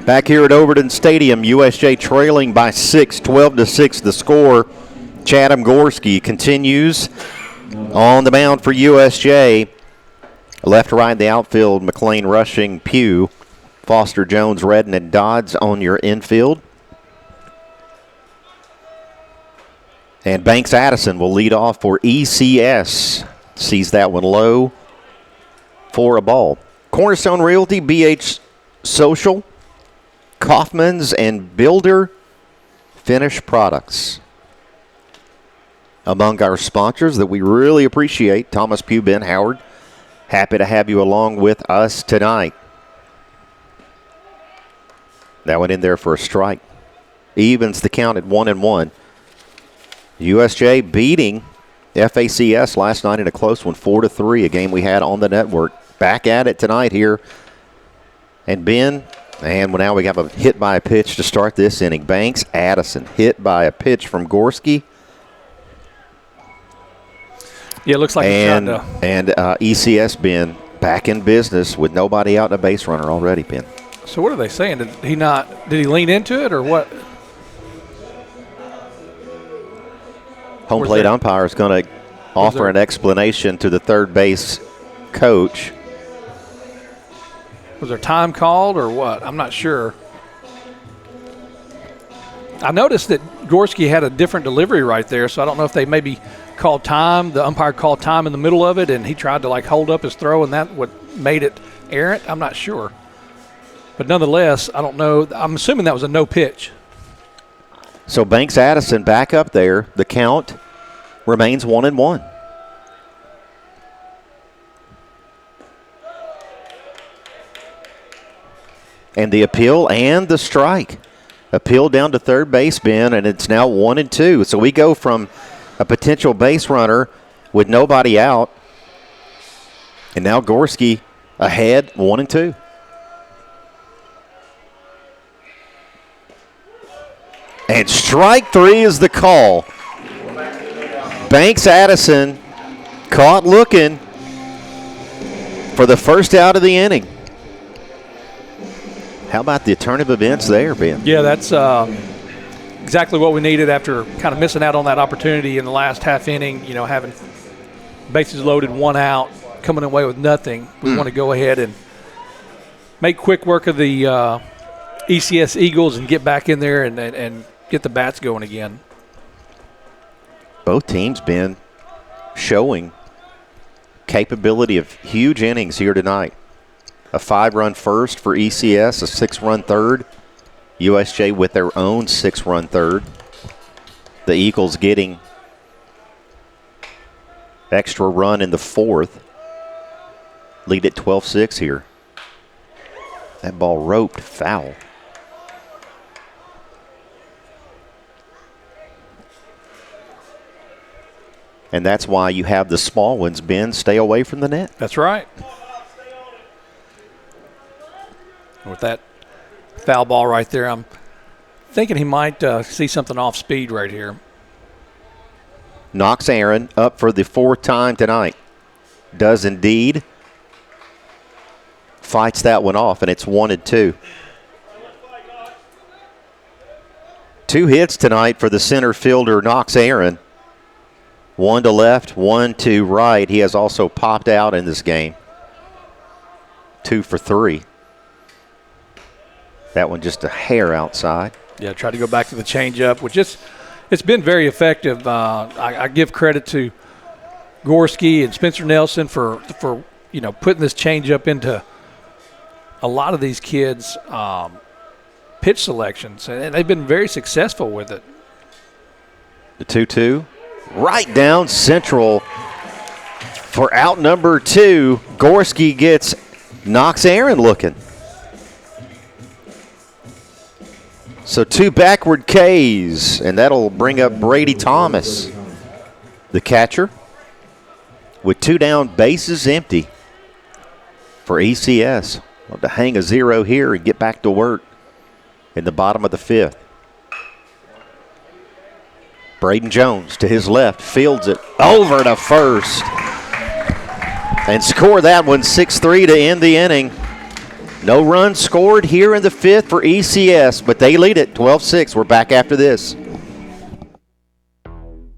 Back here at Overton Stadium, USJ trailing by 6, 12-6 the score. Chatham Gorski continues on the mound for USJ. Left to right in the outfield, McLean rushing Pugh. Foster, Jones, Redden, and Dodds on your infield. And Banks Addison will lead off for ECS. Sees that one low for a ball. Cornerstone Realty, BH Social, Kaufman's, and Builder Finish Products. Among our sponsors that we really appreciate, Thomas Pugh, Ben Howard. Happy to have you along with us tonight. That went in there for a strike. Evens the count at 1-1. USJ beating FACS last night in a close one, 4-3, a game we had on the network. Back at it tonight here. And Ben, and now we have a hit by a pitch to start this inning. Banks Addison hit by a pitch from Gorski. Yeah, it looks like he's trying to. And ECS Ben back in business with nobody out and a base runner already, Ben. So what are they saying? Did he lean into it or what? Home plate umpire is going to offer an explanation to the third base coach. Was there time called or what? I'm not sure. I noticed that Gorski had a different delivery right there, so I don't know if they maybe called time. The umpire called time in the middle of it, and he tried to hold up his throw, and that what made it errant. I'm not sure. But nonetheless, I don't know. I'm assuming that was a no pitch. So Banks Addison back up there. The count remains 1-1. And the appeal and the strike. Appeal down to third base, Ben, and it's now 1-2. So we go from a potential base runner with nobody out, and now Gorski ahead, 1-2. And strike three is the call. Banks Addison caught looking for the first out of the inning. How about the turn of events there, Ben? Yeah, that's exactly what we needed after kind of missing out on that opportunity in the last half inning, having bases loaded, one out, coming away with nothing. We want to go ahead and make quick work of the ECS Eagles and get back in there and get the bats going again. Both teams been showing capability of huge innings here tonight. A 5-run first for ECS, a 6-run third. USJ with their own 6-run third. The Eagles getting extra run in the fourth. Lead at 12-6 here. That ball roped foul. And that's why you have the small ones, Ben, stay away from the net. That's right. With that foul ball right there, I'm thinking he might see something off speed right here. Knox Aaron up for the 4th time tonight. Does indeed. Fights that one off, and it's 1-2. 2 hits tonight for the center fielder, Knox Aaron. 1 to left, 1 to right. He has also popped out in this game. 2 for 3. That one just a hair outside. Yeah, try to go back to the changeup, which it's been very effective. I give credit to Gorski and Spencer Nelson for putting this changeup into a lot of these kids' pitch selections, and they've been very successful with it. The 2-2, right down central for out number 2. Gorski gets Knox Aaron looking. So 2 backward Ks, and that'll bring up Brady Thomas, the catcher, with 2 down, bases empty for ECS. Love to hang a 0 here and get back to work in the bottom of the 5th. Braden Jones to his left, fields it over to first, and score that one 6-3 to end the inning. No runs scored here in the 5th for ECS, but they lead it 12-6. We're back after this.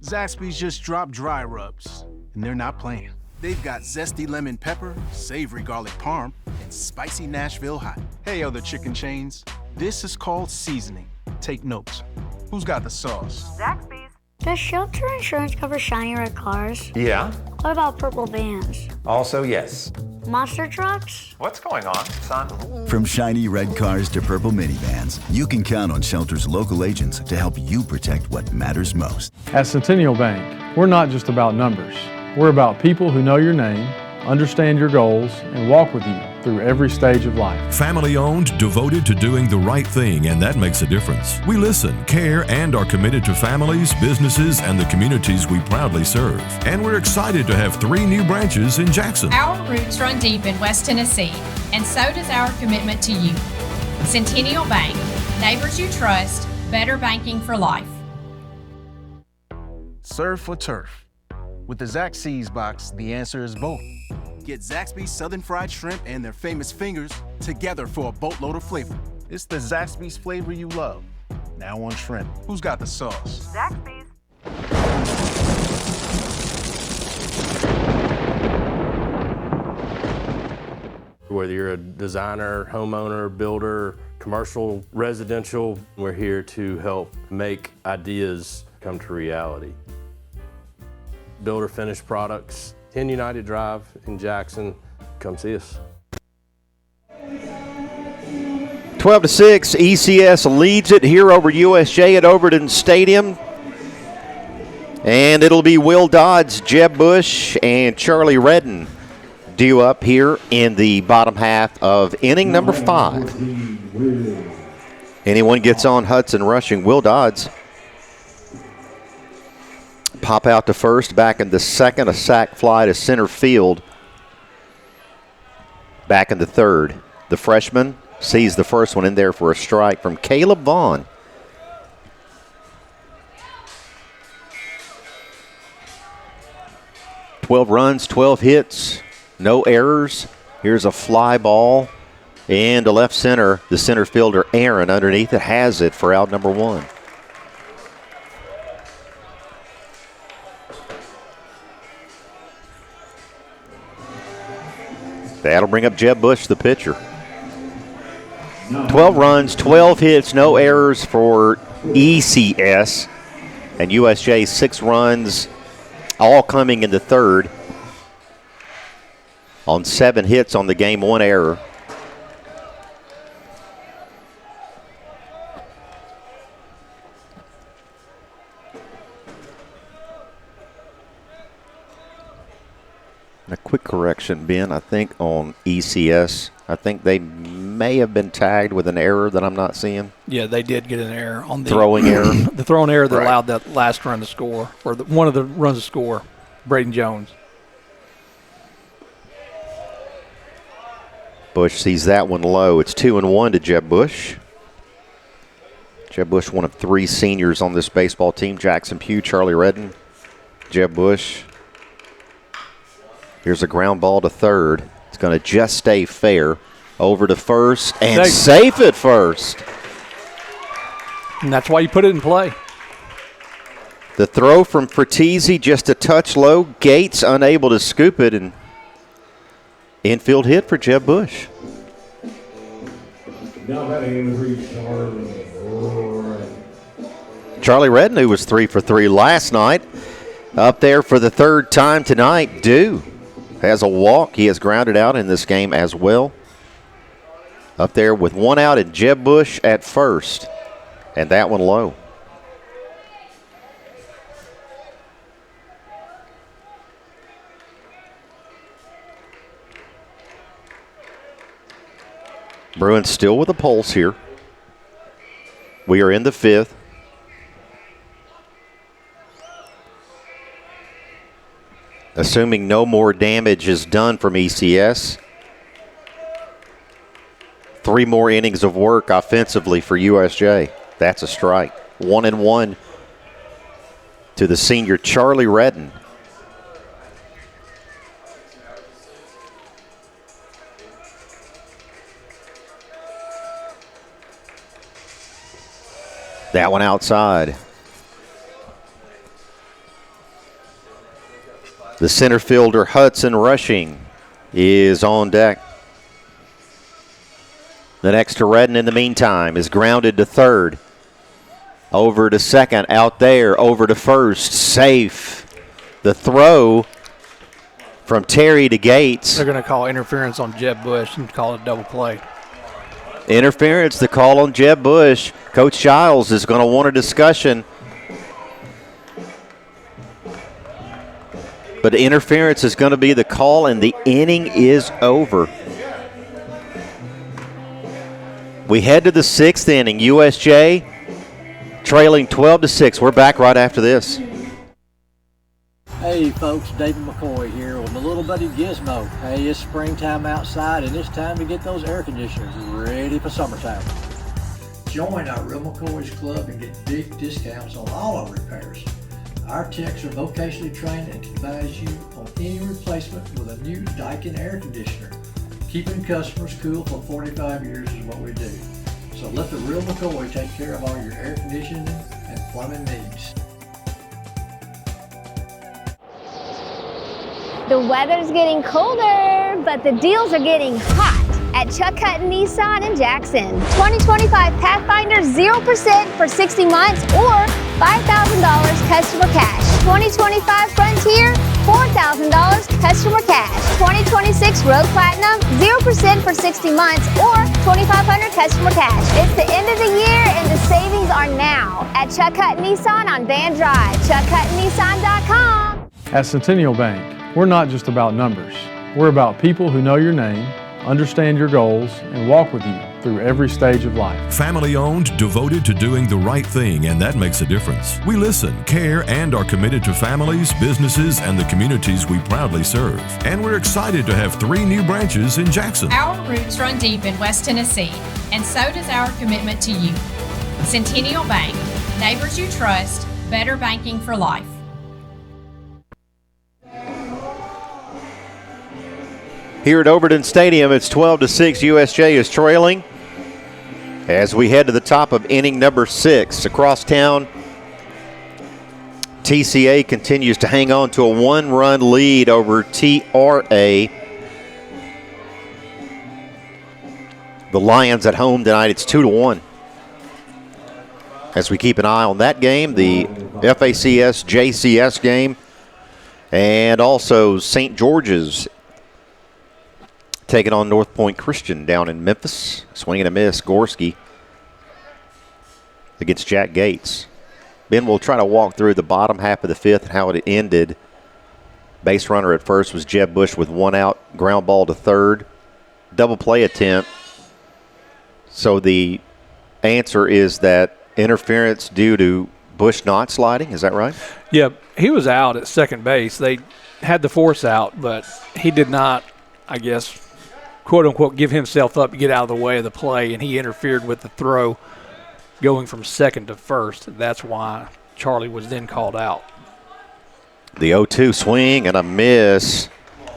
Zaxby's just dropped dry rubs, and they're not playing. They've got zesty lemon pepper, savory garlic parm, and spicy Nashville hot. Hey, other chicken chains, this is called seasoning. Take notes. Who's got the sauce? Zaxby's. Does shelter insurance cover shiny red cars? Yeah. What about purple vans? Also, yes. Monster trucks? What's going on, son? From shiny red cars to purple minivans, you can count on Shelter's local agents to help you protect what matters most. At Centennial Bank, we're not just about numbers. We're about people who know your name, understand your goals, and walk with you through every stage of life. Family owned, devoted to doing the right thing, and that makes a difference. We listen, care, and are committed to families, businesses, and the communities we proudly serve. And we're excited to have 3 new branches in Jackson. Our roots run deep in West Tennessee, and so does our commitment to you. Centennial Bank, neighbors you trust, better banking for life. Serve for turf. With the Zaxby's box, the answer is both. Get Zaxby's Southern Fried Shrimp and their famous fingers together for a boatload of flavor. It's the Zaxby's flavor you love. Now on shrimp. Who's got the sauce? Zaxby's. Whether you're a designer, homeowner, builder, commercial, residential, we're here to help make ideas come to reality. Builder finished products, 10 United Drive in Jackson. Come see us. 12-6, ECS leads it here over USJ at Overton Stadium. And it'll be Will Dodds, Jeb Bush, and Charlie Redden due up here in the bottom half of inning number 5. Anyone gets on Hudson rushing. Will Dodds pop out to first, back in the second, a sac fly to center field. Back in the third. The freshman sees the first one in there for a strike from Caleb Vaughn. "12 runs, 12 hits, no errors." Here's a fly ball into left center. The center fielder, Aaron, underneath it, has it for out number 1. That'll bring up Jeb Bush, the pitcher. 12 runs, 12 hits, no errors for ECS. And USJ 6 runs, all coming in the third. On 7 hits on the game, 1 error. A quick correction, Ben, I think on ECS, I think they may have been tagged with an error that I'm not seeing. Yeah, they did get an error on the throwing error. The throwing error that allowed that last run to score, or one of the runs to score, Braden Jones. Bush sees that one low. It's 2-1 to Jeb Bush. Jeb Bush, one of 3 seniors on this baseball team. Jackson Pugh, Charlie Redden, Jeb Bush. Here's a ground ball to third. It's going to just stay fair. Over to first and safe at first. And that's why you put it in play. The throw from Fratesi just a touch low. Gates unable to scoop it, and infield hit for Jeb Bush. Now batting in the Charlie Redden, who was 3 for 3 last night, up there for the 3rd time tonight. Dew has a walk. He has grounded out in this game as well. Up there with 1 out and Jeb Bush at first. And that one low. Bruins still with a pulse here. We are in the 5th. Assuming no more damage is done from ECS. 3 more innings of work offensively for USJ. That's a strike. 1-1 to the senior Charlie Redden. That one outside. The center fielder, Hudson Rushing, is on deck. The next to Redden in the meantime is grounded to third. Over to second, out there, over to first, safe. The throw from Terry to Gates. They're going to call interference on Jeb Bush and call it double play. Interference, the call on Jeb Bush. Coach Giles is going to want a discussion. But interference is going to be the call, and the inning is over. We head to the 6th inning. USJ trailing 12-6. We're back right after this. Hey folks, David McCoy here with my little buddy Gizmo. Hey, it's springtime outside and it's time to get those air conditioners ready for summertime. Join our Real McCoy's Club and get big discounts on all our repairs. Our techs are vocationally trained and can advise you on any replacement with a new Daikin air conditioner. Keeping customers cool for 45 years is what we do. So let the Real McCoy take care of all your air conditioning and plumbing needs. The weather's getting colder, but the deals are getting hot at Chuck Hutton Nissan in Jackson. 2025 Pathfinder 0% for 60 months or $5,000 customer cash. 2025 Frontier, $4,000 customer cash. 2026 Road Platinum, 0% for 60 months or $2,500 customer cash. It's the end of the year and the savings are now at Chuck Hutton Nissan on Van Drive. ChuckHuttonNissan.com. At Centennial Bank, we're not just about numbers. We're about people who know your name, understand your goals, and walk with you through every stage of life. Family owned, devoted to doing the right thing, and that makes a difference. We listen, care, and are committed to families, businesses, and the communities we proudly serve. And we're excited to have 3 new branches in Jackson. Our roots run deep in West Tennessee, and so does our commitment to you. Centennial Bank, neighbors you trust, better banking for life. here at Overton Stadium. It's 12-6. USJ is trailing as we head to the top of inning number 6. Across town, TCA continues to hang on to a 1-run lead over TRA. The Lions at home tonight, it's 2-1. As we keep an eye on that game, the FACS JCS game, and also St. George's taking on North Point Christian down in Memphis. Swing and a miss, Gorski against Jack Gates. Ben will try to walk through the bottom half of the 5th and how it ended. Base runner at first was Jeb Bush with 1 out, ground ball to third. Double play attempt. So the answer is that interference due to Bush not sliding, is that right? Yeah, he was out at second base. They had the force out, but he did not, I guess, quote-unquote, give himself up to get out of the way of the play, and he interfered with the throw going from second to first. That's why Charlie was then called out. The 0-2 swing and a miss.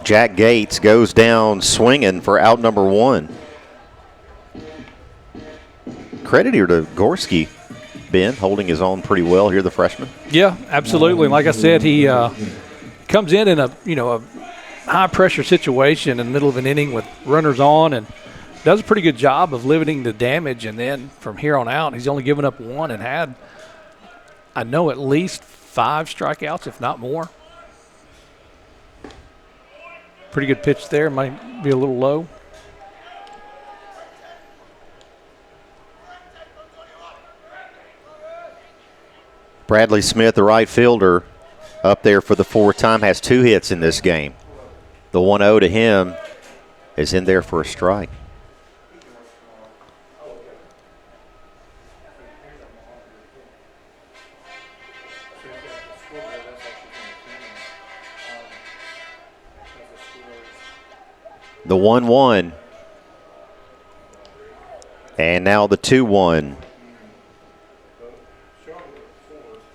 Jack Gates goes down swinging for out number 1. Credit here to Gorski, Ben, holding his own pretty well here, the freshman. Yeah, absolutely. Like I said, he comes in a high-pressure situation in the middle of an inning with runners on and does a pretty good job of limiting the damage. And then from here on out, he's only given up 1 and had, I know, at least 5 strikeouts, if not more. Pretty good pitch there. Might be a little low. Bradley Smith, the right fielder, up there for the 4th time, has 2 hits in this game. The 1-0 to him is in there for a strike. The 1-1. And now the 2-1.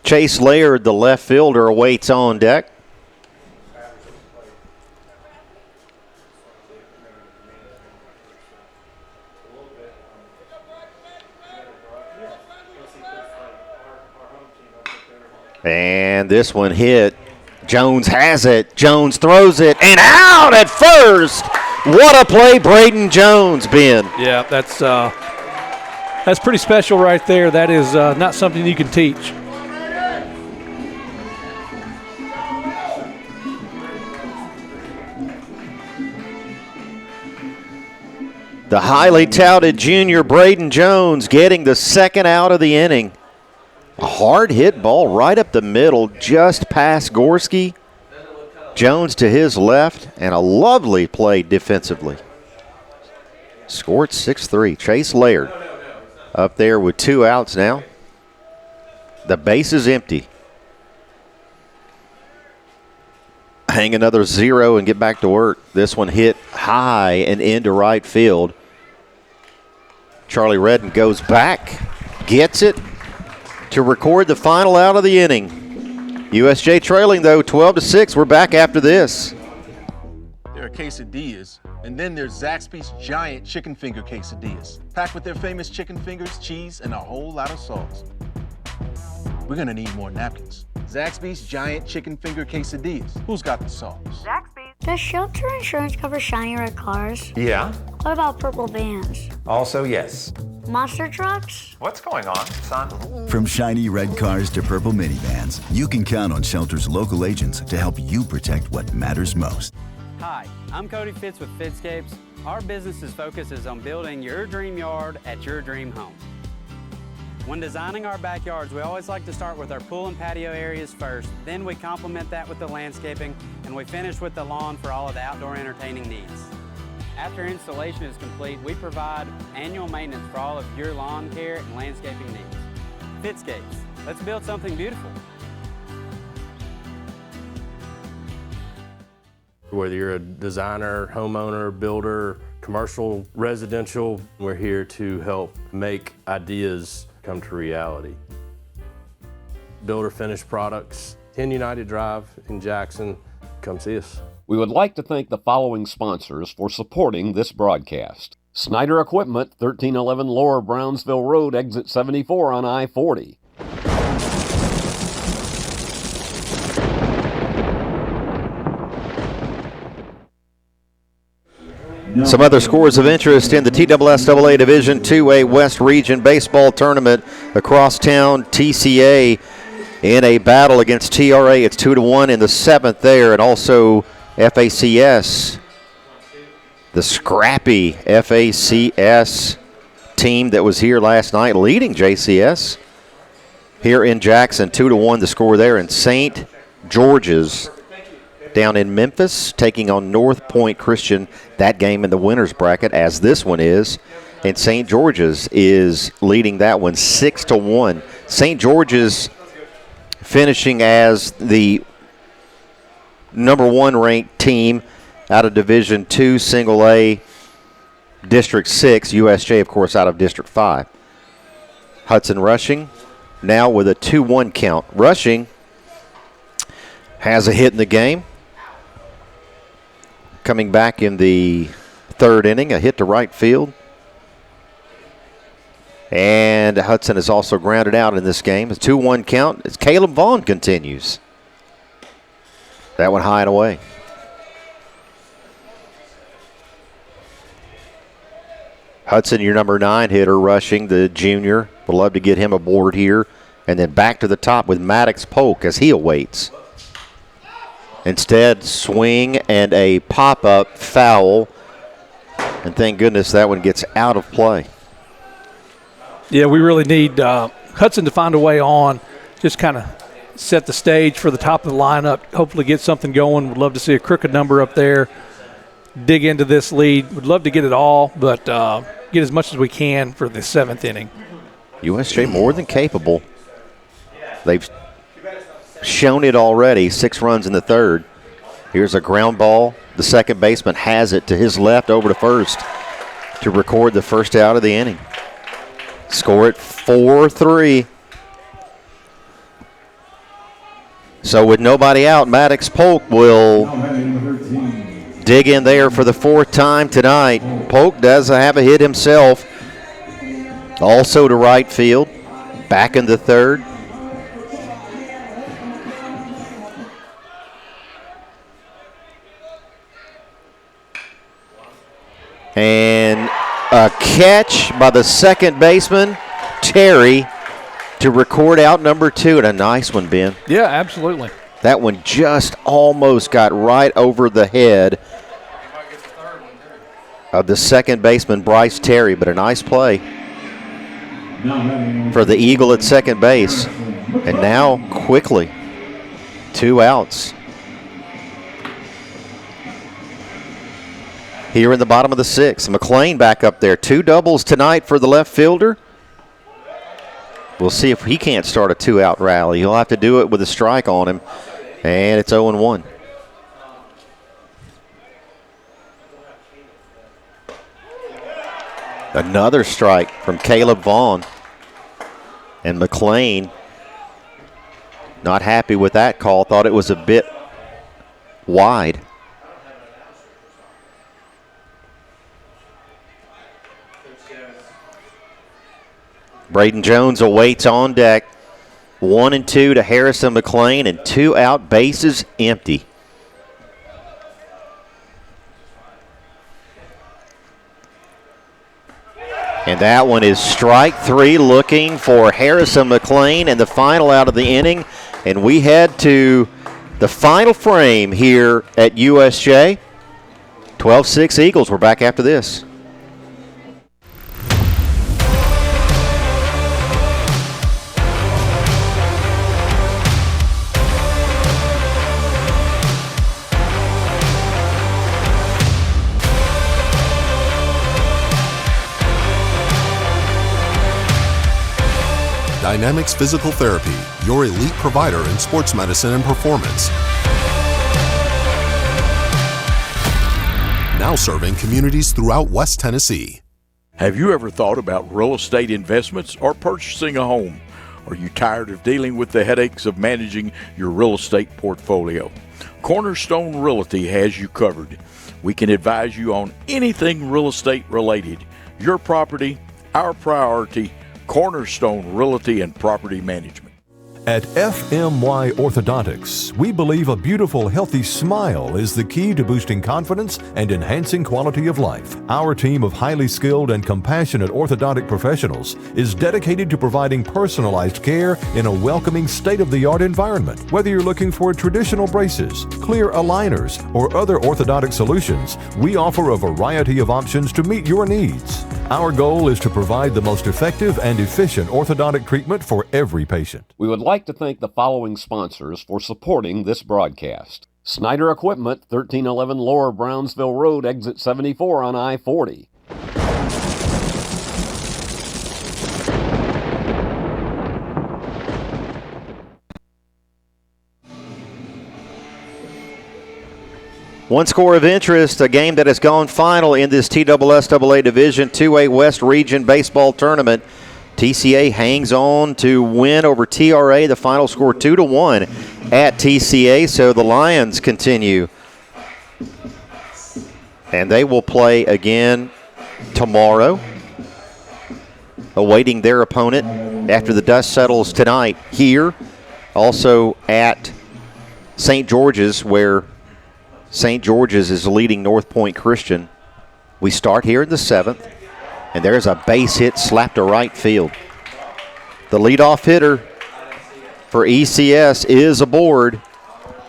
Chase Laird, the left fielder, awaits on deck. And this one hit. Jones has it. Jones throws it and out at first. What a play, Braden Jones, Ben. Yeah, that's pretty special right there. That is not something you can teach. The highly touted junior Braden Jones getting the 2nd out of the inning. A hard hit ball right up the middle, just past Gorski. Jones to his left, and a lovely play defensively. Scored 6-3. Chase Laird up there with 2 outs now. The base is empty. Hang another 0 and get back to work. This one hit high and into right field. Charlie Redden goes back, gets it to record the final out of the inning. USJ trailing, though, 12-6. We're back after this. There are quesadillas, and then there's Zaxby's giant chicken finger quesadillas, packed with their famous chicken fingers, cheese, and a whole lot of sauce. We're gonna need more napkins. Zaxby's giant chicken finger quesadillas. Who's got the sauce? Zaxby's. Does shelter insurance cover shiny red cars? Yeah. What about purple vans? Also, yes. Monster trucks? What's going on, son? From shiny red cars to purple minivans, you can count on Shelter's local agents to help you protect what matters most. Hi, I'm Cody Fitz with Fitscapes. Our business's focus is on building your dream yard at your dream home. When designing our backyards, we always like to start with our pool and patio areas first. Then we complement that with the landscaping, and we finish with the lawn for all of the outdoor entertaining needs. After installation is complete, we provide annual maintenance for all of your lawn care and landscaping needs. Fitscapes, let's build something beautiful. Whether you're a designer, homeowner, builder, commercial, residential, we're here to help make ideas come to reality. Builder finished products, 10 United Drive in Jackson. Come see us. We would like to thank the following sponsors for supporting this broadcast. Snyder Equipment, 1311 Lower Brownsville Road, exit 74 on I-40. Some other scores of interest in the TSSAA Division 2A West Region Baseball Tournament across town. TCA in a battle against TRA. It's 2-1 in the 7th there, and also FACS, the scrappy FACS team that was here last night, leading JCS here in Jackson. 2-1 the score there, and St. George's down in Memphis taking on North Point Christian. That game in the winner's bracket, as this one is, and St. George's is leading that one 6-1. St. George's finishing as the number 1 ranked team out of Division 2 Single A District 6. USJ, of course, out of District 5. Hudson Rushing now with a 2-1 count. Rushing has a hit in the game. Coming back in the 3rd inning, a hit to right field. And Hudson is also grounded out in this game. A 2-1 count as Caleb Vaughn continues. That one high and away. Hudson, your number 9 hitter, Rushing, the junior. Would love to get him aboard here. And then back to the top with Maddox Polk as he awaits. Instead, swing and a pop-up foul. And thank goodness that one gets out of play. Yeah, we really need Hudson to find a way on, just kind of set the stage for the top of the lineup, hopefully get something going. Would love to see a crooked number up there, dig into this lead. Would love to get it all, but get as much as we can for the 7th inning. USJ more than capable. They've shown it already, 6 runs in the 3rd. Here's a ground ball. The second baseman has it to his left over to first to record the first out of the inning. Score it 4-3. So with nobody out, Maddox Polk will dig in there for the 4th time tonight. Polk does have a hit himself. Also to right field. Back in the 3rd. And a catch by the second baseman, Terry, to record out number 2. And a nice one, Ben. Yeah, absolutely. That one just almost got right over the head of the second baseman, Bryce Terry, but a nice play for the Eagle at second base. And now, quickly, 2 outs. Here in the bottom of the 6th, McLean back up there. 2 doubles tonight for the left fielder. We'll see if he can't start a 2-out rally. He'll have to do it with a strike on him, and it's 0-1. Another strike from Caleb Vaughn. And McLean not happy with that call, thought it was a bit wide. Braden Jones awaits on deck. 1-2 to Harrison McLean, and 2 out, bases empty. And that one is strike 3, looking for Harrison McLean, and the final out of the inning. And we head to the final frame here at USJ. 12-6 Eagles. We're back after this. Dynamics Physical Therapy, your elite provider in sports medicine and performance. Now serving communities throughout West Tennessee. Have you ever thought about real estate investments or purchasing a home? Are you tired of dealing with the headaches of managing your real estate portfolio? Cornerstone Realty has you covered. We can advise you on anything real estate related. Your property, our priority. Cornerstone Realty and Property Management. At FMY Orthodontics, we believe a beautiful, healthy smile is the key to boosting confidence and enhancing quality of life. Our team of highly skilled and compassionate orthodontic professionals is dedicated to providing personalized care in a welcoming, state-of-the-art environment. Whether you're looking for traditional braces, clear aligners, or other orthodontic solutions, we offer a variety of options to meet your needs. Our goal is to provide the most effective and efficient orthodontic treatment for every patient. We would like to thank the following sponsors for supporting this broadcast. Snyder Equipment, 1311 Lower Brownsville Road, exit 74 on I-40. One score of interest, a game that has gone final in this TSSAA Division 2A West Region Baseball Tournament. TCA hangs on to win over TRA. The final score 2-1 at TCA, so the Lions continue. And they will play again tomorrow, awaiting their opponent after the dust settles tonight here. Also at St. George's, where St. George's is leading North Point Christian. We start here in the 7th, and there's a base hit slapped to right field. The leadoff hitter for ECS is aboard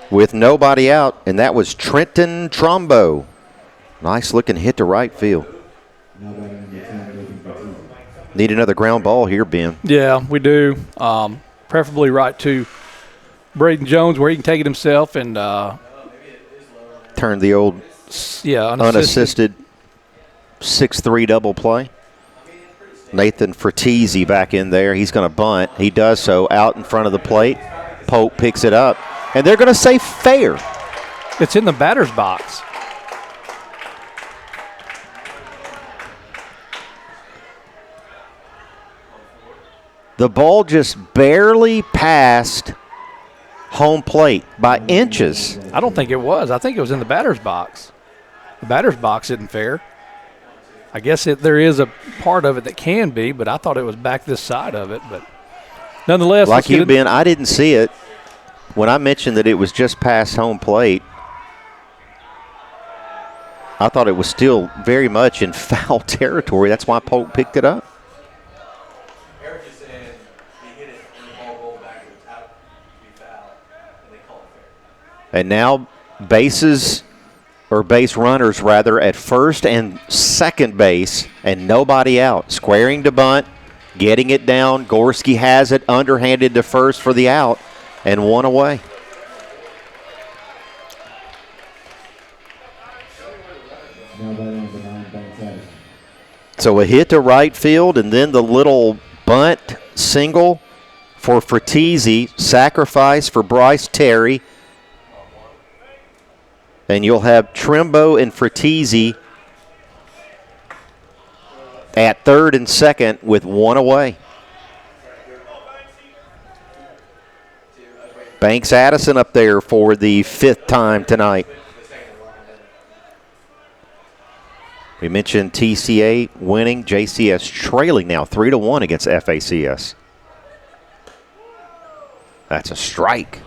with nobody out, and that was Trenton Trombo. Nice looking hit to right field. Need another ground ball here, Ben. Yeah, we do. Preferably right to Braden Jones, where he can take it himself and turn the old unassisted 6-3 double play. Nathan Fratese back in there. He's going to bunt. He does so out in front of the plate. Pope picks it up, and they're going to say fair. It's in the batter's box. The ball just barely passed home plate by inches. I don't think it was. I think it was in the batter's box. The batter's box isn't fair. I guess there is a part of it that can be, but I thought it was back this side of it. But nonetheless, like you, Ben, I didn't see it. When I mentioned that it was just past home plate, I thought it was still very much in foul territory. That's why Polk picked it up. And now base runners rather at first and second base, and nobody out. Squaring to bunt, getting it down. Gorski has it, underhanded to first for the out, and one away. So a hit to right field, and then the little bunt single for Fratese, sacrifice for Bryce Terry. And you'll have Trimbo and Fratese at third and second with one away. Banks Addison up there for the 5th time tonight. We mentioned TCA winning, JCS trailing now 3-1 against FACS. That's a strike.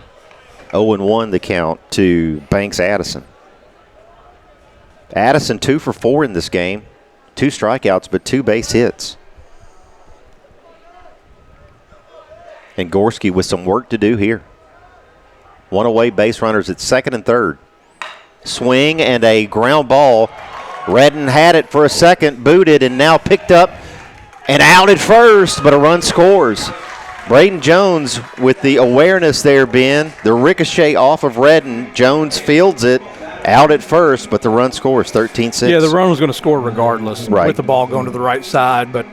0-1 the count to Banks Addison. Addison 2 for 4 in this game. 2 strikeouts, but 2 base hits. And Gorski with some work to do here. One away, base runners at second and third. Swing and a ground ball. Redden had it for a second, booted, and now picked up and out at first, but a run scores. Braden Jones with the awareness there, Ben. The ricochet off of Redden. Jones fields it out at first, but the run scores 13-6. Yeah, the run was going to score regardless right, with the ball going to the right side, but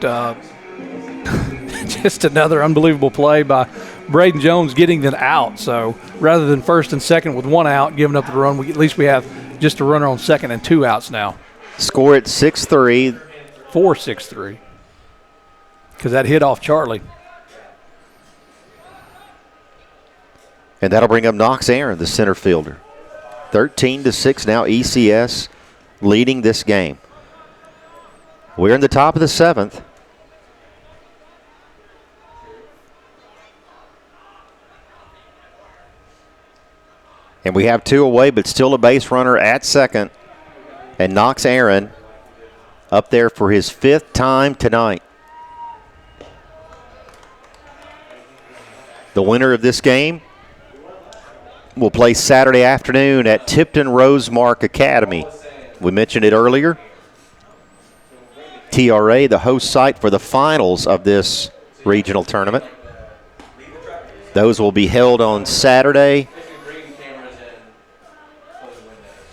just another unbelievable play by Braden Jones getting the out. So rather than first and second with one out, giving up the run, at least we have just a runner on second and 2 outs now. Score at 6-3. 4-6-3. Because that hit off Charlie. And that'll bring up Knox Aaron, the center fielder. 13-6 now, ECS leading this game. We're in the top of the 7th. And we have 2 away, but still a base runner at second. And Knox Aaron up there for his 5th time tonight. The winner of this game will play Saturday afternoon at Tipton Rosemark Academy. We mentioned it earlier. TRA, the host site for the finals of this regional tournament. Those will be held on Saturday.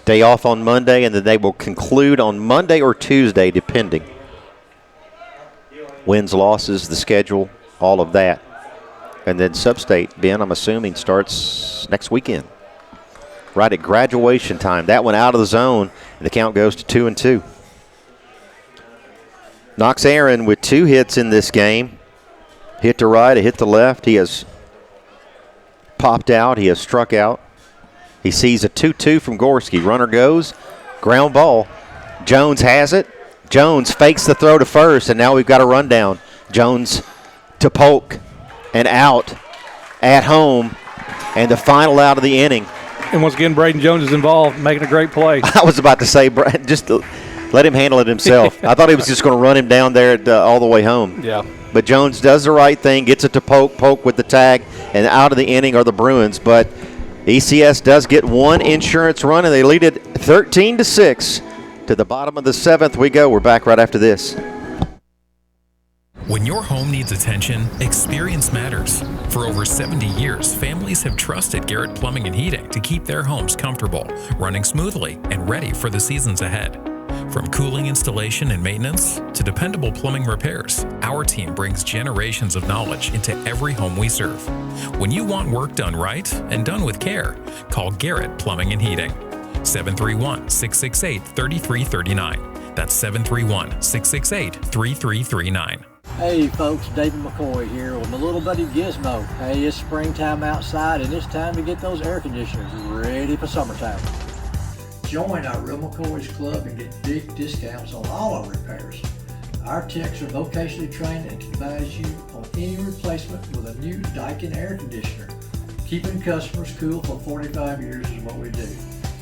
Day off on Monday, and then they will conclude on Monday or Tuesday, depending. Wins, losses, the schedule, all of that. And then Sub-State, Ben, I'm assuming, starts next weekend. Right at graduation time. That one out of the zone, and the count goes to 2-2. Knox Aaron with 2 hits in this game. Hit to right, a hit to left. He has popped out. He has struck out. He sees a 2-2 from Gorski. Runner goes. Ground ball. Jones has it. Jones fakes the throw to first, and now we've got a rundown. Jones to Polk and out at home, and the final out of the inning. And once again, Braden Jones is involved, making a great play. I was about to say, just let him handle it himself. I thought he was just going to run him down there all the way home. Yeah. But Jones does the right thing, gets it to Polk. Polk with the tag, and out of the inning are the Bruins. But ECS does get 1 insurance run, and they lead it 13-6. To the bottom of the 7th we go. We're back right after this. When your home needs attention, experience matters. For over 70 years, families have trusted Garrett Plumbing and Heating to keep their homes comfortable, running smoothly, and ready for the seasons ahead. From cooling installation and maintenance to dependable plumbing repairs, our team brings generations of knowledge into every home we serve. When you want work done right and done with care, call Garrett Plumbing and Heating. 731-668-3339. That's 731-668-3339. Hey folks, David McCoy here with my little buddy Gizmo. Hey, it's springtime outside and it's time to get those air conditioners ready for summertime. Join our Real McCoy's Club and get big discounts on all our repairs. Our techs are vocationally trained and can advise you on any replacement with a new Daikin air conditioner. Keeping customers cool for 45 years is what we do.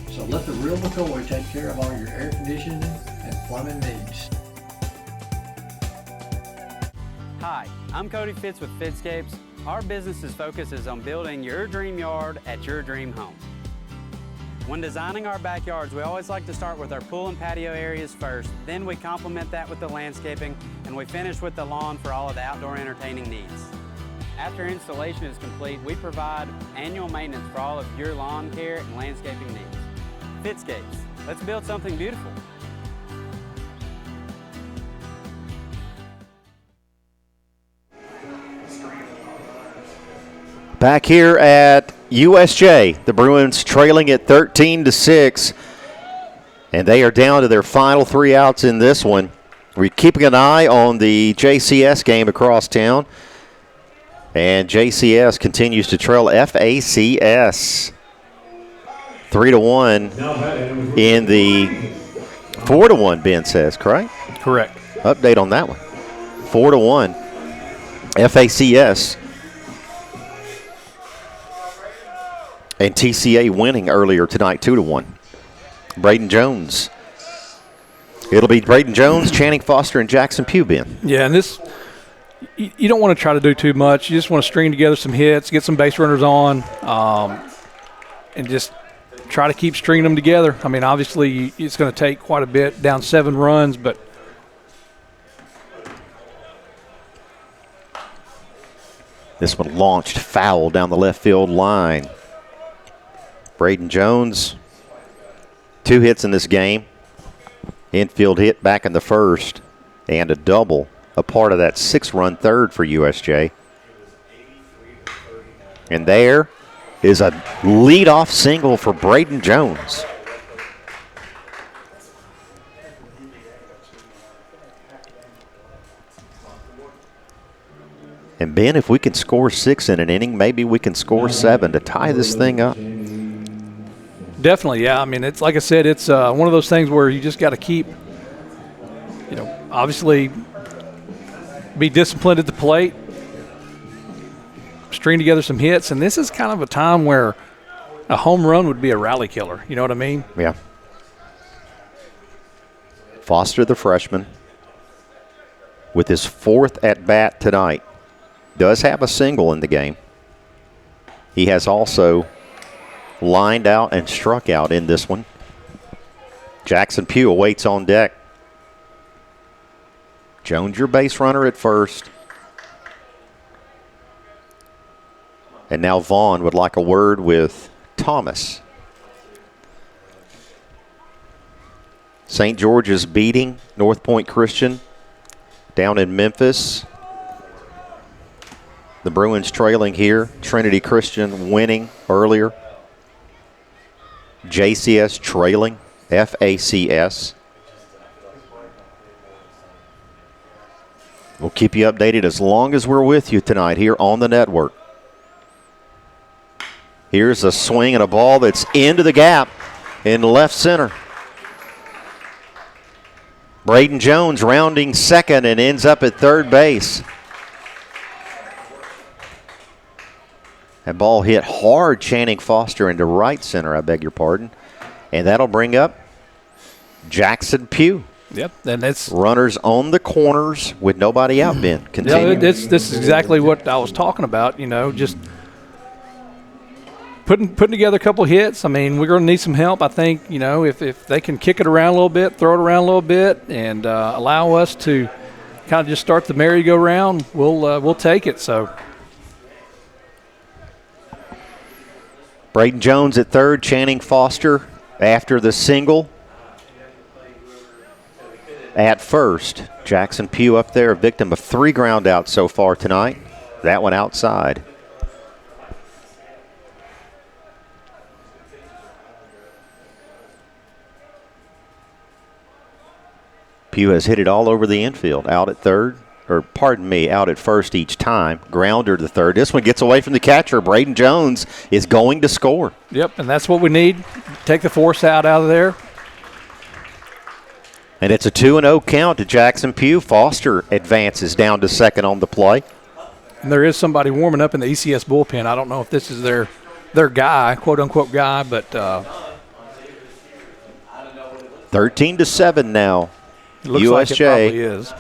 So let the Real McCoy take care of all your air conditioning and plumbing needs. Hi, I'm Cody Fitz with Fitscapes. Our business's focus is on building your dream yard at your dream home. When designing our backyards, we always like to start with our pool and patio areas first, then we complement that with the landscaping, and we finish with the lawn for all of the outdoor entertaining needs. After installation is complete, we provide annual maintenance for all of your lawn care and landscaping needs. Fitscapes, let's build something beautiful. Back here at USJ, the Bruins trailing at 13-6, and they are down to their final 3 outs in this one. We're keeping an eye on the JCS game across town, and JCS continues to trail FACS 3-1 in the 4-1, Ben says, correct? Correct. Update on that one. 4-1, FACS. And TCA winning earlier tonight, 2-1. Braden Jones. It'll be Braden Jones, Channing Foster, and Jackson Pugh, Ben. Yeah, and this, you don't want to try to do too much. You just want to string together some hits, get some base runners on, and just try to keep stringing them together. I mean, obviously, it's going to take quite a bit, down 7 runs, but this one launched foul down the left field line. Braden Jones, 2 hits in this game. Infield hit back in the first, and a double, a part of that 6-run third for USJ. And there is a leadoff single for Braden Jones. And Ben, if we can score 6 in an inning, maybe we can score 7 to tie this thing up. Definitely, yeah. I mean, it's like I said, it's one of those things where you just got to keep, obviously be disciplined at the plate, string together some hits, and this is kind of a time where a home run would be a rally killer. You know what I mean? Yeah. Foster, the freshman, with his 4th at-bat tonight, does have a single in the game. He has also lined out and struck out in this one. Jackson Pugh awaits on deck. Jones, your base runner at first. And now Vaughn would like a word with Thomas. St. George's beating North Point Christian down in Memphis. The Bruins trailing here. Trinity Christian winning earlier. JCS trailing. FACS. We'll keep you updated as long as we're with you tonight here on the network. Here's a swing and a ball that's into the gap in left center. Braden Jones rounding second and ends up at third base. That ball hit hard, Channing Foster into right center, I beg your pardon. And that'll bring up Jackson Pugh. Yep, and it's runners on the corners with nobody out, Ben. Continue. Yeah, this is exactly what I was talking about, just putting together a couple of hits. I mean, we're going to need some help. I think, if they can kick it around a little bit, throw it around a little bit, and allow us to kind of just start the merry-go-round, we'll take it. So Braden Jones at third, Channing Foster after the single. At first, Jackson Pugh up there, a victim of 3 ground outs so far tonight. That one outside. Pugh has hit it all over the infield. Out at third, out at first each time. Grounder to third. This one gets away from the catcher. Braden Jones is going to score. Yep, and that's what we need. Take the force out of there. And it's a 2-0 count to Jackson Pugh. Foster advances down to second on the play. And there is somebody warming up in the ECS bullpen. I don't know if this is their guy, quote-unquote guy, but 13-7 now. It looks USJ. like it probably is.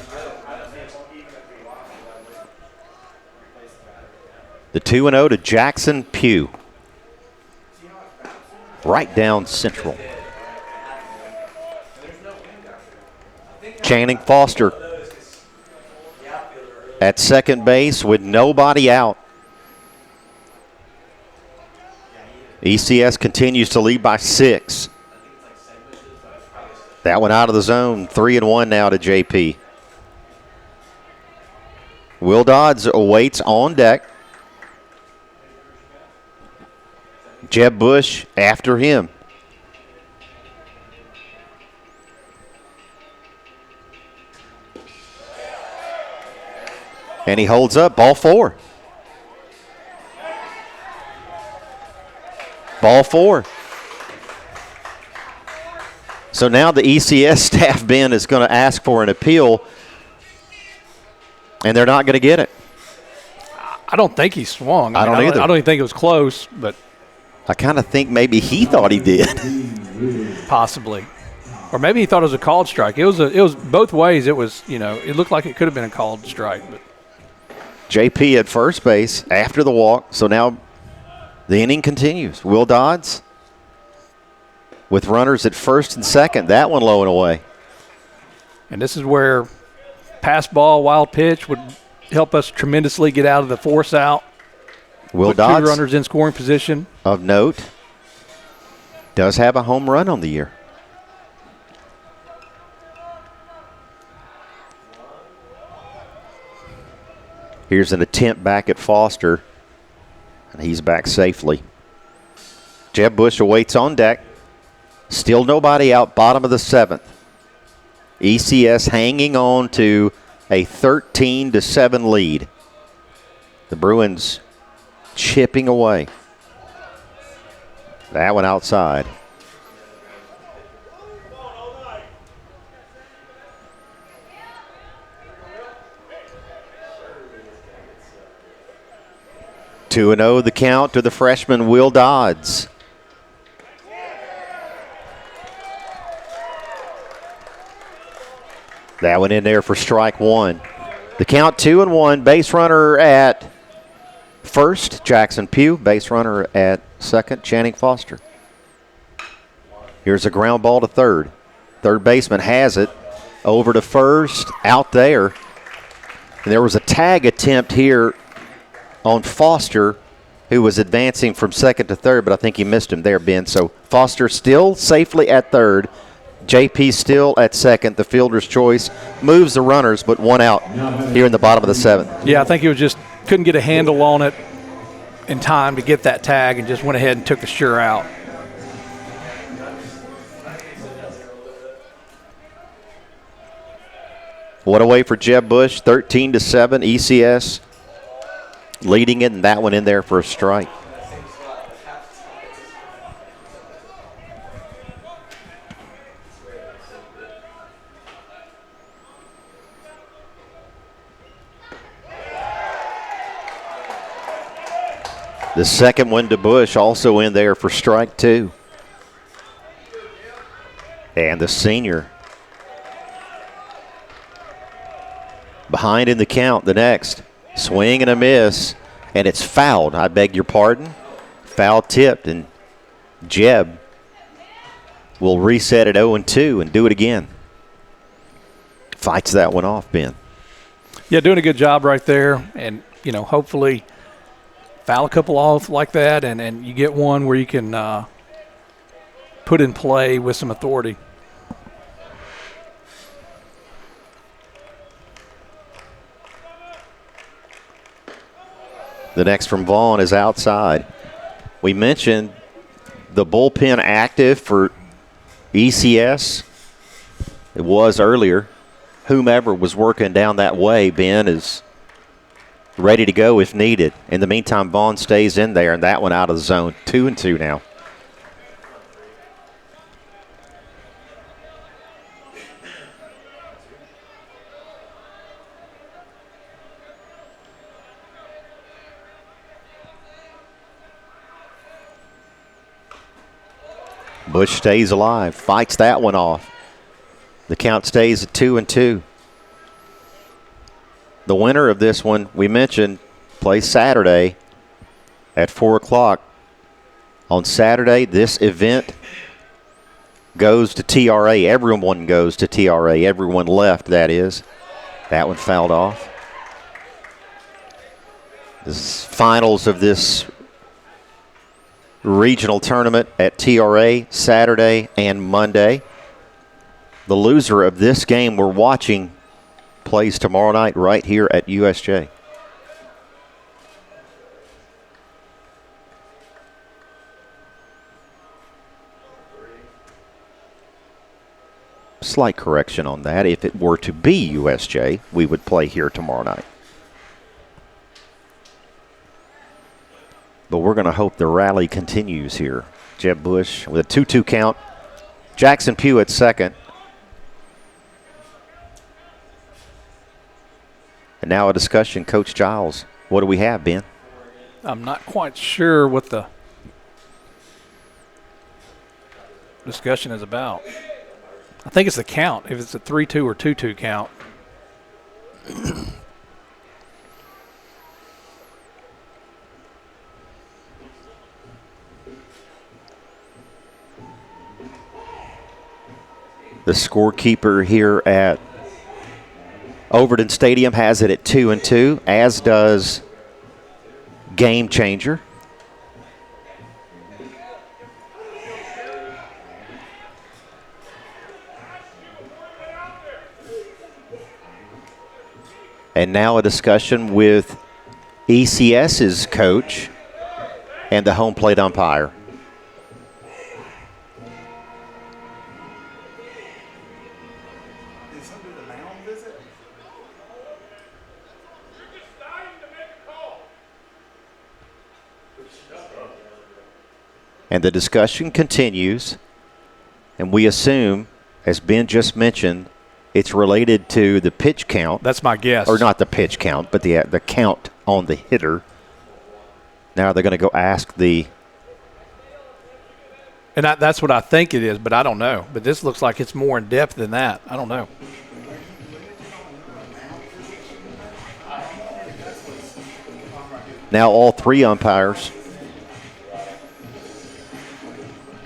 The 2-0 to Jackson Pugh. Right down central. Channing Foster at second base with nobody out. ECS continues to lead by 6. That one out of the zone. 3-1 now to JP. Will Dodds awaits on deck. Jeb Bush after him. And he holds up, ball 4. Ball 4. So now the ECS staff, Ben, is going to ask for an appeal, and they're not going to get it. I don't think he swung. I don't either. I don't even think it was close, but I kind of think maybe he thought he did. Possibly. Or maybe he thought it was a called strike. It was both ways. It was, it looked like it could have been a called strike, but JP at first base after the walk. So now the inning continues. Will Dodds with runners at first and second. That one low and away. And this is where pass ball, wild pitch would help us tremendously get out of the force out. Will Put Dodds, 2 runners in scoring position. Of note, does have a home run on the year. Here's an attempt back at Foster, and he's back safely. Jeb Bush awaits on deck. Still nobody out, bottom of the 7th. ECS hanging on to a 13-7 lead. The Bruins chipping away. That one outside. 2-0 the count to the freshman Will Dodds. That one in there for strike one. The count 2-1. Base runner at first, Jackson Pugh. Base runner at second, Channing Foster. Here's a ground ball to third. Third baseman has it. Over to first, out there. And there was a tag attempt here on Foster, who was advancing from second to third, but I think he missed him there, Ben. So Foster still safely at third. JP still at second. The fielder's choice moves the runners, but one out here in the bottom of the seventh. Yeah, I think he was just couldn't get a handle on it in time to get that tag and just went ahead and took the sure out. One away for Jeb Bush, 13-7, ECS leading it, and that one in there for a strike. The second one to Bush, also in there for strike two. And the senior behind in the count, the next. Swing and a miss, and it's fouled. I beg your pardon. Foul tipped, and Jeb will reset at 0-2 and do it again. Fights that one off, Ben. Yeah, doing a good job right there, and, you know, hopefully foul a couple off like that, and you get one where you can put in play with some authority. The next from Vaughn is outside. We mentioned the bullpen active for ECS. It was earlier. Whomever was working down that way, Ben, is ready to go if needed. In the meantime, Vaughn stays in there, and that one out of the zone. 2-2 now. Bush stays alive, fights that one off. The count stays at 2-2. The winner of this one, we mentioned, plays Saturday at 4 o'clock. On Saturday, this event goes to TRA. Everyone goes to TRA. Everyone left, that is. That one fouled off. This is finals of this regional tournament at TRA Saturday and Monday. The loser of this game we're watching plays tomorrow night right here at USJ. Slight correction on that. If it were to be USJ, we would play here tomorrow night. But we're going to hope the rally continues here. Jeb Bush with a 2-2 count. Jackson Pugh at second. And now a discussion, Coach Giles. What do we have, Ben? I'm not quite sure what the discussion is about. I think it's the count, if it's a 3-2 or 2-2 count. The scorekeeper here at Overton Stadium has it at 2-2, as does Game Changer. And now a discussion with ECS's coach and the home plate umpire. And the discussion continues, and we assume, as Ben just mentioned, it's related to the pitch count. That's my guess. Or not the pitch count, but the count on the hitter. Now they're going to go ask the. And that's what I think it is, but I don't know. But this looks like it's more in depth than that. I don't know. Now all three umpires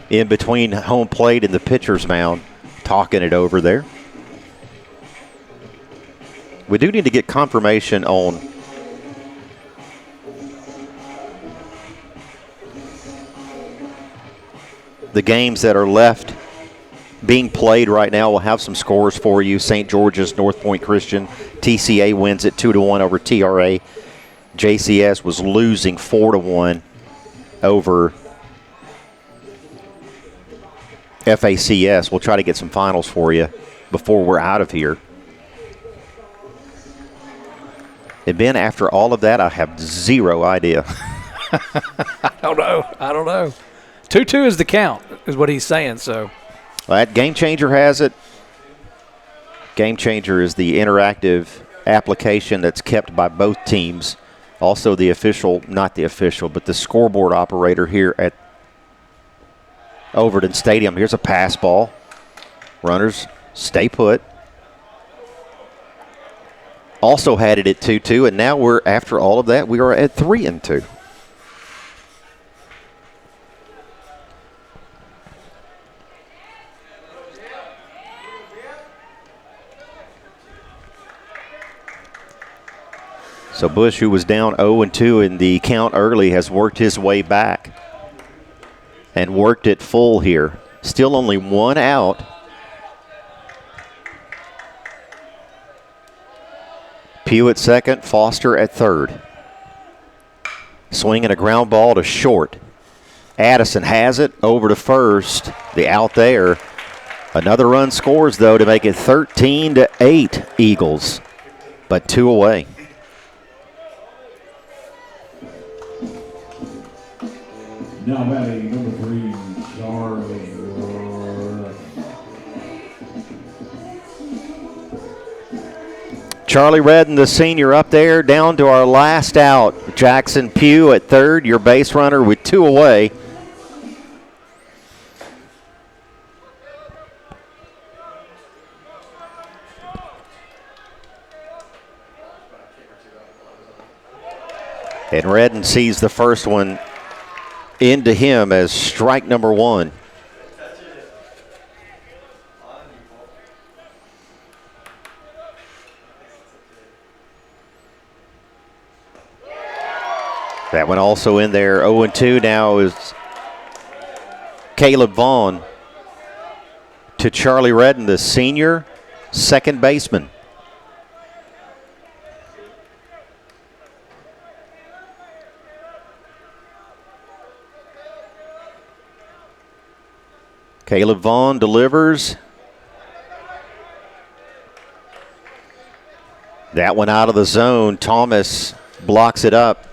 in between home plate and the pitcher's mound talking it over there. We do need to get confirmation on the games that are left being played right now. We'll have some scores for you. St. George's, North Point Christian. TCA wins it 2-1 over TRA. JCS was losing 4-1 over FACS. We'll try to get some finals for you before we're out of here. And Ben, after all of that, I have zero idea. I don't know. 2-2 is the count, is what he's saying. So, that Game Changer has it. Game Changer is the interactive application that's kept by both teams. Also the official, not the official, but the scoreboard operator here at Overton Stadium. Here's a pass ball. Runners stay put. Also had it at 2-2, and now we're, after all of that, we are at 3-2. So Bush, who was down 0-2 in the count early, has worked his way back and worked it full here. Still only one out. Pugh at second, Foster at third. Swinging a ground ball to short. Addison has it over to first. The out there. Another run scores, though, to make it 13-8 Eagles, but 2 away. Now batting number 3, Charlie. Charlie Redden, the senior, up there, down to our last out. Jackson Pugh at third, your base runner with 2 away. And Redden sees the first one into him as strike number 1. That one also in there. 0-2 now is Caleb Vaughn to Charlie Redden, the senior second baseman. Caleb Vaughn delivers. That one out of the zone. Thomas blocks it up.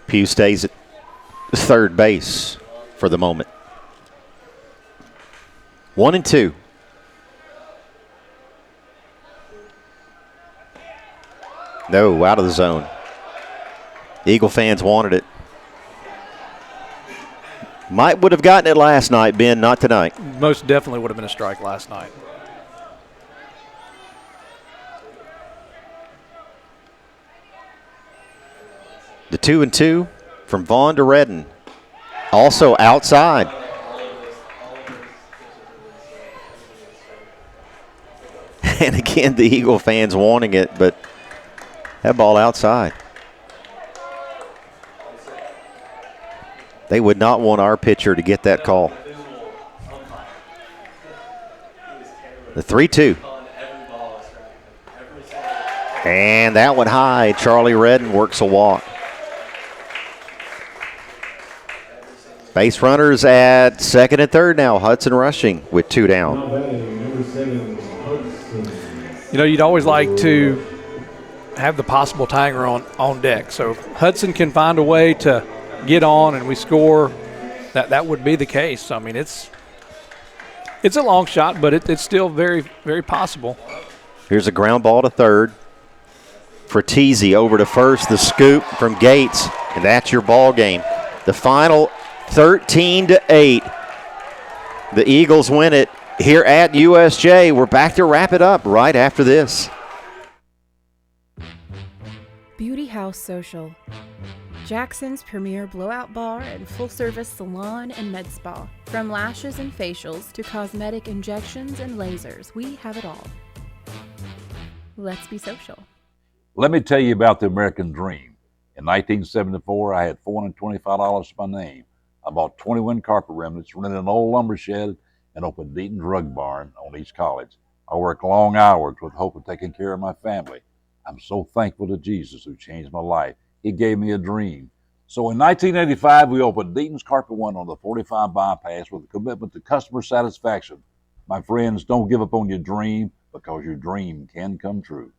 Pugh stays at third base for the moment. 1-2. No, out of the zone. Eagle fans wanted it. Might would have gotten it last night, Ben, not tonight. Most definitely would have been a strike last night. The 2-2 from Vaughn to Redden. Also outside. And again, the Eagle fans wanting it, but that ball outside. They would not want our pitcher to get that call. The 3-2. And that one high. Charlie Redden works a walk. Base runners at second and third now. Hudson rushing with 2 down. You know, you'd always like to have the possible tying run on deck. So if Hudson can find a way to get on and we score, that would be the case. So, I mean, it's a long shot, but it's still very, very possible. Here's a ground ball to third. For Teasy over to first. The scoop from Gates And that's your ball game. The final 13-8. The Eagles win it here at USJ. We're back to wrap it up right after this. Beauty House Social. Jackson's premier blowout bar and full-service salon and med spa. From lashes and facials to cosmetic injections and lasers, we have it all. Let's be social. Let me tell you about the American dream. In 1974, I had $425 to my name. I bought 21 carpet remnants, rented an old lumber shed, and opened Deaton's Rug Barn on East College. I worked long hours with hope of taking care of my family. I'm so thankful to Jesus who changed my life. He gave me a dream. So in 1985, we opened Deaton's Carpet One on the 45 bypass with a commitment to customer satisfaction. My friends, don't give up on your dream because your dream can come true.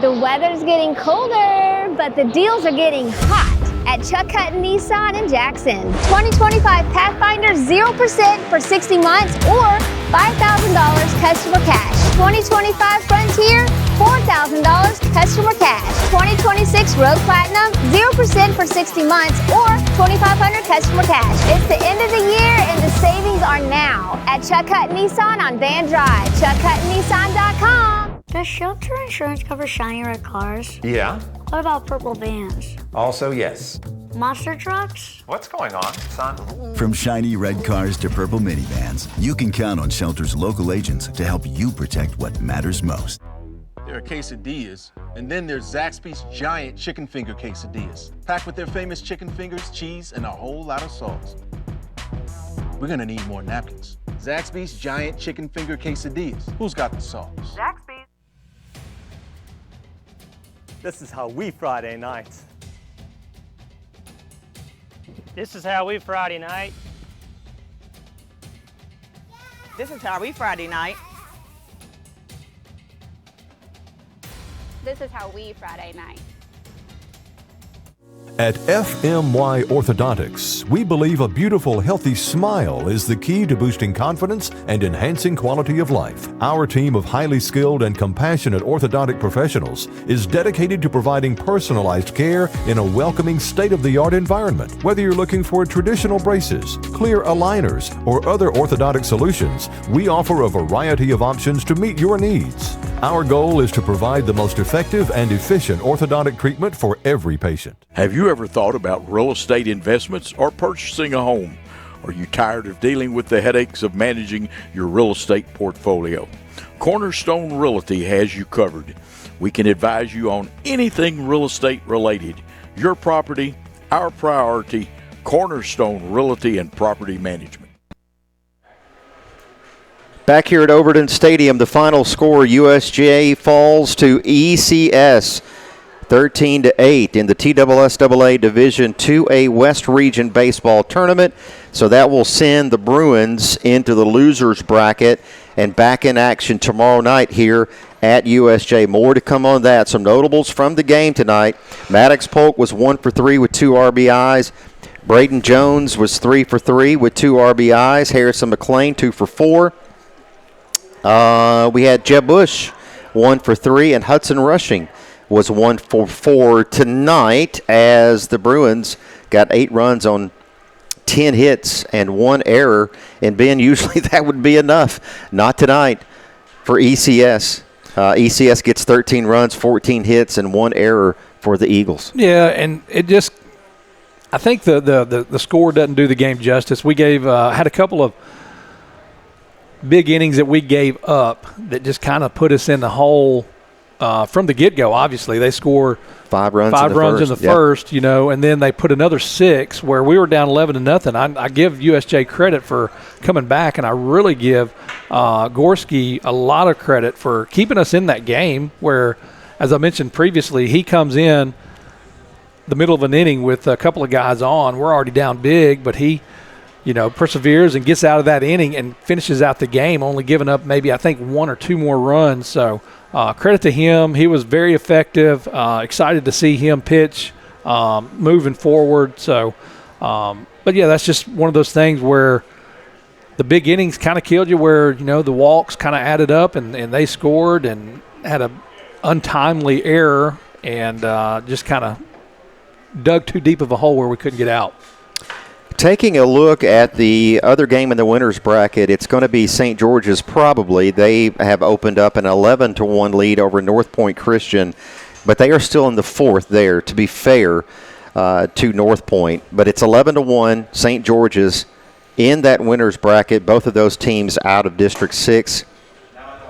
The weather's getting colder, but the deals are getting hot at Chuck Hutton Nissan in Jackson. 2025 Pathfinder 0% for 60 months or $5,000 customer cash. 2025 Frontier, $4,000 customer cash. 2026 Road Platinum, 0% for 60 months or $2,500 customer cash. It's the end of the year and the savings are now at Chuck Hutton Nissan on Van Drive. ChuckHuttonNissan.com. Does shelter insurance cover shiny red cars? Yeah. What about purple vans? Also, yes. Monster trucks? What's going on, son? From shiny red cars to purple minivans, you can count on Shelter's local agents to help you protect what matters most. There are quesadillas, and then there's Zaxby's giant chicken finger quesadillas, packed with their famous chicken fingers, cheese, and a whole lot of sauce. We're gonna need more napkins. Zaxby's giant chicken finger quesadillas. Who's got the sauce? Zaxby's. This is how we Friday night. This is how we Friday night. This is how we Friday night. This is how we Friday night. At FMY Orthodontics, we believe a beautiful, healthy smile is the key to boosting confidence and enhancing quality of life. Our team of highly skilled and compassionate orthodontic professionals is dedicated to providing personalized care in a welcoming, state-of-the-art environment. Whether you're looking for traditional braces, clear aligners, or other orthodontic solutions, we offer a variety of options to meet your needs. Our goal is to provide the most effective and efficient orthodontic treatment for every patient. Have you ever thought about real estate investments or purchasing a home? Are you tired of dealing with the headaches of managing your real estate portfolio? Cornerstone Realty has you covered. We can advise you on anything real estate related. Your property, our priority. Cornerstone Realty and Property Management. Back here at Overton Stadium, the final score, USJ falls to ECS 13-8 in the TSSAA Division 2A West Region Baseball Tournament. So that will send the Bruins into the losers bracket and back in action tomorrow night here at USJ. More to come on that. Some notables from the game tonight. Maddox Polk was 1 for 3 with 2 RBIs. Braden Jones was 3 for 3 with 2 RBIs. Harrison McClain 2 for 4. We had Jeb Bush 1 for 3, and Hudson Rushing was 1 for 4 tonight as the Bruins got 8 runs on 10 hits and 1 error. And Ben, usually that would be enough. Not tonight for ECS. ECS gets 13 runs, 14 hits, and 1 error for the Eagles. Yeah, and it just, I think the score doesn't do the game justice. We had a couple of big innings that we gave up that just kind of put us in the hole from the get-go. Obviously, they score 5 runs in the first, and then they put another 6 where we were down 11-0. I give USJ credit for coming back, and I really give Gorski a lot of credit for keeping us in that game where, as I mentioned previously, he comes in the middle of an inning with a couple of guys on. We're already down big, but he perseveres and gets out of that inning and finishes out the game, only giving up maybe, I think, 1 or 2 more runs. So credit to him. He was very effective. Excited to see him pitch moving forward. So, but, yeah, that's just one of those things where the big innings kind of killed you where, the walks kind of added up and they scored and had an untimely error and just kind of dug too deep of a hole where we couldn't get out. Taking a look at the other game in the winners bracket, it's going to be St. George's probably. They have opened up an 11-1 lead over North Point Christian, but they are still in the fourth there, to be fair to North Point. But it's 11-1, St. George's in that winners bracket, both of those teams out of District 6.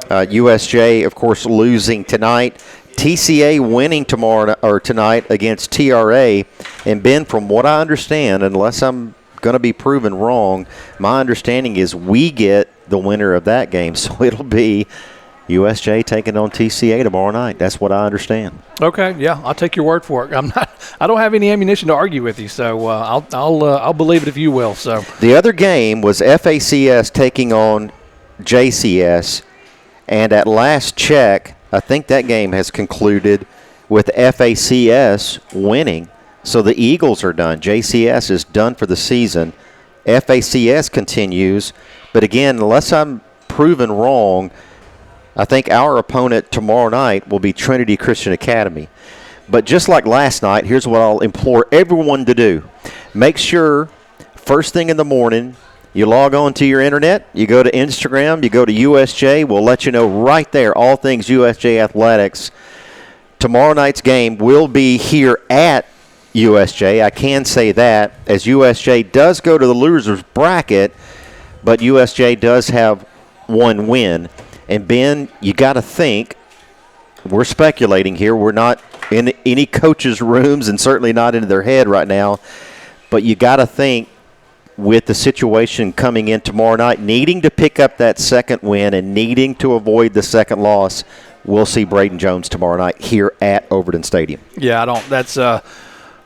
USJ, of course, losing tonight. TCA winning tonight against TRA. And Ben, from what I understand, unless I'm going to be proven wrong, my understanding is we get the winner of that game. So it'll be USJ taking on TCA tomorrow night. That's what I understand. Okay, yeah, I'll take your word for it. I don't have any ammunition to argue with you, so I'll believe it if you will. So the other game was FACS taking on JCS, and at last check, I think that game has concluded with FACS winning. So the Eagles are done. JCS is done for the season. FACS continues. But again, unless I'm proven wrong, I think our opponent tomorrow night will be Trinity Christian Academy. But just like last night, here's what I'll implore everyone to do. Make sure first thing in the morning, you log on to your internet, you go to Instagram, you go to USJ. We'll let you know right there all things USJ athletics. Tomorrow night's game will be here at USJ. I can say that, as USJ does go to the losers bracket, but USJ does have one win. And Ben, you got to think, we're speculating here. We're not in any coaches' rooms and certainly not into their head right now. But you got to think, with the situation coming in tomorrow night, needing to pick up that second win and needing to avoid the second loss, we'll see Braden Jones tomorrow night here at Overton Stadium. Yeah, that's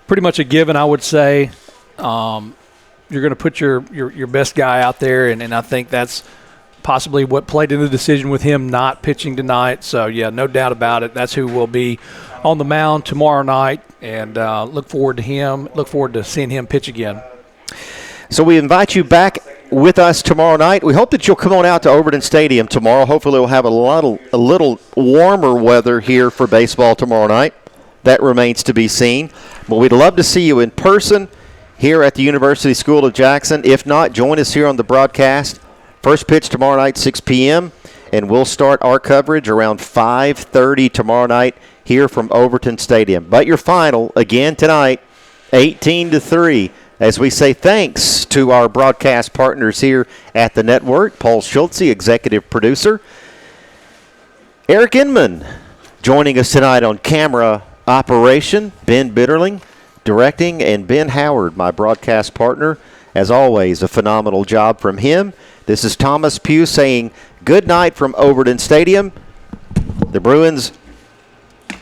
pretty much a given, I would say. You're going to put your best guy out there, and I think that's possibly what played into the decision with him not pitching tonight. So, yeah, no doubt about it. That's who will be on the mound tomorrow night, and look forward to seeing him pitch again. So we invite you back with us tomorrow night. We hope that you'll come on out to Overton Stadium tomorrow. Hopefully we'll have a little warmer weather here for baseball tomorrow night. That remains to be seen. But we'd love to see you in person here at the University School of Jackson. If not, join us here on the broadcast. First pitch tomorrow night, 6 p.m., and we'll start our coverage around 5:30 tomorrow night here from Overton Stadium. But your final, again tonight, 18-3. As we say thanks to our broadcast partners here at the network, Paul Schultze, executive producer, Eric Inman joining us tonight on camera operation, Ben Bitterling directing, and Ben Howard, my broadcast partner. As always, a phenomenal job from him. This is Thomas Pugh saying good night from Overton Stadium. The Bruins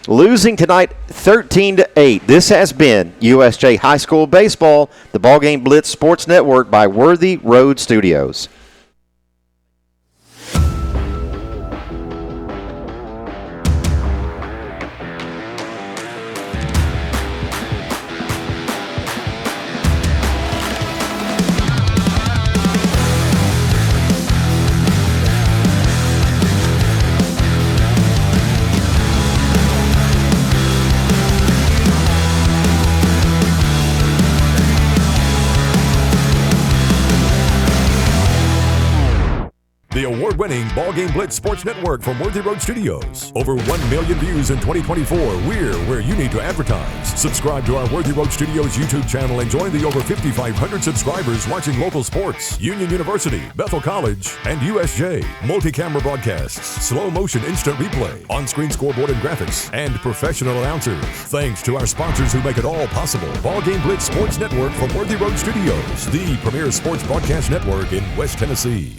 losing tonight 13-8. This has been USJ High School Baseball, the Ballgame Blitz Sports Network by Worthy Road Studios. The award-winning Ballgame Blitz Sports Network from Worthy Road Studios. Over 1 million views in 2024. We're where you need to advertise. Subscribe to our Worthy Road Studios YouTube channel and join the over 5,500 subscribers watching local sports, Union University, Bethel College, and USJ. Multi-camera broadcasts, slow motion instant replay, on-screen scoreboard and graphics, and professional announcers. Thanks to our sponsors who make it all possible. Ballgame Blitz Sports Network from Worthy Road Studios, the premier sports broadcast network in West Tennessee.